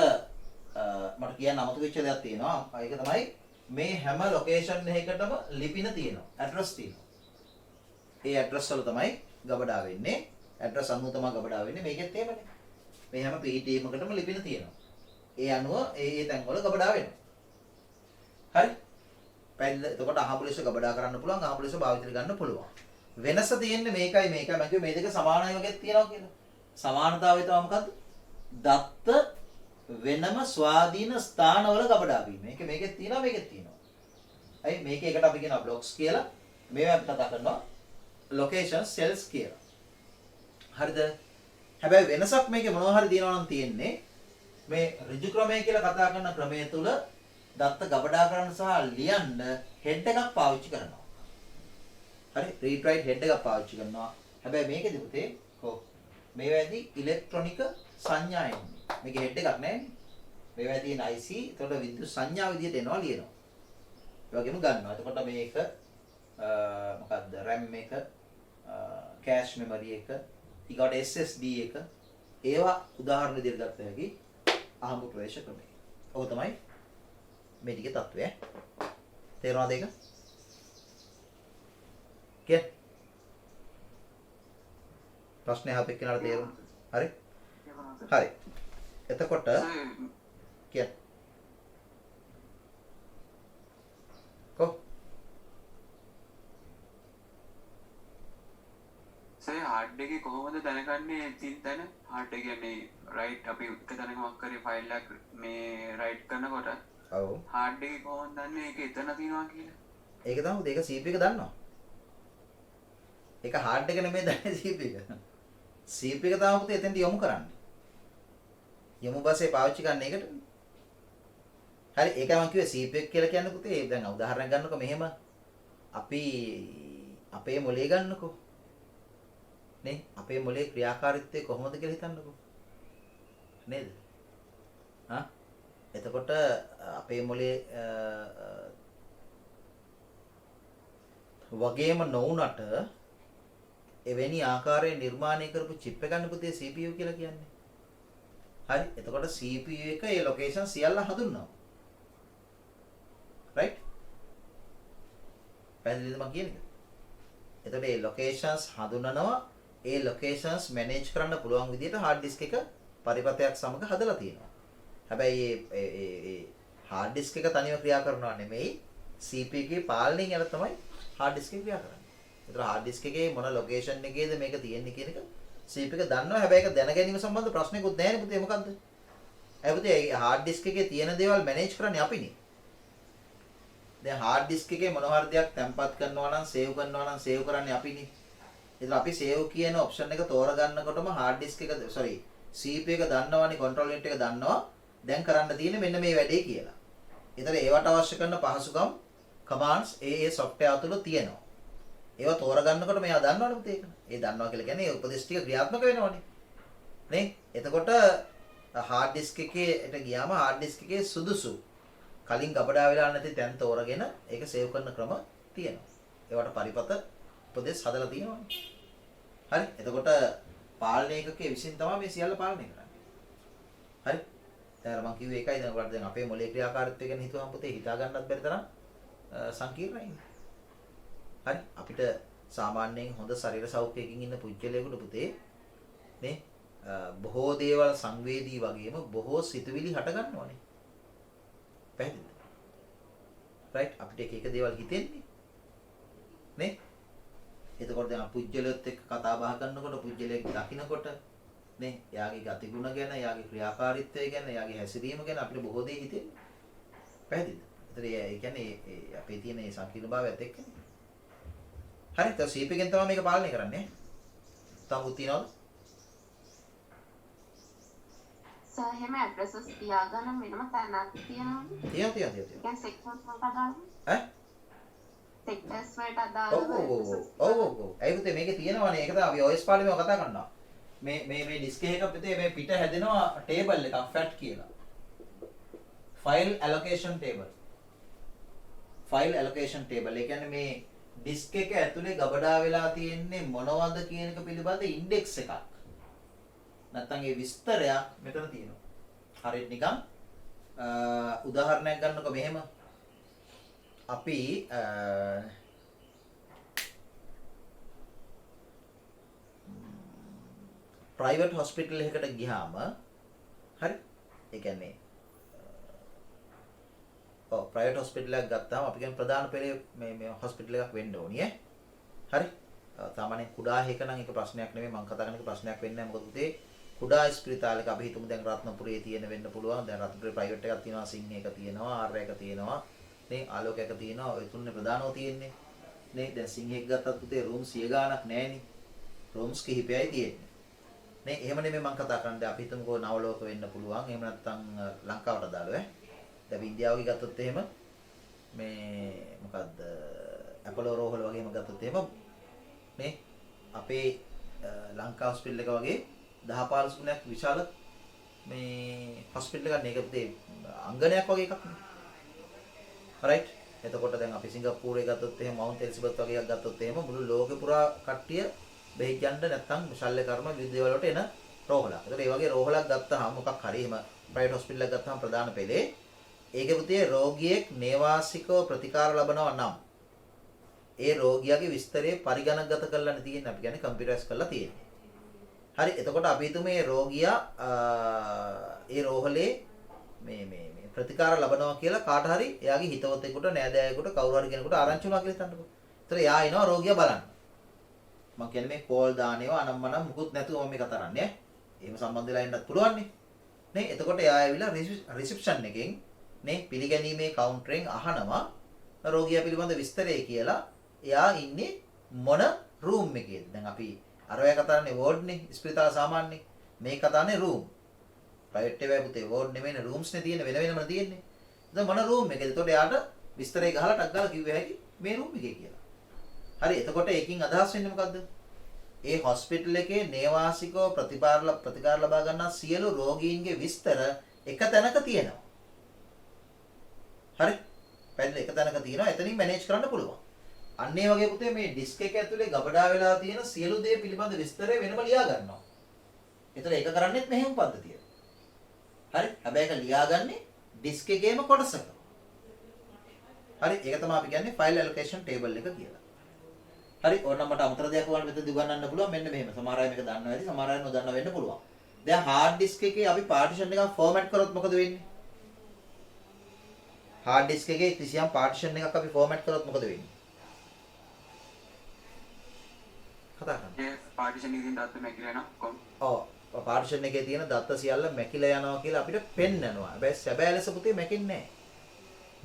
මට කියන්න අමතක වෙච්ච දෙයක් තියෙනවා. ඒක තමයි මේ හැම ලොකේෂන් එකකටම ලිපින තියෙනවා. ඇඩ්‍රස් තියෙනවා. ඒ ඇඩ්‍රස් වල තමයි ගබඩා වෙන්නේ. ඇඩ්‍රස් අනුව තමයි ගබඩා වෙන්නේ. මේකෙත් එහෙමනේ. මේ හැම PTM එකකටම ලිපින තියෙනවා. ඒ අනුව ඒ තැන් වල ගබඩා වෙනවා. හරි? එතකොට අහඹු ලෙස ගබඩා කරන්න පුළුවන්. අහඹු ලෙස භාවිතයට ගන්න පුළුවන්. වෙනස තියෙන්නේ මේකයි මේකයි. මම කිව්වේ මේ දෙක සමානයි වගේ තියෙනවා කියලා. සමානතාවය තමයි මොකද්ද? දත්ත වෙනම ස්වාධීන ස්ථානවල ගබඩා වීම. මේකෙත් තියෙනවා මේකෙත් තියෙනවා. ඇයි මේක එකට අපි කියනවා blocks කියලා. මේවා අපි කතා කරනවා location cells කියලා. හරිද? හැබැයි වෙනසක් මේකේ මොනවා හරි දිනනවා නම් තියෙන්නේ මේ ඍජු ක්‍රමය කියලා කතා කරන ක්‍රමය තුල දත්ත ගබඩා කරන්න සහ ලියන්න හෙඩ් එකක් පාවිච්චි කරනවා. හරි read write හෙඩ් එකක් පාවිච්චි කරනවා. හැබැයි මේකෙදි පුතේ මේවැදී ඉලෙක්ට්‍රොනික සංඥා එන්නේ. මේකේ හෙඩ් එකක් නැහැ. මේවා තියෙන IC එතකොට විද්‍යුත් සංඥා විදියට එනවා ලියනවා. ඒ වගේම ගන්නවා. එතකොට මේක මොකද්ද RAM එක cache memory එක ඊගොට SSD එක ඒවා උදාහරණ විදියට ගත්ත හැකි අහඹු ප්‍රවේශ ක්‍රමය. ඔක තමයි මේ ටිකේ තත්ත්වය. තේරුණාද ඒක? කිය ප්‍රශ්නේ අහපෙක් කෙනාට තේරුණා? හරි? හරි. එතකොට කිය කො සර් හાર્ඩ් එකේ කොහොමද දැනගන්නේ තින් තැන හાર્ඩ් එක කියන්නේ රයිට් අපි එක තැනක මොකක් කරේ ෆයිල් එකක් මේ රයිට් කරනකොට ඔව් හાર્ඩ් එකේ කොහොමද දන්නේ ඒක එතන තියෙනවා කියලා? ඒක තමයි ඒක CPU එක දන්නවා. ඒක hard එක නෙමෙයි දන්නේ CPU එක. CPU එක තමයි පුතේ එතෙන්ට යොමු කරන්නේ. යොමු බස්සේ පාවිච්චි කරන එකට. හරි ඒකයි මම කිව්වේ CPU එක කියලා කියන්නේ පුතේ දැන් උදාහරණයක් ගන්නකො මෙහෙම අපි අපේ මොලේ ගන්නකො. නේ අපේ මොලේ ක්‍රියාකාරීත්වය කොහොමද කියලා හිතන්නකො. නේද? හා එතකොට අපේ මොලේ වගේම නොවුනට එවැනි ආකාරයෙන් නිර්මාණය කරපු chip එක ගන්න පුතේ CPU කියලා කියන්නේ. හරි. එතකොට CPU එක ඒ location සියල්ල හඳුන්වනවා. right? පැහැදිලිද මම කියන්නේ? එතකොට ඒ locations හඳුනනවා ඒ locations manage කරන්න පුළුවන් විදිහට hard disk එක පරිපථයක් සමග හදලා තියෙනවා. හැබැයි ඒ hard disk එක තනියම ක්‍රියා කරනවා නෙමෙයි CPU එකේ පාලනයෙන් යන තමයි hard disk එක ක්‍රියා කරන්නේ. ඒතර hard disk එකේ මොන location එකේද මේක තියෙන්නේ කියන එක CPU එක දන්නවා. හැබැයි ඒක දැන ගැනීම සම්බන්ධ ප්‍රශ්නයක්වත් නැහැ නේ පුතේ මොකද්ද? ඒ පුතේ hard disk එකේ තියෙන දේවල් manage කරන්නේ අපිනේ. දැන් hard disk එකේ මොන හරි දෙයක් තැම්පත් කරනවා නම් save කරනවා නම් save කරන්නේ අපිනේ. ඒතර අපි save කියන option එක තෝරගන්නකොටම hard disk එක CPU එක දන්නවනේ control unit එක දන්නවා දැන් කරන්න තියෙන්නේ මෙන්න මේ වැඩේ කියලා. ඒතර ඒවට අවශ්‍ය කරන පහසුකම් commands ඒ software තුල තියෙනවා. ඒවා තෝරගන්නකොට මෙයා දන්නවනේ පුතේ ඒක. ඒ දන්නවා කියලා කියන්නේ ඒ උපදේශ ටික ක්‍රියාත්මක වෙනවනේ. නේ? එතකොට hard disk එකේට ගියාම hard disk එකේ සුදුසු කලින් ගබඩා වෙලා නැති තැන් තෝරගෙන ඒක සේව් කරන ක්‍රම තියෙනවා. ඒවට පරිපත උපදේශ හදලා තියෙනවනේ. හරි. එතකොට පාලන ඒකකයේ විසින් තමයි මේ සියල්ල පාලනය කරන්නේ. හරි. දැන් මම කිව්වේ ඒකයි දැන් ඔයාලට දැන් අපේ මොලේ ක්‍රියාකාරීත්වය ගැන හිතුවම පුතේ හිතා ගන්නත් බැරි තරම් සංකීර්ණයි. හරි අපිට සාමාන්‍යයෙන් හොඳ ශරීර සෞඛ්‍යයකින් ඉන්න පුජ්‍යලයකට පුතේ නේ බොහෝ දේවල් සංවේදී වගේම බොහෝ සිතුවිලි හට ගන්නවානේ. පැහැදිලිද? රයිට් අපිට එක එක දේවල් හිතෙන්නේ නේ. එතකොට දැන් පුජ්‍යලයත් එක්ක කතා බහ කරනකොට පුජ්‍යලයක් දකින්නකොට නේ එයාගේ ගතිගුණ ගැන, එයාගේ ක්‍රියාකාරීත්වය ගැන, එයාගේ හැසිරීම ගැන අපිට බොහෝ දේ හිතෙන්නේ. පැහැදිලිද? ඒ කියන්නේ අපේ තියෙන මේ සංකීර්ණභාවයත් එක්කනේ. හරි તો CPU එකෙන් තමයි මේක පාලනය කරන්නේ. තවුත් තියනවද? සර් එහෙම ඇඩ්‍රසස් තියාගන්න වෙනම තැනක් තියෙනවද? තියෙනවා. දැන් සෙක්ටර්ස් වලට අදාළව ඈ? සෙක්ටර්ස් වලට අදාළව ඔව්. ඒ පුතේ මේකේ තියෙනවනේ. ඒක තමයි අපි OS පාඩමේ කතා කරනවා. මේ ඩිස්ක් එකක පුතේ මේ පිට හැදෙනවා ටේබල් එකක් FAT කියලා. File allocation table. File allocation table. ඒ කියන්නේ මේ ඩිස්ක් එක ඇතුලේ ගබඩා වෙලා තියෙන්නේ මොනවද කියන එක පිළිබඳ ඉන්ඩෙක්ස් එකක්. නැත්තම් ඒ විස්තරයක් මෙතන තියෙනවා. හරියට නිකන් උදාහරණයක් ගන්නකො මෙහෙම. අපි ප්‍රයිවට් හොස්පිටල් එකකට ගියාම හරි ඒ කියන්නේ ප්‍රයිවට් හොස්පිටල් එකක් ගත්තාම අපි කියන්නේ ප්‍රධාන පෙළේ මේ හොස්පිටල් එකක් වෙන්න ඕනේ ඈ. හරි. සාමාන්‍යයෙන් කුඩා හේක නම් ඒක ප්‍රශ්නයක් නෙමෙයි මම කතා කරන එක ප්‍රශ්නයක් වෙන්නේ නැහැ. මොකද උදේ කුඩා ස්පිරිතාලයක අපි හිතමු දැන් රත්නපුරේ තියෙන වෙන්න පුළුවන්. දැන් රත්නපුරේ ප්‍රයිවට් එකක් තියෙනවා, සිංහ එක තියෙනවා, ආර් එක තියෙනවා. නේ ආලෝක එක තියෙනවා. ඔය තුනේ ප්‍රධානව තියෙන්නේ. නේ දැන් සිංහ එක ගත්තත් පුතේ රූම් 100 ගාණක් නැහෙනි. රූම්ස් කිහිපයයි තියෙන්නේ. නේ එහෙම නෙමෙයි මම කතා කරන්නේ. අපි හිතමුකෝ නවලෝක වෙන්න පුළුවන්. එහෙම නැත්නම් ලංකාවට දාලා දැන් ඉන්දියාවගේ ගත්තොත් එහෙම මේ මොකද්ද ඇපලෝ රෝහල වගේම ගත්තොත් එහෙම නේ අපේ ලංකා හොස්පිටල් එක වගේ 10-15 ගුණයක් විශාල මේ හොස්පිටල් එකක් නේ. ඒක පුතේ අංගනයක් වගේ එකක් නේ. රයිට්. එතකොට දැන් අපි සිංගප්පූරේ ගත්තොත් එහෙම මවුන්ට් එලිසබෙත් වගේ එකක් ගත්තොත් එහෙම මුළු ලෝකේ පුරා කට්ටිය බෙහෙත් යන්න නැත්නම් ශල්‍ය කර්ම විද්‍යාව වලට එන රෝහලක්. ඒතකොට මේ වගේ රෝහලක් ගත්තාම මොකක් හරි එහෙම ප්‍රයිවට් හොස්පිටල් එකක් ගත්තාම ප්‍රධාන පෙළේ ඒකේ පුතේ රෝගියෙක් නේවාසිකව ප්‍රතිකාර ලබනවා නම් ඒ රෝගියාගේ විස්තරය පරිගණකගත කරලා තියෙන්නේ. අපි කියන්නේ කම්පියුටරයිස් කරලා තියෙන්නේ. හරි. එතකොට අපි හිතමු මේ රෝගියා ඒ රෝහලේ මේ ප්‍රතිකාර ලබනවා කියලා කාට හරි එයාගේ හිතවතෙකුට නෑදෑයෙකුට කවුරු හරි කෙනෙකුට ආරංචි වුණා කියලා හිතන්නකෝ. ඒතර එයා එනවා රෝගියා බලන්න. මම කියන්නේ මේ කෝල් දානේවා අනම්මනම් මුකුත් නැතුව මම මේ කතා කරන්නේ. එහෙම සම්බන්ධ වෙලා ඉන්නත් පුළුවන් නේ. එතකොට එයා ඇවිල්ලා රිසෙප්ෂන් එකෙන් නේ පිළිගැනීමේ කවුන්ටරෙන් අහනවා රෝගියා පිළිබඳ විස්තරය කියලා. එයා ඉන්නේ මොන රූම් එකේද? දැන් අපි අර ඔය කතා කරන්නේ වෝඩ් නේ, ස්පිරිතාල සාමාන්‍යනේ. මේ කතානේ රූම්. ප්‍රයිවට් එකේ පුතේ වෝඩ් නෙමෙයි රූම්ස් නේ තියෙන්නේ, වෙන වෙනම තියෙන්නේ. දැන් මොන රූම් එකේද? එතකොට එයාට විස්තරය ගහලා ටක් ගාලා කිව්වේ හැකි මේ රූම් එකේ කියලා. හරි. එතකොට ඒකින් අදහස් වෙන්නේ මොකද්ද? ඒ හොස්පිටල් එකේ නේවාසිකව ප්‍රතිකාර ලබා ගන්නා සියලු රෝගීන්ගේ විස්තර එක තැනක තියෙනවා. හරි. පැහැදිලි එක තැනක තියෙනවා. එතනින් මැනේජ් කරන්න පුළුවන්. අන්න ඒ වගේ පුතේ මේ ඩිස්ක් එක ඇතුලේ ගබඩා වෙලා තියෙන සියලු දේ පිළිබඳ විස්තරය වෙනම ලියා ගන්නවා. ඒතර ඒක කරන්නේත් මෙහෙම පද්ධතිය. හරි. හැබැයි ඒක ලියාගන්නේ ඩිස්ක් එකේම කොටසක. හරි. ඒක තමයි අපි කියන්නේ ෆයිල් ඇලොකේෂන් ටේබල් එක කියලා. හරි. ඕනනම් මට අමතර දෙයක් වුණාම මෙතනදී උගන්වන්න පුළුවන්. මෙන්න මෙහෙම. සමහර අය මේක දන්නව ඇති, සමහර අය නොදන්නව වෙන්න පුළුවන්. දැන් හાર્ඩ් ඩිස්ක් එකේ අපි පාටිෂන් එකක් ෆෝමැට් කරොත් මොකද වෙන්නේ? හાર્ඩ් ඩිස්ක් එකේ කිසියම් පාටිෂන් එකක් අපි ෆෝමැට් කරොත් මොකද වෙන්නේ? කතා කරන්න. ඒ පාටිෂන් එකකින් දත්ත මැකිලා යනවා කොම්. ඔව්. පාටිෂන් එකේ තියෙන දත්ත සියල්ල මැකිලා යනවා කියලා අපිට පෙන්නනවා. හැබැයි සැබෑ ලෙස පුතේ මැකෙන්නේ නැහැ.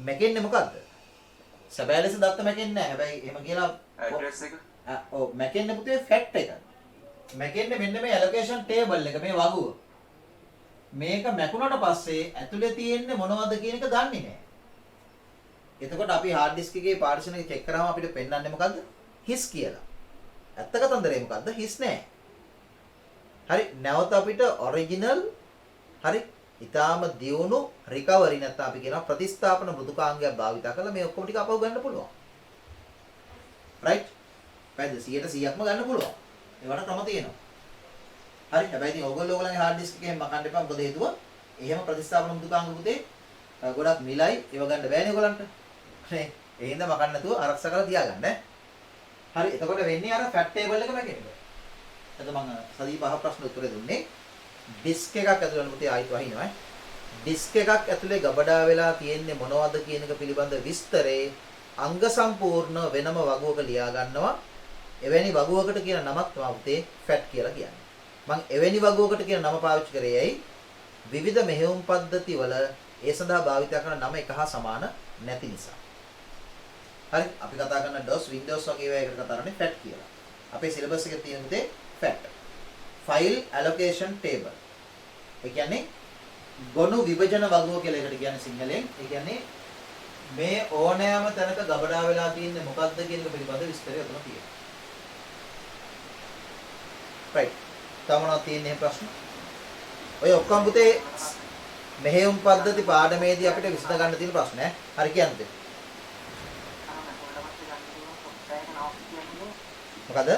මැකෙන්නේ මොකද්ද? සැබෑ ලෙස දත්ත මැකෙන්නේ නැහැ. හැබැයි එහෙම කියලා ඇඩ්‍රස් එක. ඔව් මැකෙන්නේ පුතේ ෆැක්ට් එක. මැකෙන්නේ මෙන්න මේ ඇලොකේෂන් ටේබල් එක මේ වගුව. මේක මැකුණට පස්සේ ඇතුලේ තියෙන්නේ මොනවද කියන එක දන්නේ නැහැ. එතකොට අපි හાર્ඩ් ඩිස්ක් එකේ පාටිෂන් එක චෙක් කරාම අපිට පෙන්වන්නේ මොකද්ද? හිස් කියලා. ඇත්ත කතන්දරේ මොකද්ද? හිස් නැහැ. හරි. නැවත අපිට ඔරිජිනල් හරි ඊටාම දියුණු රිකවරි නැත්නම් අපි කියනවා ප්‍රතිස්ථාපන මෘදුකාංගයක් භාවිත කරලා මේ ඔක්කොම ටික අපව ගන්න පුළුවන්. රයිට්? පැහැදිලි 100%ක්ම ගන්න පුළුවන්. ඒවට ක්‍රම තියෙනවා. හරි. හැබැයි ඉතින් ඕගොල්ලෝගේ හાર્ඩ් ඩිස්ක් එකෙන් මකන්න එපා. මොකද හේතුව එහෙම ප්‍රතිස්ථාපන මෘදුකාංග පුතේ ගොඩක් මිලයි. ඒව ගන්න බෑනේ ඔයගලන්ට. නේ? ඒ හින්දා මකන්න නැතුව ආරක්ෂා කරලා තියාගන්න ඈ. හරි. එතකොට වෙන්නේ අර ෆැක්ට් ටේබල් එක මැකෙන්නේ. එතකොට මම සදී පහ ප්‍රශ්න උත්තර දුන්නේ. ඩිස්ක් එකක් ඇතුළේ පුතේ ආයිත් වහිනවා. ඩිස්ක් එකක් ඇතුලේ ගබඩා වෙලා තියෙන්නේ මොනවද කියන එක පිළිබඳ විස්තරේ අංග සම්පූර්ණ වෙනම වගුවක ලියා ගන්නවා. එවැනි වගුවකට කියන නමක් තමයි පුතේ ෆැට් කියලා කියන්නේ. මම එවැනි වගුවකට කියන නම පාවිච්චි කරේ ඇයි? විවිධ මෙහෙයුම් පද්ධති වල ඒ සඳහා භාවිත කරන නම එක හා සමාන නැති නිසා. හරි. අපි කතා කරන DOS Windows වගේ ඒවායකට කතා කරන්නේ ෆැට් කියලා. අපේ සිලබස් එකේ තියෙන පුතේ ෆැට්. File allocation table. ඒ කියන්නේ ගොනු විභජන වගුව කියලා එකට කියන්නේ සිංහලෙන්. ඒ කියන්නේ මේ ඕනෑම තැනක ගබඩා වෙලා තියෙන්නේ මොකක්ද කියන එක පිළිබඳ විස්තරය උතන තියෙනවා. right. තමනවා තියෙන ප්‍රශ්න. ඔය ඔක්කොම පුතේ මෙහෙයුම් පද්ධති පාඩමේදී අපිට විසඳ ගන්න තියෙන ප්‍රශ්න ඈ. හරි කියන්නද? මොකද?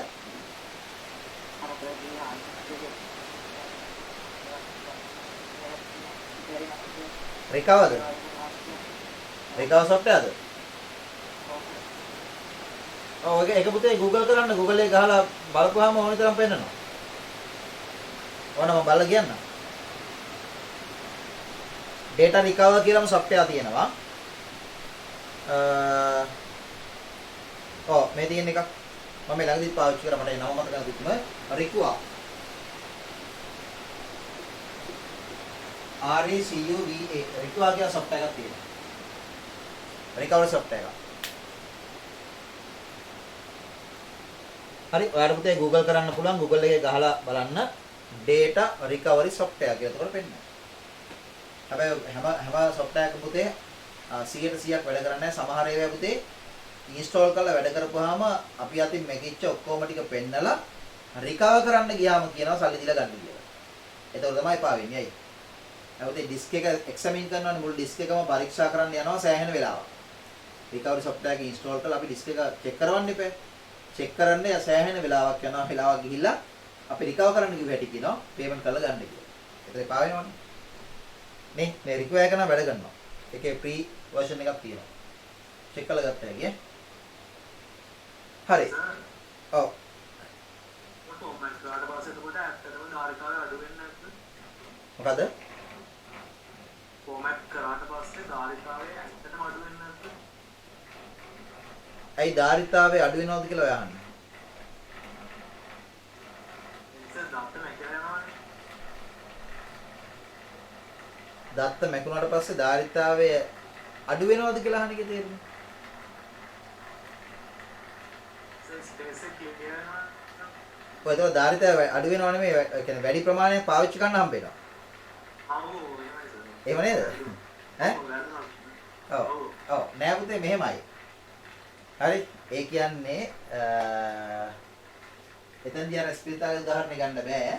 රිකවර්ද? රිකවර් softwareද? ඔව් ඒක පුතේ Google කරන්න. Google එකේ ගහලා බලපුවාම ඕන තරම් පෙන්නනවා. ඕනම බලලා කියන්න. data recover කියලාම software තියෙනවා. මේ තියෙන එකක් මම ළඟදී පාවිච්චි කරා මට නම මතක නැති තුන රිකුවා. RECUVA රිකවා කියන software එකක් තියෙනවා. recovery software එකක්. හරි ඔයාලට පුතේ Google කරන්න පුළුවන් Google එකේ ගහලා බලන්න data recovery software කියලා. එතකොට පෙන්නනවා. හැබැයි හැම software එකක පුතේ 100% වැඩ කරන්නේ නැහැ. සමහර ඒවා පුතේ install කරලා වැඩ කරපුවාම අපි අතින් මැකිච්ච ඔක්කොම ටික පෙන්නලා recover කරන්න ගියාම කියනවා සල්ලි දීලා ගන්න කියලා. එතකොට තමයි එපා වෙන්නේ. අයිය. නැවතේ disk එක examine කරනවානේ මුළු disk එකම පරීක්ෂා කරන්න යනවා සෑහෙන වෙලාවක්. recovery software එක install කරලා අපි disk එක check කරවන්න එපා. check කරන්න සෑහෙන වෙලාවක් යනවා. වෙලාවක් ගිහිල්ලා අපි recover කරන්න කිව්ව හැටි කියනවා payment කරලා ගන්න කියලා. එතකොට එපා වෙනවනේ. නේ මේ require කරන වැඩ කරනවා. ඒකේ free version එකක් තියෙනවා. check කරලා ගත්තා හැකියි. හරි. ඔව්. කොමන්ට් කරාට පස්සේ එතකොට ඇත්තටම ධාරිතාවය අඩු වෙන්නේ නැද්ද? මොකද? කොමන්ට් කරාට පස්සේ ධාරිතාවය ඇත්තටම අඩු වෙන්නේ නැද්ද? ඇයි ධාරිතාවය අඩු වෙනවද කියලා ඔයා අහන්නේ? ඉතින් දත්ත නැකලනවානේ. දත්ත මැකුණාට පස්සේ ධාරිතාවය අඩු වෙනවද කියලා අහන්නේ කිය තේරෙන්නේ? ස්පේස් එක කියනවා. ඔය ඒක ධාරිතාවය අඩු වෙනව නෙමෙයි ඒ කියන්නේ වැඩි ප්‍රමාණයක් පාවිච්චි කරන්න හම්බ වෙනවා. එහෙම නේද? ඈ? ඔව්. ඔව් නෑ පුතේ මෙහෙමයි. හරි ඒ කියන්නේ එතනදී අර ස්පිරිතාල උදාහරණය ගන්න බෑ.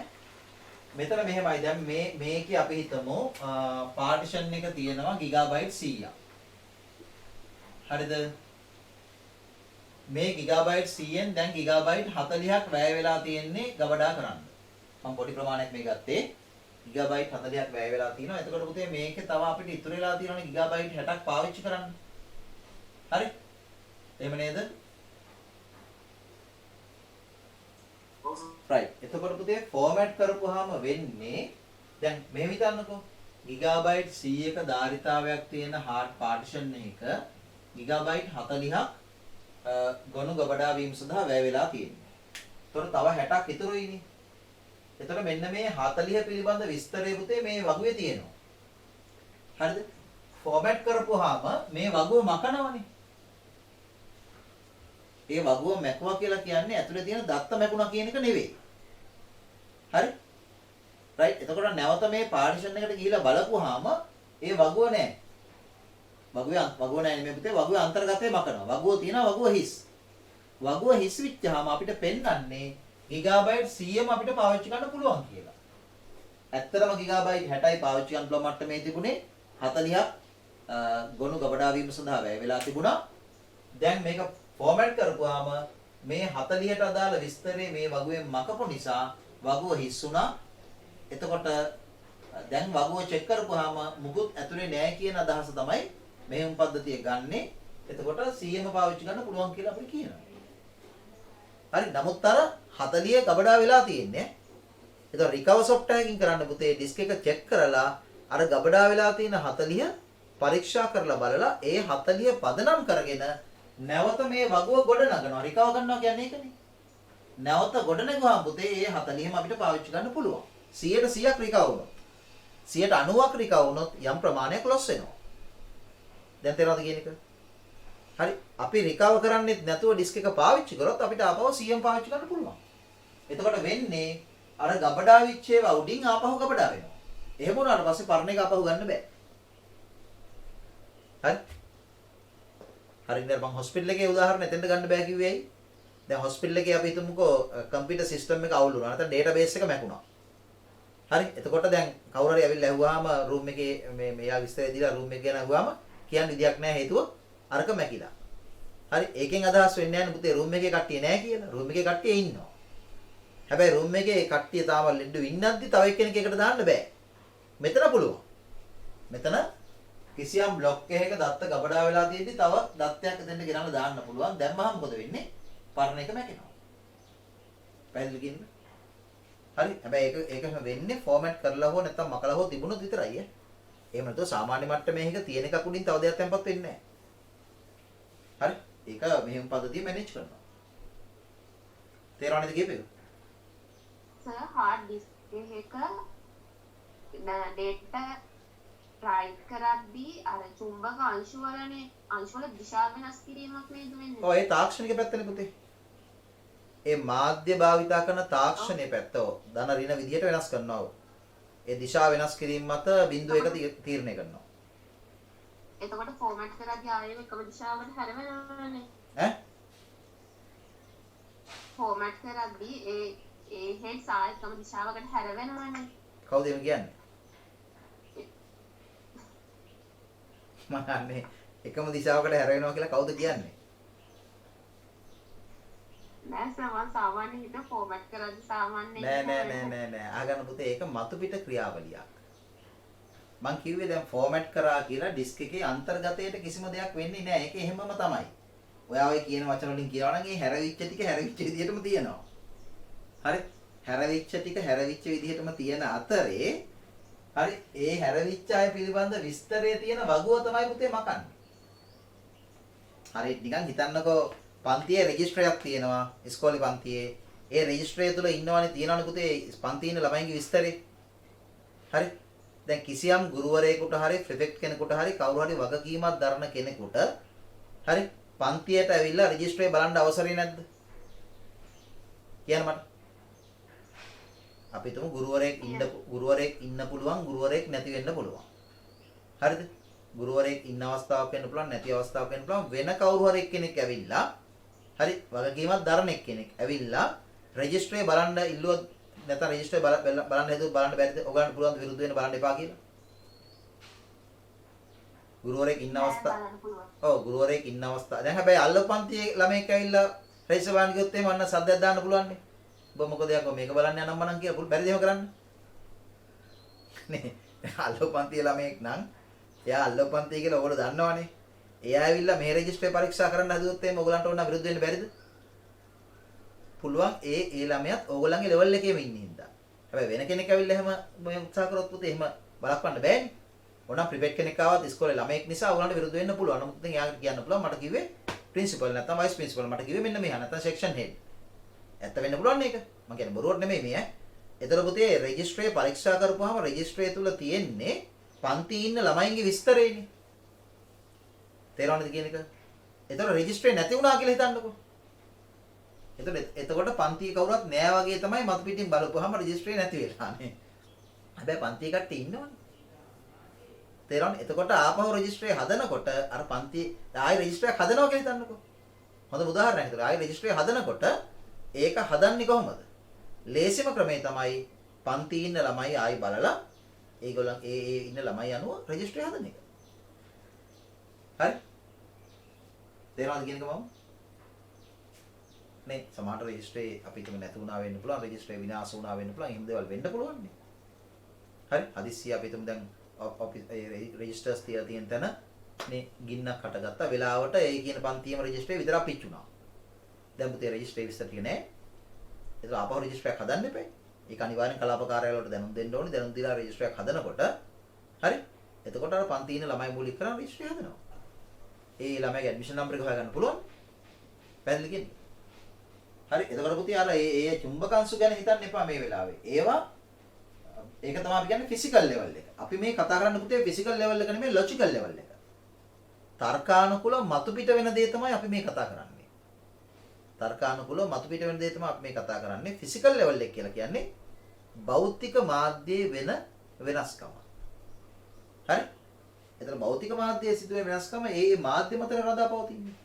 මෙතන මෙහෙමයි දැන් මේකේ අපි හිතමු පාටිෂන් එක තියෙනවා ගිගාබයිට් 100ක්. හරිද? මේ ගිගාබයිට් 100ෙන් දැන් ගිගාබයිට් 40ක් වැය වෙලා තියෙන්නේ ගබඩා කරන්න. මම පොඩි ප්‍රමාණයක් මේ ගත්තේ. ගිගාබයිට් 40ක් වැය වෙලා තියෙනවා. එතකොට පුතේ මේකේ තව අපිට ඉතුරු වෙලා තියෙනවනේ ගිගාබයිට් 60ක් පාවිච්චි කරන්න. හරි? එහෙම නේද? right. එතකොට පුතේ ෆෝමැට් කරපුවාම වෙන්නේ දැන් මෙහෙම හිතන්නකෝ. ගිගාබයිට් 100ක ධාරිතාවයක් තියෙන hard partition එක ගිගාබයිට් 40ක් ගොනු ගබඩා වීම සඳහා වැය වෙලා තියෙනවා. එතකොට තව 60ක් ඉතුරුයිනේ. එතකොට මෙන්න මේ 40 පිළිබඳ විස්තරය පුතේ මේ වගුවේ තියෙනවා. හරිද? ෆෝමැට් කරපුවාම මේ වගුව මකනවනේ. ඒ වගුව මැකුවා කියලා කියන්නේ ඇතුලේ තියෙන දත්ත මැකුණා කියන එක නෙවෙයි. හරි? රයිට්. එතකොට නැවත මේ පාර්ටිෂන් එකට ගිහිලා බලපුවාම ඒ වගුව නැහැ. වගුව නැහැ නෙමෙයි පුතේ වගුවේ අන්තර්ගතය මකනවා. වගුව තියෙනවා වගුව හිස්. වගුව හිස් විච්චාම අපිට පෙන්වන්නේ ගිගාබයිට් 100ම අපිට පාවිච්චි කරන්න පුළුවන් කියලා. ඇත්තටම ගිගාබයිට් 60යි පාවිච්චි කරන්න පුළුවන් මට්ටමේ තිබුණේ 40ක් ගොනු ගබඩා වීම සඳහා වැය වෙලා තිබුණා. දැන් මේක ෆෝමැට් කරපුවාම මේ 40ට අදාළ විස්තරේ මේ වගුවෙන් මකපු නිසා වගුව හිස් වුණා. එතකොට දැන් වගුව චෙක් කරපුවාම මුකුත් ඇතුලේ නැහැ කියන අදහස තමයි මෙහෙම පද්ධතිය ගන්නෙ. එතකොට 100ම පාවිච්චි කරන්න පුළුවන් කියලා අපිට කියනවා. හරි. නමුත් අර 40 ගබඩා වෙලා තියෙන්නේ. එතකොට රිකවර් software එකකින් කරන්න පුතේ ඩිස්ක් එක චෙක් කරලා අර ගබඩා වෙලා තියෙන 40 පරීක්ෂා කරලා බලලා ඒ 40 පදනම් කරගෙන නැවත මේ වගුව ගොඩ නගනවා. රිකවර් කරනවා කියන්නේ ඒකනේ. නැවත ගොඩ නැගුවාම පුතේ ඒ 40ම අපිට පාවිච්චි කරන්න පුළුවන්. 100%ක් රිකවර් වුණොත්. 90ක් රිකවර් වුණොත් යම් ප්‍රමාණයක් ලොස් වෙනවා. දැන් තේරෙනවද කියන එක? හරි. අපි රිකවර් කරන්නේ නැතුව ඩිස්ක් එක පාවිච්චි කරොත් අපිට ආපහු 100ම පාවිච්චි කරන්න පුළුවන්. එතකොට වෙන්නේ අර ගබඩා විච්ච ඒවා උඩින් ආපහු ගබඩා වෙනවා. එහෙම වුණාට පස්සේ පරණ එක ආපහු ගන්න බෑ. හරි. හරිද? මම හොස්පිටල් එකේ උදාහරණ එතෙන්ට ගන්න බෑ කිව්වේ ඇයි? දැන් හොස්පිටල් එකේ අපි හිතමුකෝ කම්පියුටර් සිස්ටම් එක අවුල් වුණා. නැත්නම් ඩේටාබේස් එක මැකුණා. හරි. එතකොට දැන් කවුරු හරි ඇවිල්ලා ඇහුවාම රූම් එකේ මේ මෙයා විස්තරය දීලා රූම් එක ගැන ඇහුවාම කියන්න විදියක් නැහැ හේතුව අරක මැකිලා. හරි. ඒකෙන් අදහස් වෙන්නේ නැහැ නේ පුතේ රූම් එකේ කට්ටිය නැහැ කියලා. රූම් එකේ කට්ටිය ඉන්නවා. හැබැයි රූම් එකේ කට්ටිය තාම ලෙඩ ඉන්නද්දි තව එක්කෙනෙක් එකට දාන්න බෑ. මෙතන පුළුවන්. මෙතන කිසියම් බ්ලොක් එකක දත්ත ගබඩා වෙලා තියෙද්දි තව දත්තයක් එතෙන්ට ගෙනල්ලා දාන්න පුළුවන්. දැම්මහම මොකද වෙන්නේ? පරණ එක මැකෙනවා. පැහැදිලි කියන්නේ? හරි. හැබැයි ඒක වෙන්නේ ෆෝමැට් කරලා හෝ නැත්නම් මකලා හෝ තිබුණොත් විතරයි ඈ. එහෙම නැත්නම් සාමාන්‍ය මට්ටමේ එක තියෙන එකක් උඩින් තව දෙයක් තැම්පත් වෙන්නේ නැහැ. හරි. ඒක මෙහෙම පද්ධතිය මැනේජ් කරනවා. තේරෙනවද කියපේ? සර් hard disk එක data රයිට් කරද්දී අර චුම්බක අංශු වලනේ අංශු වල දිශා වෙනස් කිරීමක් නේද වෙන්නේ? ඔය ඒ තාක්ෂණික පැත්තනේ පුතේ. ඒ මාධ්‍ය භාවිතා කරන තාක්ෂණයේ පැත්ත ධන ඍණ විදියට වෙනස් කරනවා. ඒ දිශා වෙනස් කිරීම මත බිඳුව එක තීරණය කරනවා. එතකොට ෆෝමැට් කරද්දී ආයෙම එකම දිශාවකට හැරෙනවනේ. ඈ? ෆෝමැට් කරද්දී ඒ හෙඩ්ස් ආයෙත් එකම දිශාවකට හැරෙනවනේ. කවුද එහෙම කියන්නේ? මන්නේ එකම දිශාවකට හැරෙනවා කියලා කවුද කියන්නේ? නෑ සමහර සාමාන්‍ය හිත ෆෝමැට් කරද්දී සාමාන්‍ය නෑ ආගන්න පුතේ ඒක මතු පිට ක්‍රියාවලියක්. මං කිව්වේ දැන් ෆෝමැට් කරා කියලා ඩිස්ක් එකේ අන්තර්ගතයට කිසිම දෙයක් වෙන්නේ නෑ. ඒක එහෙමම තමයි. ඔයා ඔය කියන වචන වලින් කියනවා නම් ඒ හැරවිච්ච ටික හැරවිච්ච විදිහටම තියෙනවා. හරි? හැරවිච්ච ටික හැරවිච්ච විදිහටම තියෙන අතරේ හරි ඒ හැරවිච්ච අය පිළිබඳ විස්තරයේ තියෙන වගුව තමයි පුතේ මකන්නේ. හරි නිකන් හිතන්නකෝ පන්තියේ රෙජිස්ටරයක් තියෙනවා ඉස්කෝලේ පන්තියේ. ඒ රෙජිස්ටරය තුල ඉන්නවනේ තියෙනවනේ පුතේ පන්තියේ ඉන්න ළමයින්ගේ විස්තරේ. හරි? දැන් කිසියම් ගුරුවරයෙකුට හරි ප්‍රිෆෙක්ට් කෙනෙකුට හරි කවුරු හරි වගකීමක් දරන කෙනෙකුට හරි පන්තියට ඇවිල්ලා රෙජිස්ටරේ බලන්න අවසරය නැද්ද? කියන්න මට. අපි තුමු ගුරුවරයෙක් ඉන්න පුළුවන් ගුරුවරයෙක් නැති වෙන්න පුළුවන්. හරිද? ගුරුවරයෙක් ඉන්න අවස්ථාවක් වෙන්න පුළුවන් නැති අවස්ථාවක් වෙන්න පුළුවන් වෙන කවුරු හරි එක්කෙනෙක් ඇවිල්ලා හරි වගකීමක් දරන එක්කෙනෙක් ඇවිල්ලා රෙජිස්ටරේ බලන්න ඉල්ලුවොත් නැත්නම් රෙජිස්ටරේ බලන්න හදුවොත් බලන්න බැරිද? ඔයගලන්ට පුළුවන් විරුද්ධ වෙන්න බලන්න එපා කියලා. ගුරුවරයෙක් ඉන්න අවස්ථාව. ඔව් ගුරුවරයෙක් ඉන්න අවස්ථාව. දැන් හැබැයි අල්ලපන්තියේ ළමයෙක් ඇවිල්ලා රෙජිස්ටර් බලන්න ගියොත් එහෙම අන්න සද්දයක් දාන්න පුළුවන් නේ. ඔබ මොකද යකෝ මේක බලන්න යනම් මනම් කියලා බැරිද එහෙම කරන්න? නේ අල්ලපන්තියේ ළමයෙක් නම් එයා අල්ලපන්තිය කියලා ඔයගොල්ලෝ දන්නවනේ. එයා ඇවිල්ලා මේ රෙජිස්ටරේ පරීක්ෂා කරන්න හදුවොත් එහෙම ඔයගලන්ට ඕන විරුද්ධ වෙන්න බැරිද? පුළුවන් ඒ ළමයාත් ඕගොල්ලන්ගේ ලෙවල් එකේම ඉන්නේ හින්දා. හැබැයි වෙන කෙනෙක් ඇවිල්ලා එහෙම මේ උත්සාහ කරොත් පුතේ එහෙම බලක්වන්න බෑනේ. ඕනම් ප්‍රිපෙට් කෙනෙක් ආවත් ඉස්කෝලේ ළමයෙක් නිසා ඔයගලන්ට විරුද්ධ වෙන්න පුළුවන්. නමුත් දැන් එයාට කියන්න පුළුවන් මට කිව්වේ ප්‍රින්සිපල් නැත්නම් වයිස් ප්‍රින්සිපල් මට කිව්වේ මෙන්න මෙහා නැත්නම් සෙක්ෂන් හෙඩ්. ඇත්ත වෙන්න පුළුවන් මේක. මම කියන්නේ බොරුවක් නෙමෙයි මේ ඈ. ඒතර පුතේ රෙජිස්ටරේ පරීක්ෂා කරපුවාම රෙජිස්ටරේ තුල තියෙන්නේ පන්ති ඉන්න ළමයින්ගේ විස්තරේනේ. තේරෙනවද කියන එක? ඒතර රෙජිස්ටරේ නැති වුණා කියලා හිතන්නකෝ. එතකොට පන්තියේ කවුරුත් නෑ වගේ තමයි මතු පිටින් බලපුවාම රෙජිස්ටරේ නැති වෙලානේ. හැබැයි පන්තියේ කට්ටිය ඉන්නවනේ. තේරෙනවද? එතකොට ආපහු රෙජිස්ටරේ හදනකොට අර පන්තියේ ආයෙ රෙජිස්ටරයක් හදනවා කියලා හිතන්නකෝ. හොඳ උදාහරණයක් හිතලා ආයෙ රෙජිස්ටරේ හදනකොට ඒක හදන්නේ කොහොමද? ලේසිම ක්‍රමය තමයි පන්තියේ ඉන්න ළමයි ආයෙ බලලා ඒගොල්ලන් ඒ ඉන්න ළමයි අනුව රෙජිස්ටරේ හදන එක. හරි? තේරෙනවද කියන එක මම? නේ සමහර රෙජිස්ටරේ අපිටම නැති වුණා වෙන්න පුළුවන් රෙජිස්ටරේ විනාශ වුණා වෙන්න පුළුවන් එහෙම දේවල් වෙන්න පුළුවන් නේ. හරි? හදිස්සිය අපිටම දැන් රෙජිස්ටර්ස් තියලා තියෙන තැන මේ ගින්නක් හටගත්තා වෙලාවට ඒ කියන පන්තියේම රෙජිස්ටරේ විතරක් පිච්චුණා. දැන් පුතේ රෙජිස්ටරේ විස්තර ටික නෑ. ඒක ආපහු රෙජිස්ටරයක් හදන්න එපා. ඒක අනිවාර්යෙන් කලාප කාර්යාලය වලට දැනුම් දෙන්න ඕනේ. දැනුම් දීලා රෙජිස්ටරයක් හදනකොට හරි? එතකොට අර පන්තියේ ඉන්න ළමයි මූලික කරන් රෙජිස්ටරේ හදනවා. ඒ ළමයාගේ ඇඩ්මිෂන් නම්බර් එක හොයාගන්න පුළුවන්. පැහැදිලි කියන්නේ? හරි එතකොට පුතේ අර ඒ චුම්බකංශු ගැන හිතන්න එපා මේ වෙලාවේ. ඒවා ඒක තමයි අපි කියන්නේ ෆිසිකල් ලෙවල් එක. අපි මේ කතා කරන්න පුතේ ෆිසිකල් ලෙවල් එක නෙමෙයි ලොජිකල් ලෙවල් එක. තර්කානුකූල මතු පිට වෙන දේ තමයි අපි මේ කතා කරන්නේ. තර්කානුකූල මතු පිට වෙන දේ තමයි අපි මේ කතා කරන්නේ. ෆිසිකල් ලෙවල් එක කියලා කියන්නේ භෞතික මාධ්‍යයේ වෙන වෙනස්කම. හරි? එතන භෞතික මාධ්‍යයේ සිදුවෙන වෙනස්කම ඒ මාධ්‍ය මත රඳා පවතින්නේ.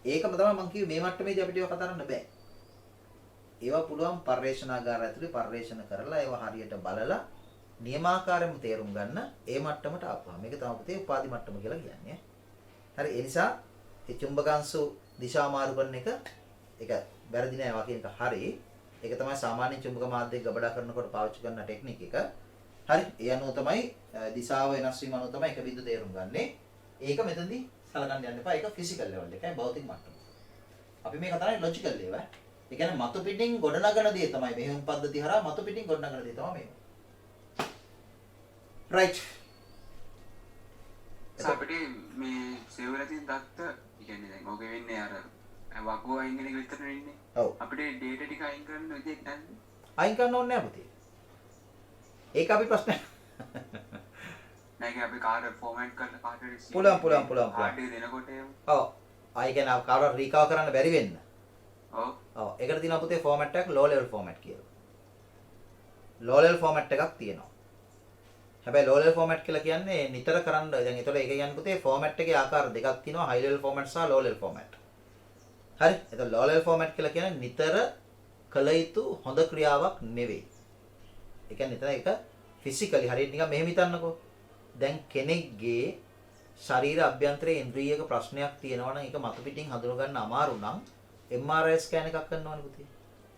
ඒකම තමයි මම කිව්වේ මේ මට්ටමේදී අපිට ඒවා කතා කරන්න බෑ. ඒවා පුළුවන් පර්යේෂණාගාර ඇතුලේ පර්යේෂණ කරලා ඒවා හරියට බලලා නියමාකාරයෙන්ම තේරුම් ගන්න ඒ මට්ටමට ආපුවා. මේක තමයි පුතේ උපාධි මට්ටම කියලා කියන්නේ. හරි ඒ නිසා ඒ චුම්බකාංශු දිශා මාරු කරන එක ඒක වැරදි නෑ වා කියන එක හරි. ඒක තමයි සාමාන්‍ය චුම්බක මාධ්‍යයක් ගබඩා කරනකොට පාවිච්චි කරන ටෙක්නික් එක. හරි ඒ අනුව තමයි දිශාව වෙනස් වීම අනුව තමයි එක බිඳු තේරුම් ගන්නෙ. ඒක මෙතනදී සලකන්න යන්න එපා. ඒක ෆිසිකල් ලෙවල් එකයි භෞතික මට්ටම. අපි මේ කතාවේ ලොජිකල් ලෙවල්. ඒ කියන්නේ මතු පිටින් ගොඩනගන දේ තමයි මෙහෙම පද්ධතිය හරහා මතු පිටින් ගොඩනගන දේ තමයි මේක. right. අපිට මේ සේව් වෙලා තියෙන දත්ත කියන්නේ දැන් ඔගේ වෙන්නේ අර වගුව අයින් වෙන එක විතරනේ ඉන්නේ. ඔව්. අපිට ඩේටා ටික අයින් කරන්න විදියක් නැද්ද? අයින් කරන්න ඕනේ නැහැ පුතේ. ඒක අපි ප්‍රශ්නයක්. නැග අපි කාට ෆෝමට් කරලා කාට පුළුවන්. හાર્ඩ් එක දෙනකොට එහෙම. ඔව්. ආයි කියන්නේ කාටවත් රීකවර් කරන්න බැරි වෙන්න. ඔව්. ඔව්. ඒකට තියෙනවා පුතේ ෆෝමැට් එකක් low level format කියලා. low level format එකක් තියෙනවා. හැබැයි low level format කියලා කියන්නේ නිතර කරන්න. දැන් ඒතකොට ඒක කියන්නේ පුතේ format එකේ ආකාර දෙකක් තියෙනවා high level format සහ low level format. හරි. ඒතකොට low level format කියලා කියන්නේ නිතර කළ යුතු හොඳ ක්‍රියාවක් නෙවෙයි. ඒ කියන්නේ නිතර ඒක physically හරියට නිකන් මෙහෙම හිතන්නකෝ. දැන් කෙනෙක්ගේ ශරීර අභ්‍යන්තරයේ ඉන්ද්‍රියක ප්‍රශ්නයක් තියෙනවා නම් ඒක මතු පිටින් හඳුන ගන්න අමාරු නම් MRI ස්කෑන් එකක් කරනවනේ පුතේ.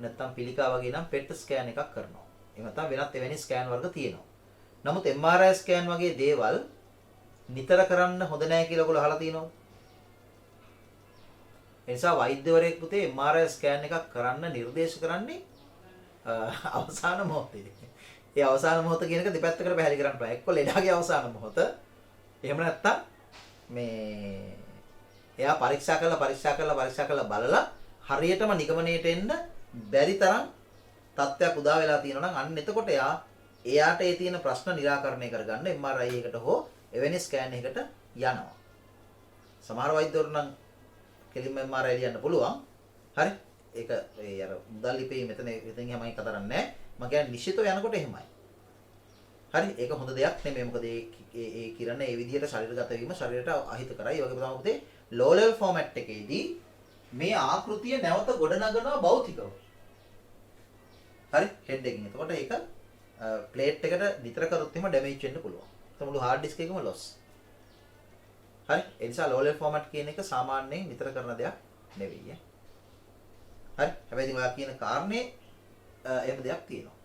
නැත්තම් පිළිකා වගේ නම් PET ස්කෑන් එකක් කරනවා. එහෙම නැත්නම් වෙනත් එවැනි ස්කෑන් වර්ග තියෙනවා. නමුත් MRI ස්කෑන් වගේ දේවල් නිතර කරන්න හොඳ නැහැ කියලා ඔයගොල්ලෝ අහලා තියෙනවද? ඒ නිසා වෛද්‍යවරයෙක් පුතේ MRI ස්කෑන් එකක් කරන්න නිර්දේශ කරන්නේ අවසාන මොහොතේ. ඒ අවසාන මොහොත කියන එක දෙපැත්තකට පැහැදිලි කරන්න බෑ. එක්ක ලෙඩාගේ අවසාන මොහොත. එහෙම නැත්තම් මේ එයා පරීක්ෂා කරලා බලලා හරියටම නිගමනයට එන්න බැරි තරම් තත්ත්වයක් උදා වෙලා තියෙනවා නම් අන්න එතකොට එයාට ඒ තියෙන ප්‍රශ්න निराකරණය කරගන්න MRI එකකට හෝ එවැනි ස්කෑන් එකකට යනවා. සමහර වෛද්‍යවරු නම් කෙලින්ම MRI ලියන්න පුළුවන්. හරි. ඒක ඒ අර මුදල් ලිපේ මෙතන එහෙමයි කතා කරන්නේ. මම කියන්නේ නිශ්චිතව යනකොට එහෙමයි. හරි. ඒක හොඳ දෙයක් නෙමෙයි. මොකද ඒ කිරණ ඒ විදිහට ශරීරගත වීම ශරීරයට අහිත කරයි. ඒ වගේම තමයි පුතේ low level format එකේදී මේ ආකෘතිය නැවත ගොඩනගනවා භෞතිකව. හරි. හෙඩ් එකකින්. එතකොට ඒක ප්ලේට් එකට නිතර කරොත් එහෙම ඩැමේජ් වෙන්න පුළුවන්. ඒක මුළු hard disk එකම loss. හරි. ඒ නිසා low level format කියන එක සාමාන්‍යයෙන් නිතර කරන දෙයක් නෙවෙයි. හරි. හැබැයි ඉතින් ඔයා කියන කාරණේ එහෙම දෙයක් තියෙනවා.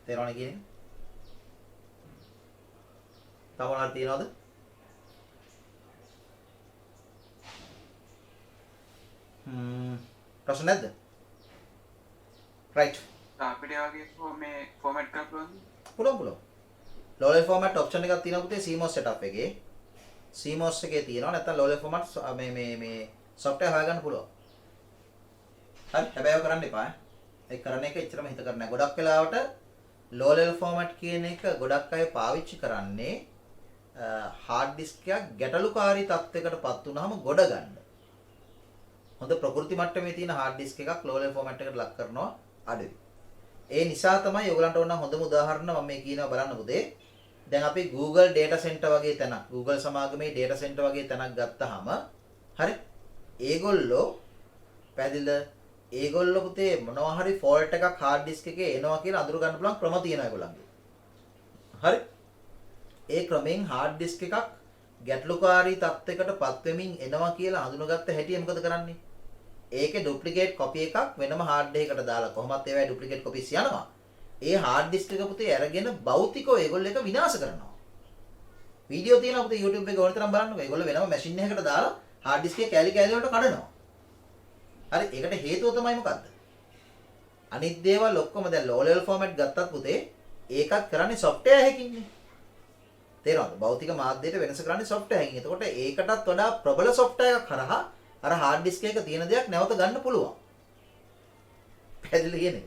තේරෙනවද කියන්නේ? තව මොනවද තියෙනවද? ප්‍රශ්න නැද්ද? right. අපිට වගේ මේ ෆෝමැට් කරන්න පුළුවන්. low level format option එකක් තියෙනවා පුතේ CMOS setup එකේ. CMOS එකේ තියෙනවා නැත්නම් low level format මේ software හොයාගන්න පුළුවන්. හරි. හැබැයි ඒක කරන්න එපා. ඒක කරන එක එච්චරම හිත කරන්නේ නැහැ. ගොඩක් වෙලාවට low level format කියන එක ගොඩක් අය පාවිච්චි කරන්නේ hard disk එකක් ගැටලුකාරී තත්යකටපත් වුනහම ගොඩ ගන්න. හොඳ ප්‍රകൃති මට්ටමේ තියෙන hard disk එකක් low level format එකට ලක් කරනවා අඩුයි. ඒ නිසා තමයි ඔයගලන්ට ඕන හොඳම උදාහරණ මම මේ කියනවා බලන්න පුතේ. දැන් අපි Google data center වගේ තැනක් Google සමාගමේ data center වගේ තැනක් ගත්තාම හරි ඒගොල්ලෝ පැහැදිලිද ඒගොල්ලෝ පුතේ මොනවා හරි fault එකක් hard disk එකේ එනවා කියලා අඳුර ගන්න පුළුවන් ක්‍රම තියෙනවා ඒගොල්ලන්ගේ. හරි. ඒ ක්‍රමෙන් hard disk එකක් ගැටලුකාරී තත්යකටපත් වෙමින් එනවා කියලා හඳුනගත්ත හැටි මොකද කරන්නේ? ඒකේ duplicate copy එකක් වෙනම hard එකකට දාලා කොහොමත් ඒවයි duplicate copies යනවා. ඒ hard disk එක පුතේ අරගෙන භෞතිකව ඒගොල්ලෝ එක විනාශ කරනවා. වීඩියෝ තියෙනවා පුතේ YouTube එකේ ඕන තරම් බලන්නකෝ. ඒගොල්ලෝ වෙනම machine එකකට දාලා hard disk එකේ කැලි කැලි වලට කඩනවා. හරි ඒකට හේතුව තමයි මොකද්ද? අනිත් දේවල් ඔක්කොම දැන් low level format ගත්තත් පුතේ ඒකත් කරන්නේ software එකකින්නේ. තේරෙනවද? භෞතික මාධ්‍යයට වෙනස කරන්නේ software එකකින්. එතකොට ඒකටත් වඩා ප්‍රබල software එකක් කරහා අර hard disk එකක තියෙන දේක් නැවත ගන්න පුළුවන්. පැහැදිලි කියන එක.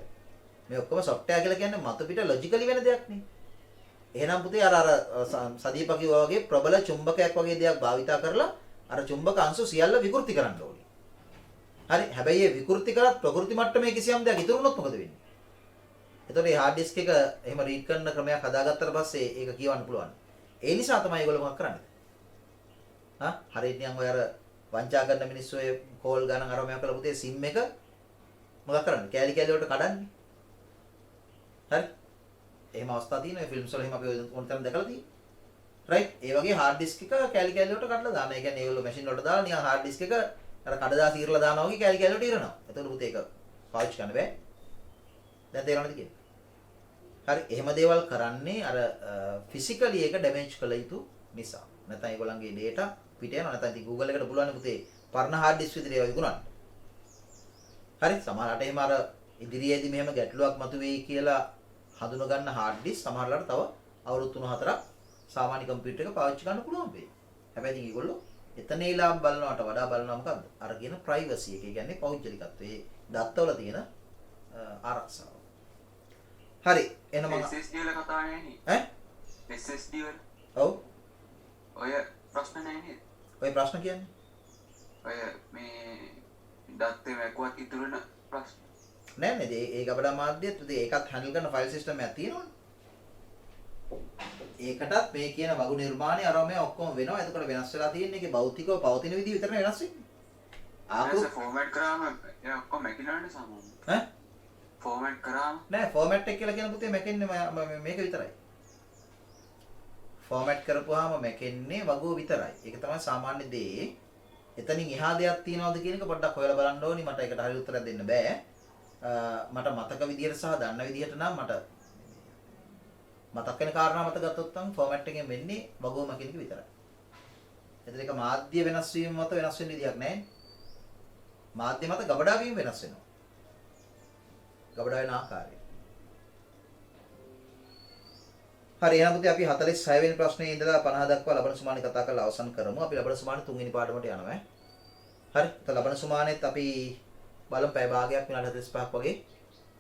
මේ ඔක්කොම software කියලා කියන්නේ මත පිට logically වෙන දෙයක් නේ. එහෙනම් පුතේ අර සදීප කිව්වා වගේ ප්‍රබල චුම්බකයක් වගේ දෙයක් භාවිතා කරලා අර චුම්බක අංශු සියල්ල විකෘති කරන්න ඕනේ. හරි. හැබැයි මේ විකෘති කරත් ප්‍රകൃති මට්ටමේ කිසියම් දෙයක් ඉතුරු වුණොත් මොකද වෙන්නේ? එතකොට මේ hard disk එක එහෙම රීඩ් කරන ක්‍රමයක් හදාගත්තට පස්සේ ඒක කියවන්න පුළුවන්. ඒ නිසා තමයි ඒගොල්ලෝ මොකක් කරන්නේ? හරියට නිකන් ඔය අර වංචා කරන මිනිස්සු ඒ කෝල් ගණන් අරම යකලා පුතේ SIM එක මොකක් කරන්නේ? කෑලි කෑලි වලට කඩන්නේ. හරි? එහෙම අවස්ථා තියෙනවා. ඒ ෆිල්ම්ස් වල එහෙම අපි ඕන තරම් දැකලා තියෙනවා. රයිට්? ඒ වගේ hard disk එක කෑලි කෑලි වලට කඩලා දානවා. ඒ කියන්නේ ඒගොල්ලෝ මැෂින් වලට දාලා නිකන් hard disk එක අර කඩදාසි ඉරලා දානවා වගේ කෑලි කෑලි වලට ඉරනවා. එතකොට පුතේ ඒක පාවිච්චි කරන්න බෑ. දැන් තේරෙනවද කියන්නේ? හරි එහෙම දේවල් කරන්නේ අර ෆිසිකලි එක ඩැමේජ් කළ යුතු නිසා. නැත්නම් ඒගොල්ලන්ගේ data පිට යනවා. නැත්නම් ඉතින් Google එකට පුළුවන් පුතේ පරණ hard disk විතර ඒවා විකුණන්න. හරි සමහරවිට එහෙම අර ඉදිරියේදී මෙහෙම ගැටලුවක් මතුවේයි කියලා හඳුන ගන්න hard disk සමහරවිට තව අවුරුදු 3-4ක් සාමාන්‍ය කම්පියුටර් එක පාවිච්චි කරන්න පුළුවන් වෙයි. හැබැයි ඉතින් ඒගොල්ලෝ එතනේලා බලනවට වඩා බලනවා මොකද්ද? අර කියන privacy එක. ඒ කියන්නේ පෞද්ගලිකත්වයේ දත්තවල තියෙන ආරක්ෂාව. හරි එහෙනම් SSD වල කතා නෑනේ. SSD වල ඔව්. ඔය ප්‍රශ්න නැහැ නේද? ඔය ප්‍රශ්න කියන්නේ? ඔය මේ දත්තේ වැකුවත් ඉතුරු වෙන ප්‍රශ්න. නෑ නේද? ඒ ගබඩා මාධ්‍යයත් ඉතින් ඒකත් හැන්ඩල් කරන ෆයිල් සිස්ටම් එකක් තියෙනවනේ. ඒකටත් මේ කියන වගු නිර්මාණය අරම මේ ඔක්කොම වෙනවා. එතකොට වෙනස් වෙලා තියෙන්නේ ඒකේ භෞතිකව පවතින විදිහ විතරනේ වෙනස් වෙන්නේ. ආපු ෆෝමැට් කරාම ඒ ඔක්කොම මැකිලානේ සාමාන්‍යයෙන්. ඈ ෆෝමැට් කරාම නෑ ෆෝමැට් එක කියලා කියන පුතේ මැකෙන්නේ මේක විතරයි. ෆෝමැට් කරපුවාම මැකෙන්නේ වගුව විතරයි. ඒක තමයි සාමාන්‍ය දේ. එතනින් එහා දෙයක් තියනවද කියන එක පොඩ්ඩක් හොයලා බලන්න ඕනි. මට ඒකට හරි උත්තරයක් දෙන්න බෑ. මට මතක විදියට සහ දන්න විදියට නම් මට මතක් වෙන කාරණා මත ගත්තොත් නම් ෆෝමැට් එකෙන් වෙන්නේ වගුව මැකෙන එක විතරයි. එතන ඒක මාධ්‍ය වෙනස් වීම මත වෙනස් වෙන්න විදියක් නැහැ. මාධ්‍ය මත ගබඩා වීම වෙනස් වෙනවා. ගබඩා වෙන ආකාරය. හරි එහෙනම් පුතේ අපි 46 වෙනි ප්‍රශ්නේ ඉඳලා 50 දක්වා ලබන සුමානේ කතා කරලා අවසන් කරමු. අපි ලබන සුමානේ 3 වෙනි පාඩමට යනවා. හරි. එතකොට ලබන සුමානේත් අපි බලමු පැය භාගයක් විනාඩි 45ක් වගේ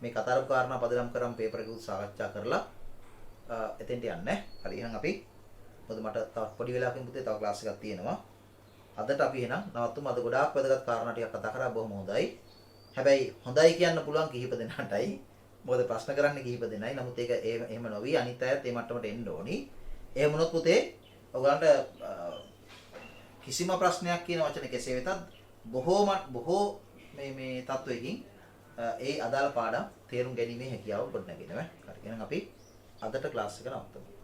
මේ කතා කරපු කාරණා පදනම් කරන් පේපර් එක සාකච්ඡා කරලා එතෙන්ට යන්නේ. හරි එහෙනම් අපි මොකද මට තව පොඩි වෙලාවකින් පුතේ තව ක්ලාස් එකක් තියෙනවා. අදට අපි එහෙනම් නවත්තුමු. අද ගොඩාක් වැදගත් කාරණා ටිකක් කතා කරා බොහොම හොඳයි. හැබැයි හොඳයි කියන්න පුළුවන් කිහිප දෙනාටයි. මොකද ප්‍රශ්න කරන්නේ කිහිප දෙනයි. නමුත් ඒක එහෙම නොවි අනිත් අයත් ඒ මට්ටමට එන්න ඕනි. එහෙම වුණොත් පුතේ ඔයගලන්ට කිසිම ප්‍රශ්නයක් කියන වචනේ කෙසේ වෙතත් බොහෝ මේ තත්වයකින් ඒ අදාළ පාඩම් තේරුම් ගැනීමේ හැකියාව ගොඩනගෙනවා. හරි. එහෙනම් අපි අදට ක්ලාස් එක නවත්තමු.